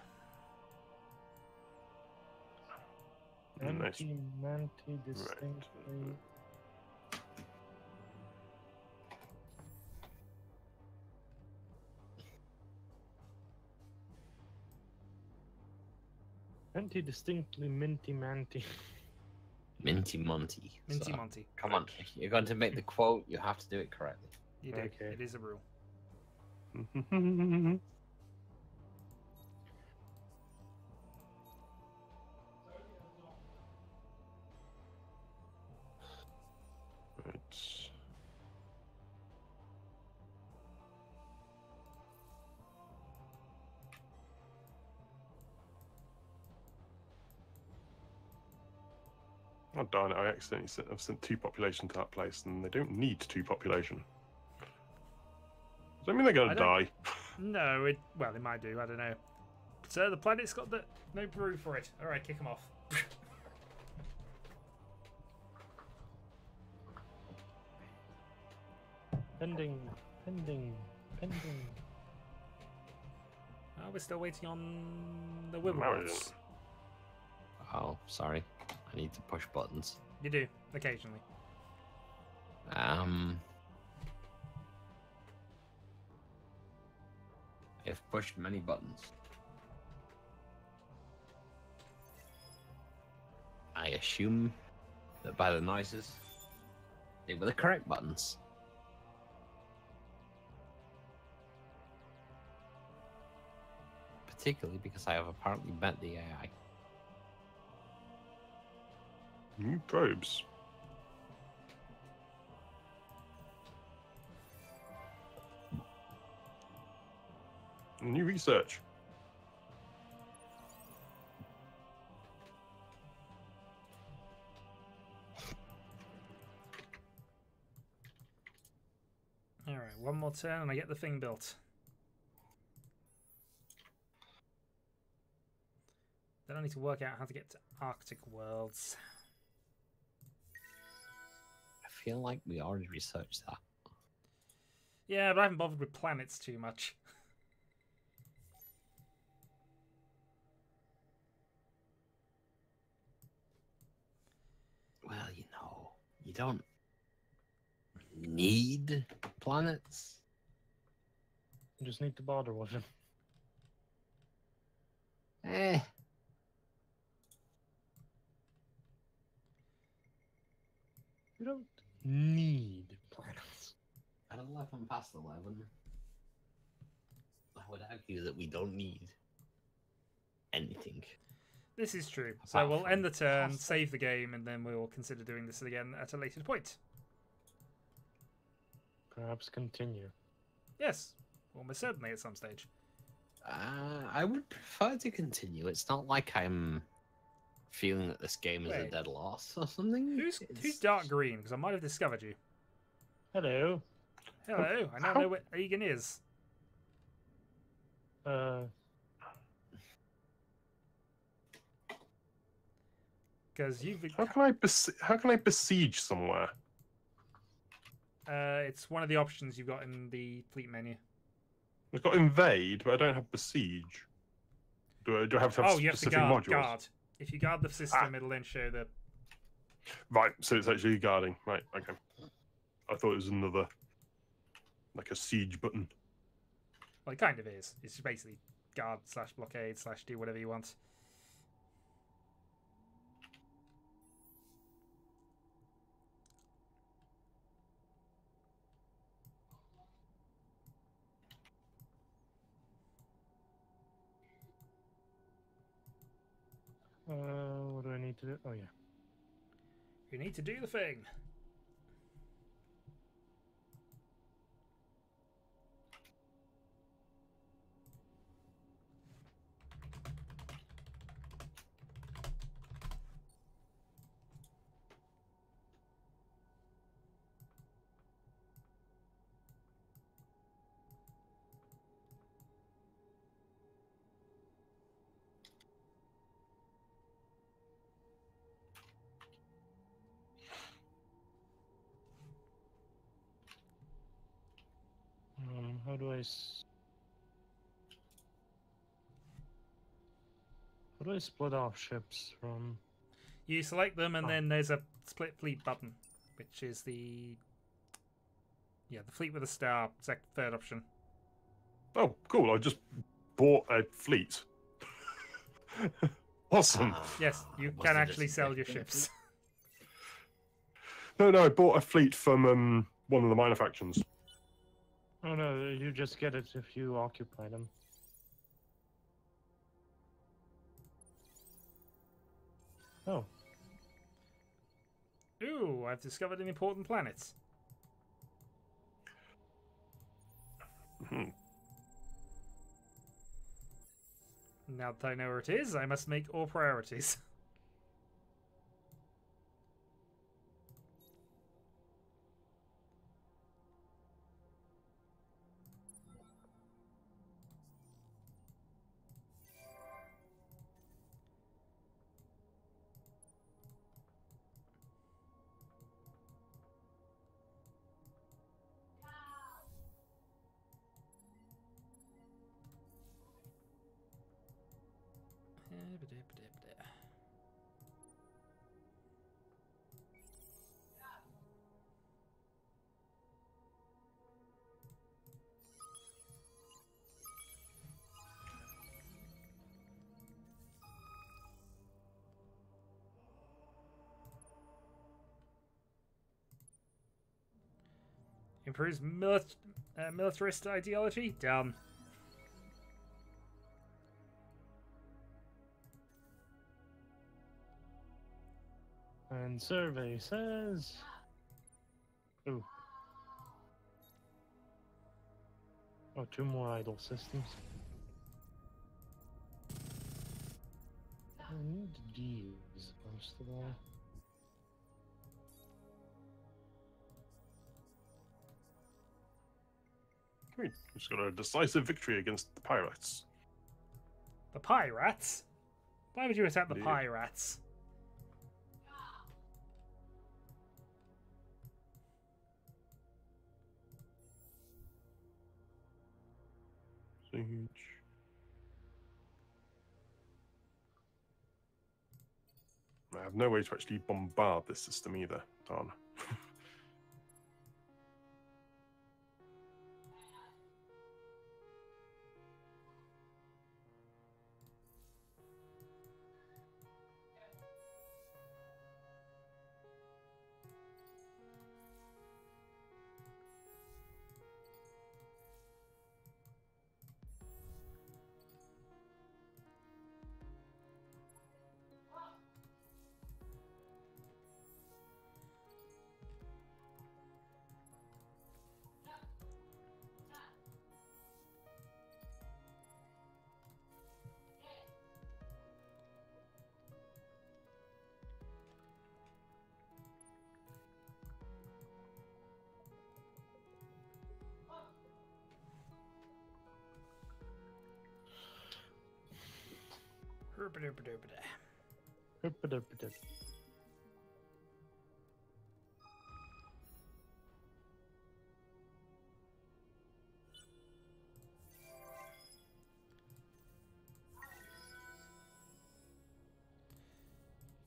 Nice. Anti-manti distinctly. Anti-distinctly minty-manty. Minty Monty. Minty So, Monty. come on, you're going to make the quote, you have to do it correctly. You do. Okay. It is a rule. Right. Oh darn it, I've sent 2 population to that place and they don't need 2 population. Does that mean they're gonna die? No, well, they might do, I don't know. So the planet's got no brew for it. Alright, kick them off. Pending. Oh, we're still waiting on the Wibblebots. Oh, sorry. I need to push buttons. You do, occasionally. I've pushed many buttons. I assume that by the noises, they were the correct buttons. Particularly because I have apparently met the AI. New probes. New research. Alright, one more turn and I get the thing built. Then I need to work out how to get to Arctic worlds. I feel like we already researched that. Yeah, but I haven't bothered with planets too much. Well, you don't need planets. You just need to bother with it. You don't need planets. At 11 past 11, I would argue that we don't need anything. This is true. So Apart we'll from end the turn, pasta. save the game, and then we'll consider doing this again at a later point. Perhaps continue. Yes, almost certainly at some stage. I would prefer to continue. It's not like I'm feeling that this game is a Wait. dead loss or something. Who's dark green? Because I might have discovered you. Hello. Hello, I now know where Egan is. Because you've How can I besiege somewhere? it's one of the options you've got in the fleet menu. I've got invade, but I don't have besiege. Do I have to have You have to specific guard. modules? Guard. If you guard the system, it'll then show the. Right, so it's actually guarding. Right, okay. I thought it was another, like a siege button. Well, it kind of is. It's just basically guard / blockade / do whatever you want. What do I need to do? Oh, yeah. You need to do the thing. How do I split off ships from? You select them, and Oh. then there's a split fleet button, which is the fleet with a star, third option. Oh, cool! I just bought a fleet. Awesome. Yes, you Was can it actually just sell a your different ships. No, I bought a fleet from one of the minor factions. Oh no, you just get it if you occupy them. Oh, Ooh, I've discovered an important planet. Mhm. Now that I know where it is, I must make all priorities. Improves militarist ideology? Done. and survey says. Ooh. Oh, 2 more idle systems. I need these most of all. We just got a decisive victory against the pirates. The pirates? Why would you attack the Indeed. pirates? Siege. I have no way to actually bombard this system either. Darn.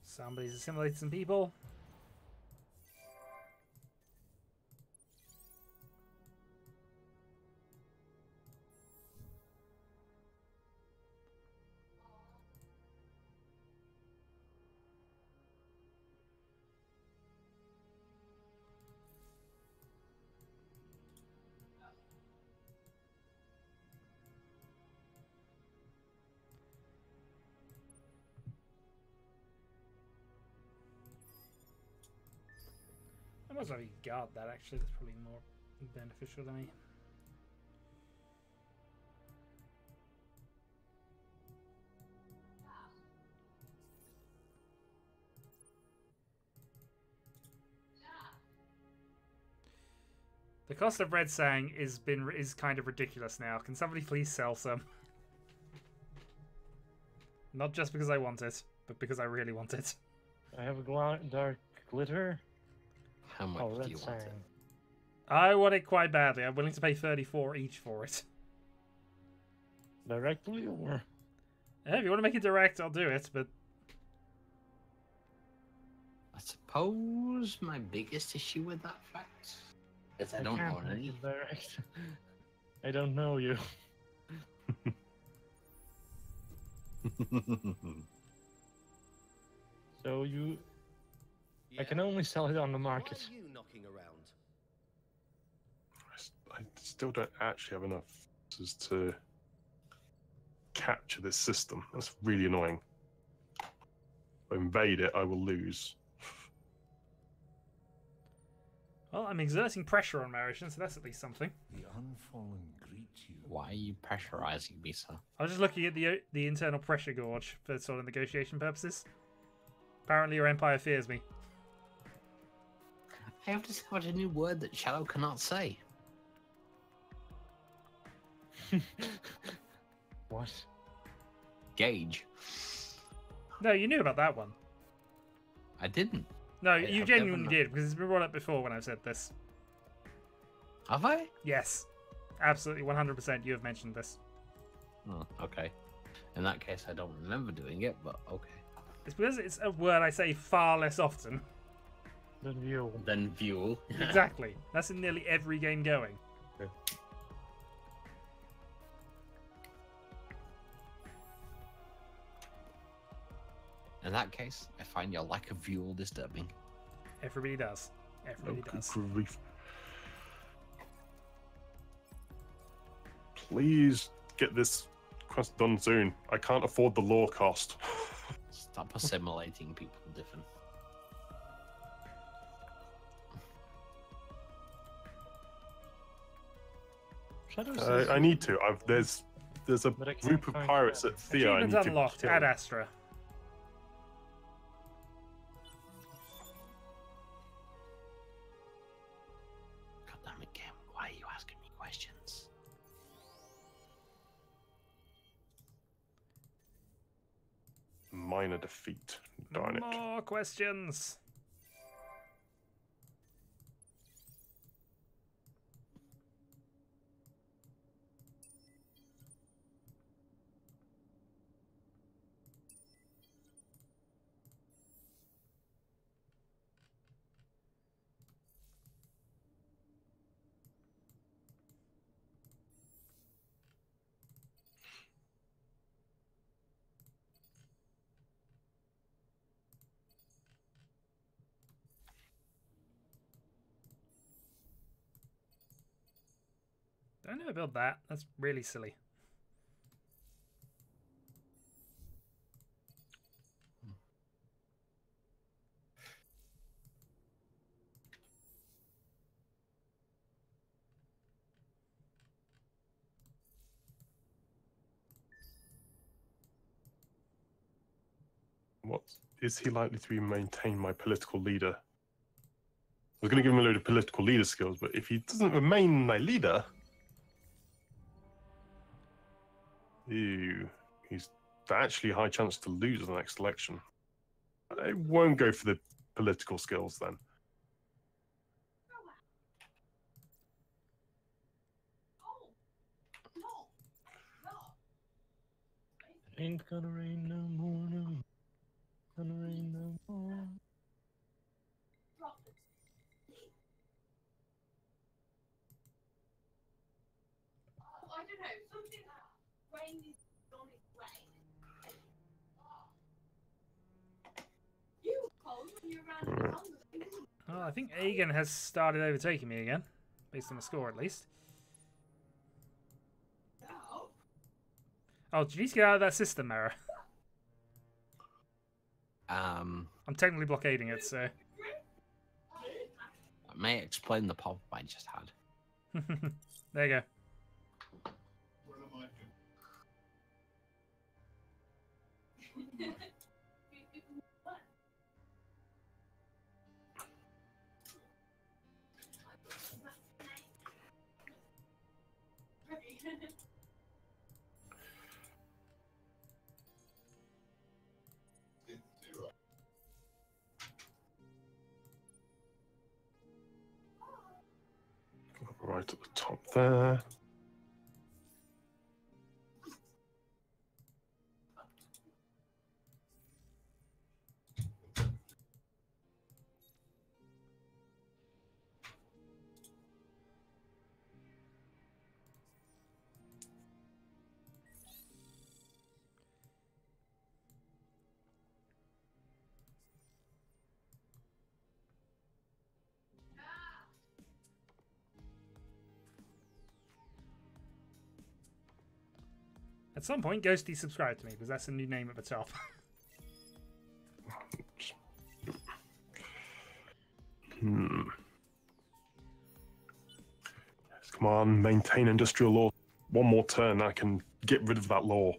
Somebody's assimilated some people. I might as well guard that, actually. That's probably more beneficial to me. The cost of red sang is kind of ridiculous now. Can somebody please sell some? Not just because I want it, but because I really want it. I have a dark glitter. How much do you want it? I want it quite badly. I'm willing to pay 34 each for it. Directly or? Yeah, if you want to make it direct, I'll do it, but... I suppose my biggest issue with that fact is I don't know any. Direct. I don't know you. So you... I can only sell it on the market. Why are you knocking around? I still don't actually have enough to capture this system. That's really annoying. If I invade it, I will lose. Well, I'm exerting pressure on Marishan, so that's at least something. The unfallen greet you. Why are you pressurizing me, sir? I was just looking at the internal pressure gauge for sort of negotiation purposes. Apparently your empire fears me. I have discovered a new word that Shadow cannot say. What? Gauge. No, you knew about that one. I didn't. No, I you have genuinely never did, because it's been brought up before when I've said this. Have I? Yes. Absolutely, 100% you have mentioned this. Oh, okay. In that case, I don't remember doing it, but okay. It's because it's a word I say far less often. Then you. Then Fuel. Exactly. That's in nearly every game going. In that case, I find your lack of Fuel disturbing. Everybody does. Everybody does. Grief. Please get this quest done soon. I can't afford the lore cost. Stop assimilating people different. I need to. There's a But I can't group of find pirates that. at Thea. I need Achievements to unlocked. kill. Ad Astra. God damn it, game. Why are you asking me questions? Minor defeat. Darn it. More questions. Don't ever build that. That's really silly. What is he likely to be maintain my political leader? I was going to give him a load of political leader skills, but if he doesn't remain my leader, ew, he's they're actually a high chance to lose the next election. I won't go for the political skills then. Ain't gonna rain no more, no more. Gonna rain no more. I don't know, something like rain is on its way. You were cold when you were around the London. Oh, I think Aegon has started overtaking me again, based on the score at least. Oh, do you need to get out of that system, Mara? I'm technically blockading it, so... I may explain the pop I just had. There you go. Right at the top there. At some point, Ghosty subscribe to me, because that's a new name at the top. Yes, come on, maintain industrial law. One more turn, I can get rid of that law.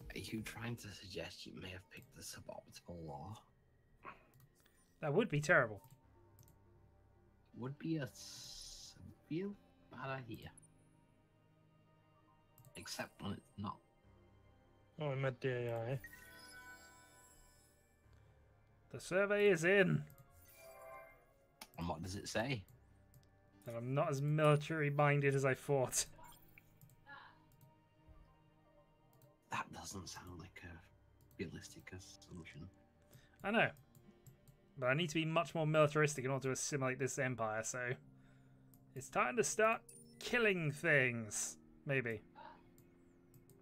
Are you trying to suggest you may have picked the suboptimal law? That would be terrible. Would be a real bad idea. Except when it's not. Oh, I met the AI. The survey is in. And what does it say? And I'm not as military-minded as I thought. That doesn't sound like a realistic assumption. I know. But I need to be much more militaristic in order to assimilate this empire, so... It's time to start killing things. Maybe.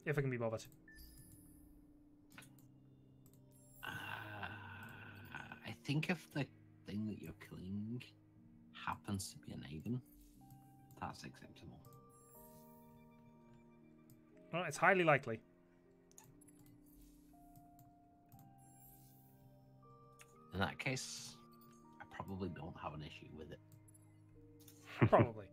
If I can be bothered. I think if the thing that you're killing happens to be an Aegon, that's acceptable. Well, it's highly likely. In that case, I probably don't have an issue with it. Probably.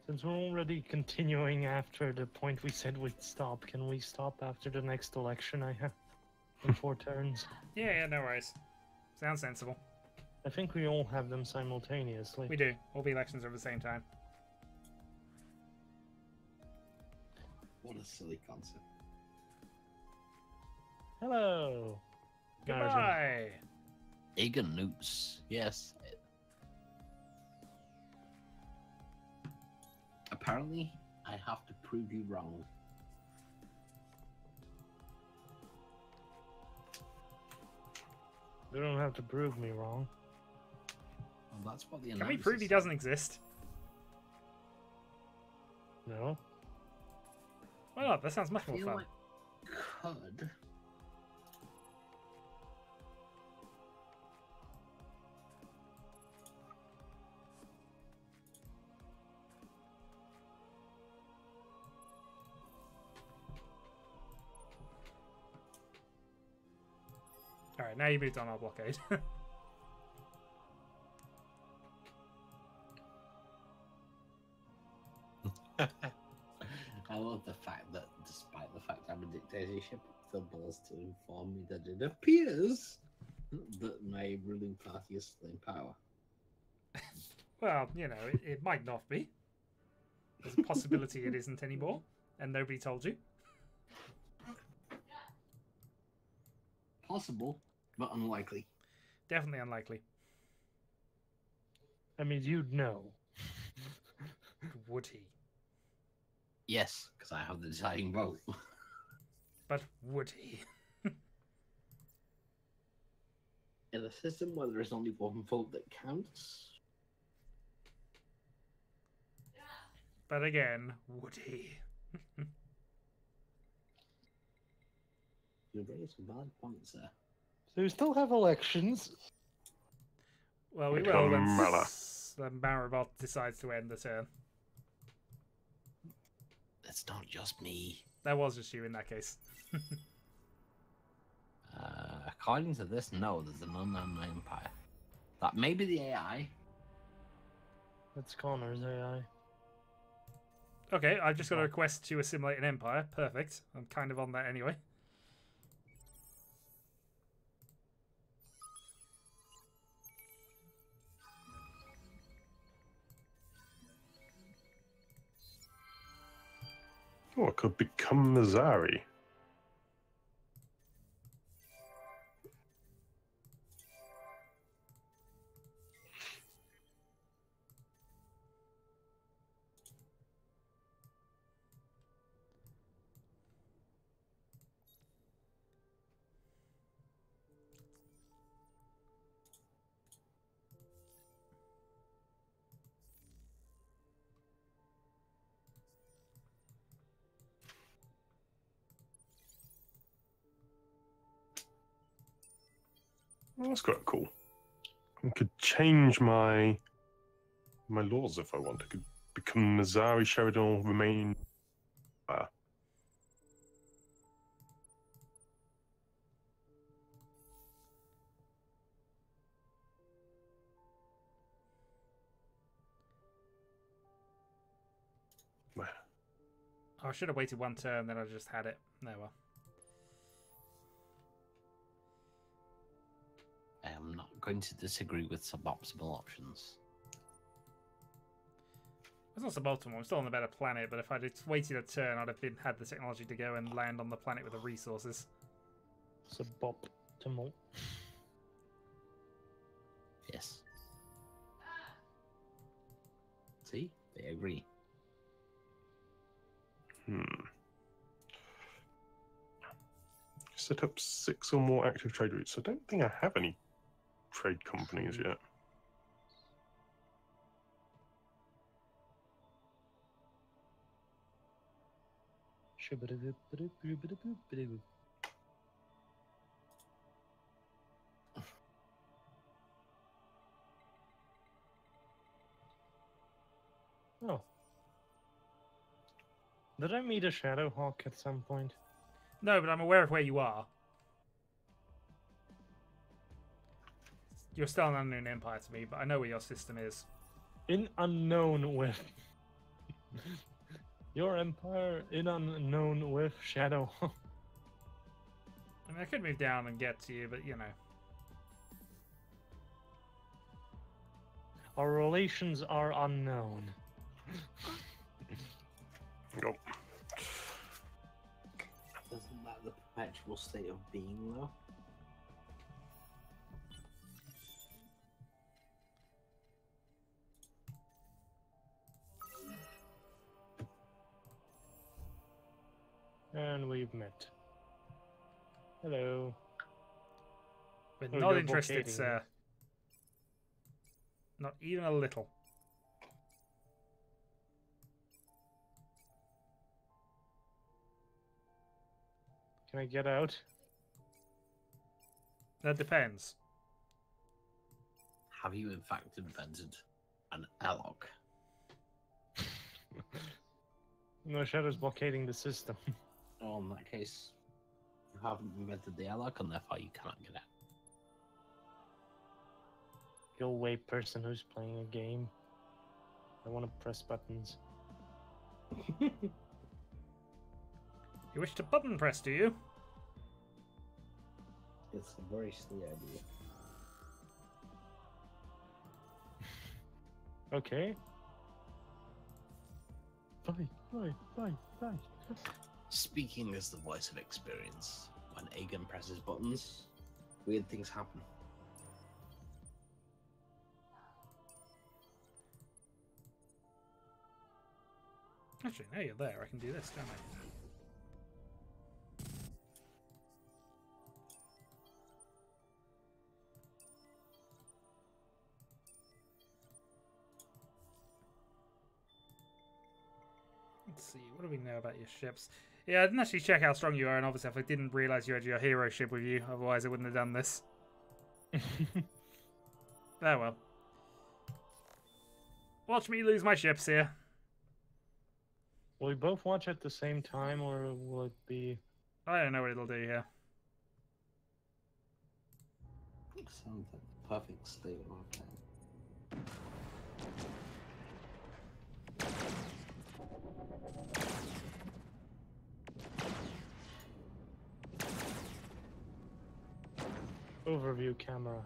Since we're already continuing after the point we said we'd stop, can we stop after the next election I have in 4 turns? Yeah, no worries. Sounds sensible. I think we all have them simultaneously. We do. All the elections are at the same time. What a silly concept. Hello. Goodbye. Aegon nukes. Yes. Apparently, I have to prove you wrong. You don't have to prove me wrong. Well, that's what the Can we announcers prove he said. doesn't exist? No? Why not? That sounds much I more feel fun. like could. Alright, now you moved on our blockade. I love the fact that, despite the fact I'm a dictatorship, the balls to inform me that it appears that my ruling party is still in power. Well, you know, it might not be. There's a possibility it isn't anymore, and nobody told you. Possible, but unlikely. Definitely unlikely. I mean, you'd know. Would he? Yes, because I have the deciding vote. But would he? In a system where there is only one vote that counts. But again, would he? You raise some valid points there. So we still have elections. Well, we Become will Mala. once the Maribot decides to end the turn. It's not just me. That was just you in that case. According to this, no, there's an unknown empire. That may be the AI. That's Connor's AI. Okay, I've just got a request to assimilate an empire. Perfect. I'm kind of on that anyway. Oh, I could become Mazari. Oh, that's quite cool. I could change my laws if I want. I could become Mazari, Sheridan, remain. I should have waited one turn, then I just had it. No, well. I am not going to disagree with suboptimal options. It's not suboptimal. I'm still on a better planet, but if I'd waited a turn, I'd have had the technology to go and land on the planet with the resources. Suboptimal. Yes. See? They agree. Set up 6 or more active trade routes. I don't think I have any trade companies yet. Oh. Did I meet a Shadowhawk at some point? No, but I'm aware of where you are. You're still an unknown empire to me, but I know where your system is. In unknown with... Your empire in unknown with Shadowhawk. I mean, I could move down and get to you, but you know. Our relations are unknown. Go. Isn't that the perpetual state of being, though? And we've met. Hello. We're Oh, not you're interested, blockading sir. Not even a little. Can I get out? That depends. Have you in fact invented an airlock? No, Shadow's blockading the system. Oh, in that case, you haven't invented the airlock, and therefore you cannot get out. Go away, person who's playing a game. I want to press buttons. You wish to button press, do you? It's a very silly idea. Okay. Bye. Speaking as the voice of experience, when Aegon presses buttons, weird things happen. Actually, now you're there. I can do this, can't I? Let's see, what do we know about your ships? Yeah, I didn't actually check how strong you are, and obviously if I didn't realise you had your hero ship with you, otherwise I wouldn't have done this. Oh well. Watch me lose my ships here. Will we both watch at the same time, or will it be... I don't know what it'll do here. Sounds like the perfect state of our plan. Overview camera.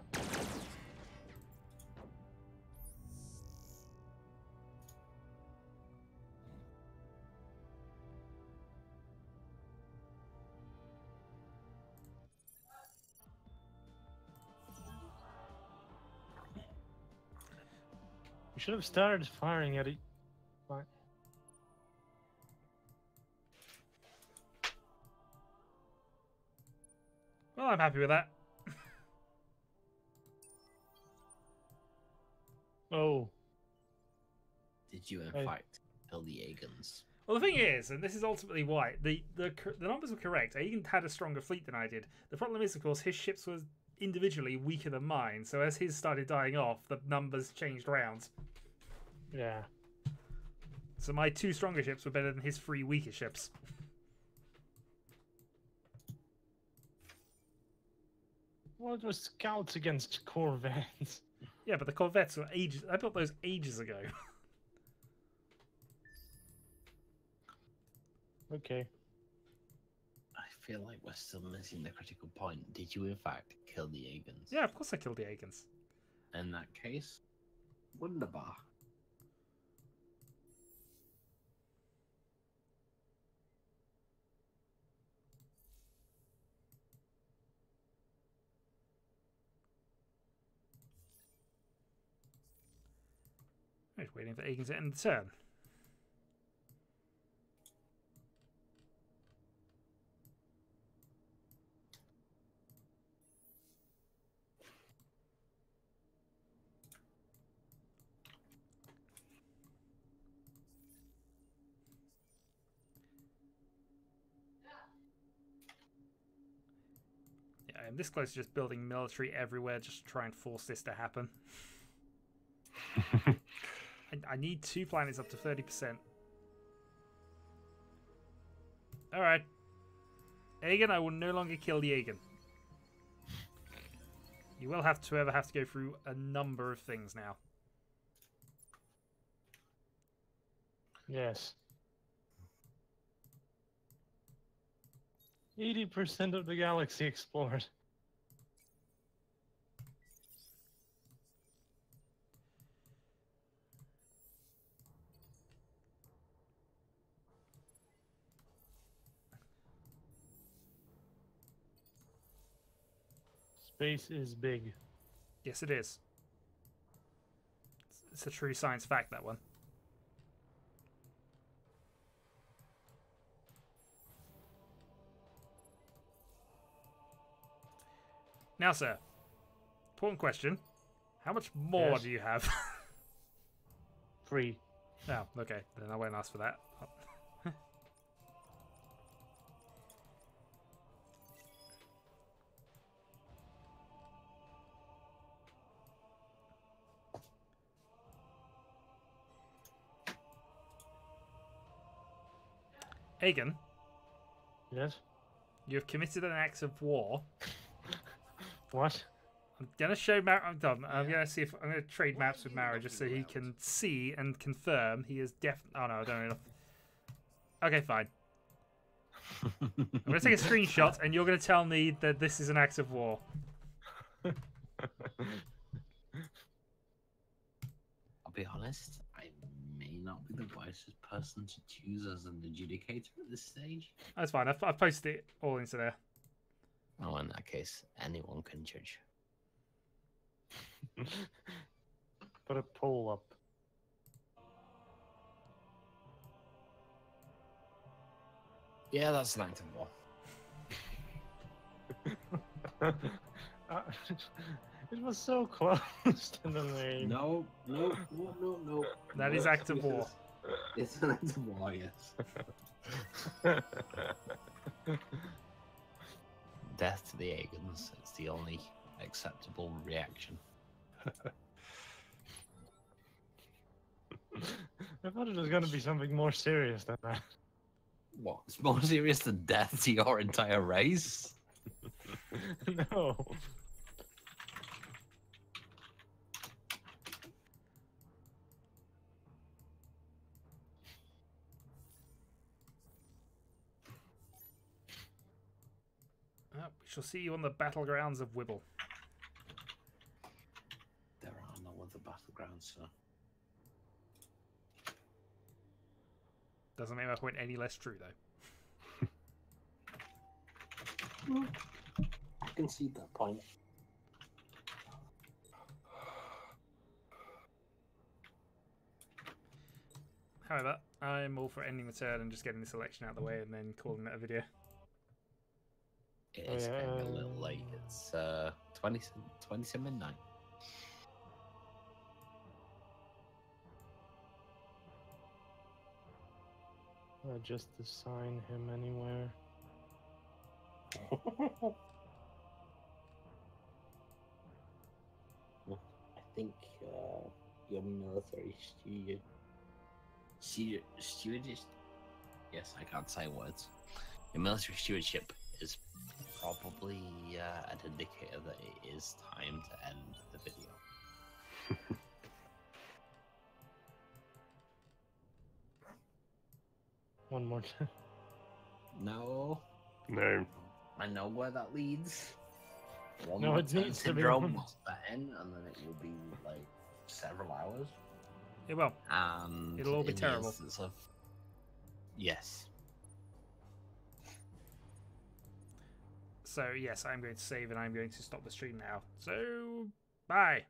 We should have started firing at it. Fine. Well, I'm happy with that. Oh. Did you in Hey. fact kill the Aegons? Well, the thing is, and this is ultimately why, the numbers were correct. Aegon had a stronger fleet than I did. The problem is, of course, his ships were individually weaker than mine, so as his started dying off, the numbers changed round. Yeah. So my 2 stronger ships were better than his 3 weaker ships. Well, it was scouts against corvettes. Yeah, but the corvettes were ages... I built those ages ago. Okay. I feel like we're still missing the critical point. Did you in fact kill the Aegons? Yeah, of course I killed the Aegons. In that case, wunderbar. I'm just waiting for Aegon to end the turn. Yeah, I'm this close to just building military everywhere just to try and force this to happen. I need 2 planets up to 30%. Alright. Aegon, I will no longer kill the Aegon. You will have to go through a number of things now. Yes. 80% of the galaxy explored. Space is big. Yes, it is. It's a true science fact, that one. Now, sir, important question. How much more Yes. do you have? 3. Oh, okay. Then I won't ask for that. Aegon, Yes? you have committed an act of war. What? I'm gonna show I'm done. I'm gonna see if I'm gonna trade maps with Mara just so he can see and confirm he is definitely. Oh no, I don't know enough. Okay, fine. I'm going to take a screenshot, and you're going to tell me that this is an act of war. I'll be honest, I may not be the wisest person to choose as an adjudicator at this stage. That's fine. I've posted it all into there. Oh, in that case, anyone can judge. Put a poll up. Yeah, that's an act of war. It was so close to the name. No. That is act of war. It's an act of war, yes. Death to the Agans. It's the only acceptable reaction. I thought it was going to be something more serious than that. What? It's more serious than death to your entire race? No. We shall see you on the battlegrounds of Wibble. There are no other battlegrounds, sir. Doesn't make my point any less true, though. I can see that point. However, I'm all for ending the turn and just getting this election out of the way and then calling it a video. It is getting a little late. It's 20 to midnight. Just assign him anywhere. I think your military stewardship. Yes, I can't say words. Your military stewardship is probably an indicator that it is time to end the video. One more time. No. No. I know where that leads. No, it needs to be syndrome one. will set in, and then it will be like several hours. It will. And It'll all be in the terrible. instance of... Yes. So, yes, I'm going to save and I'm going to stop the stream now. So, bye.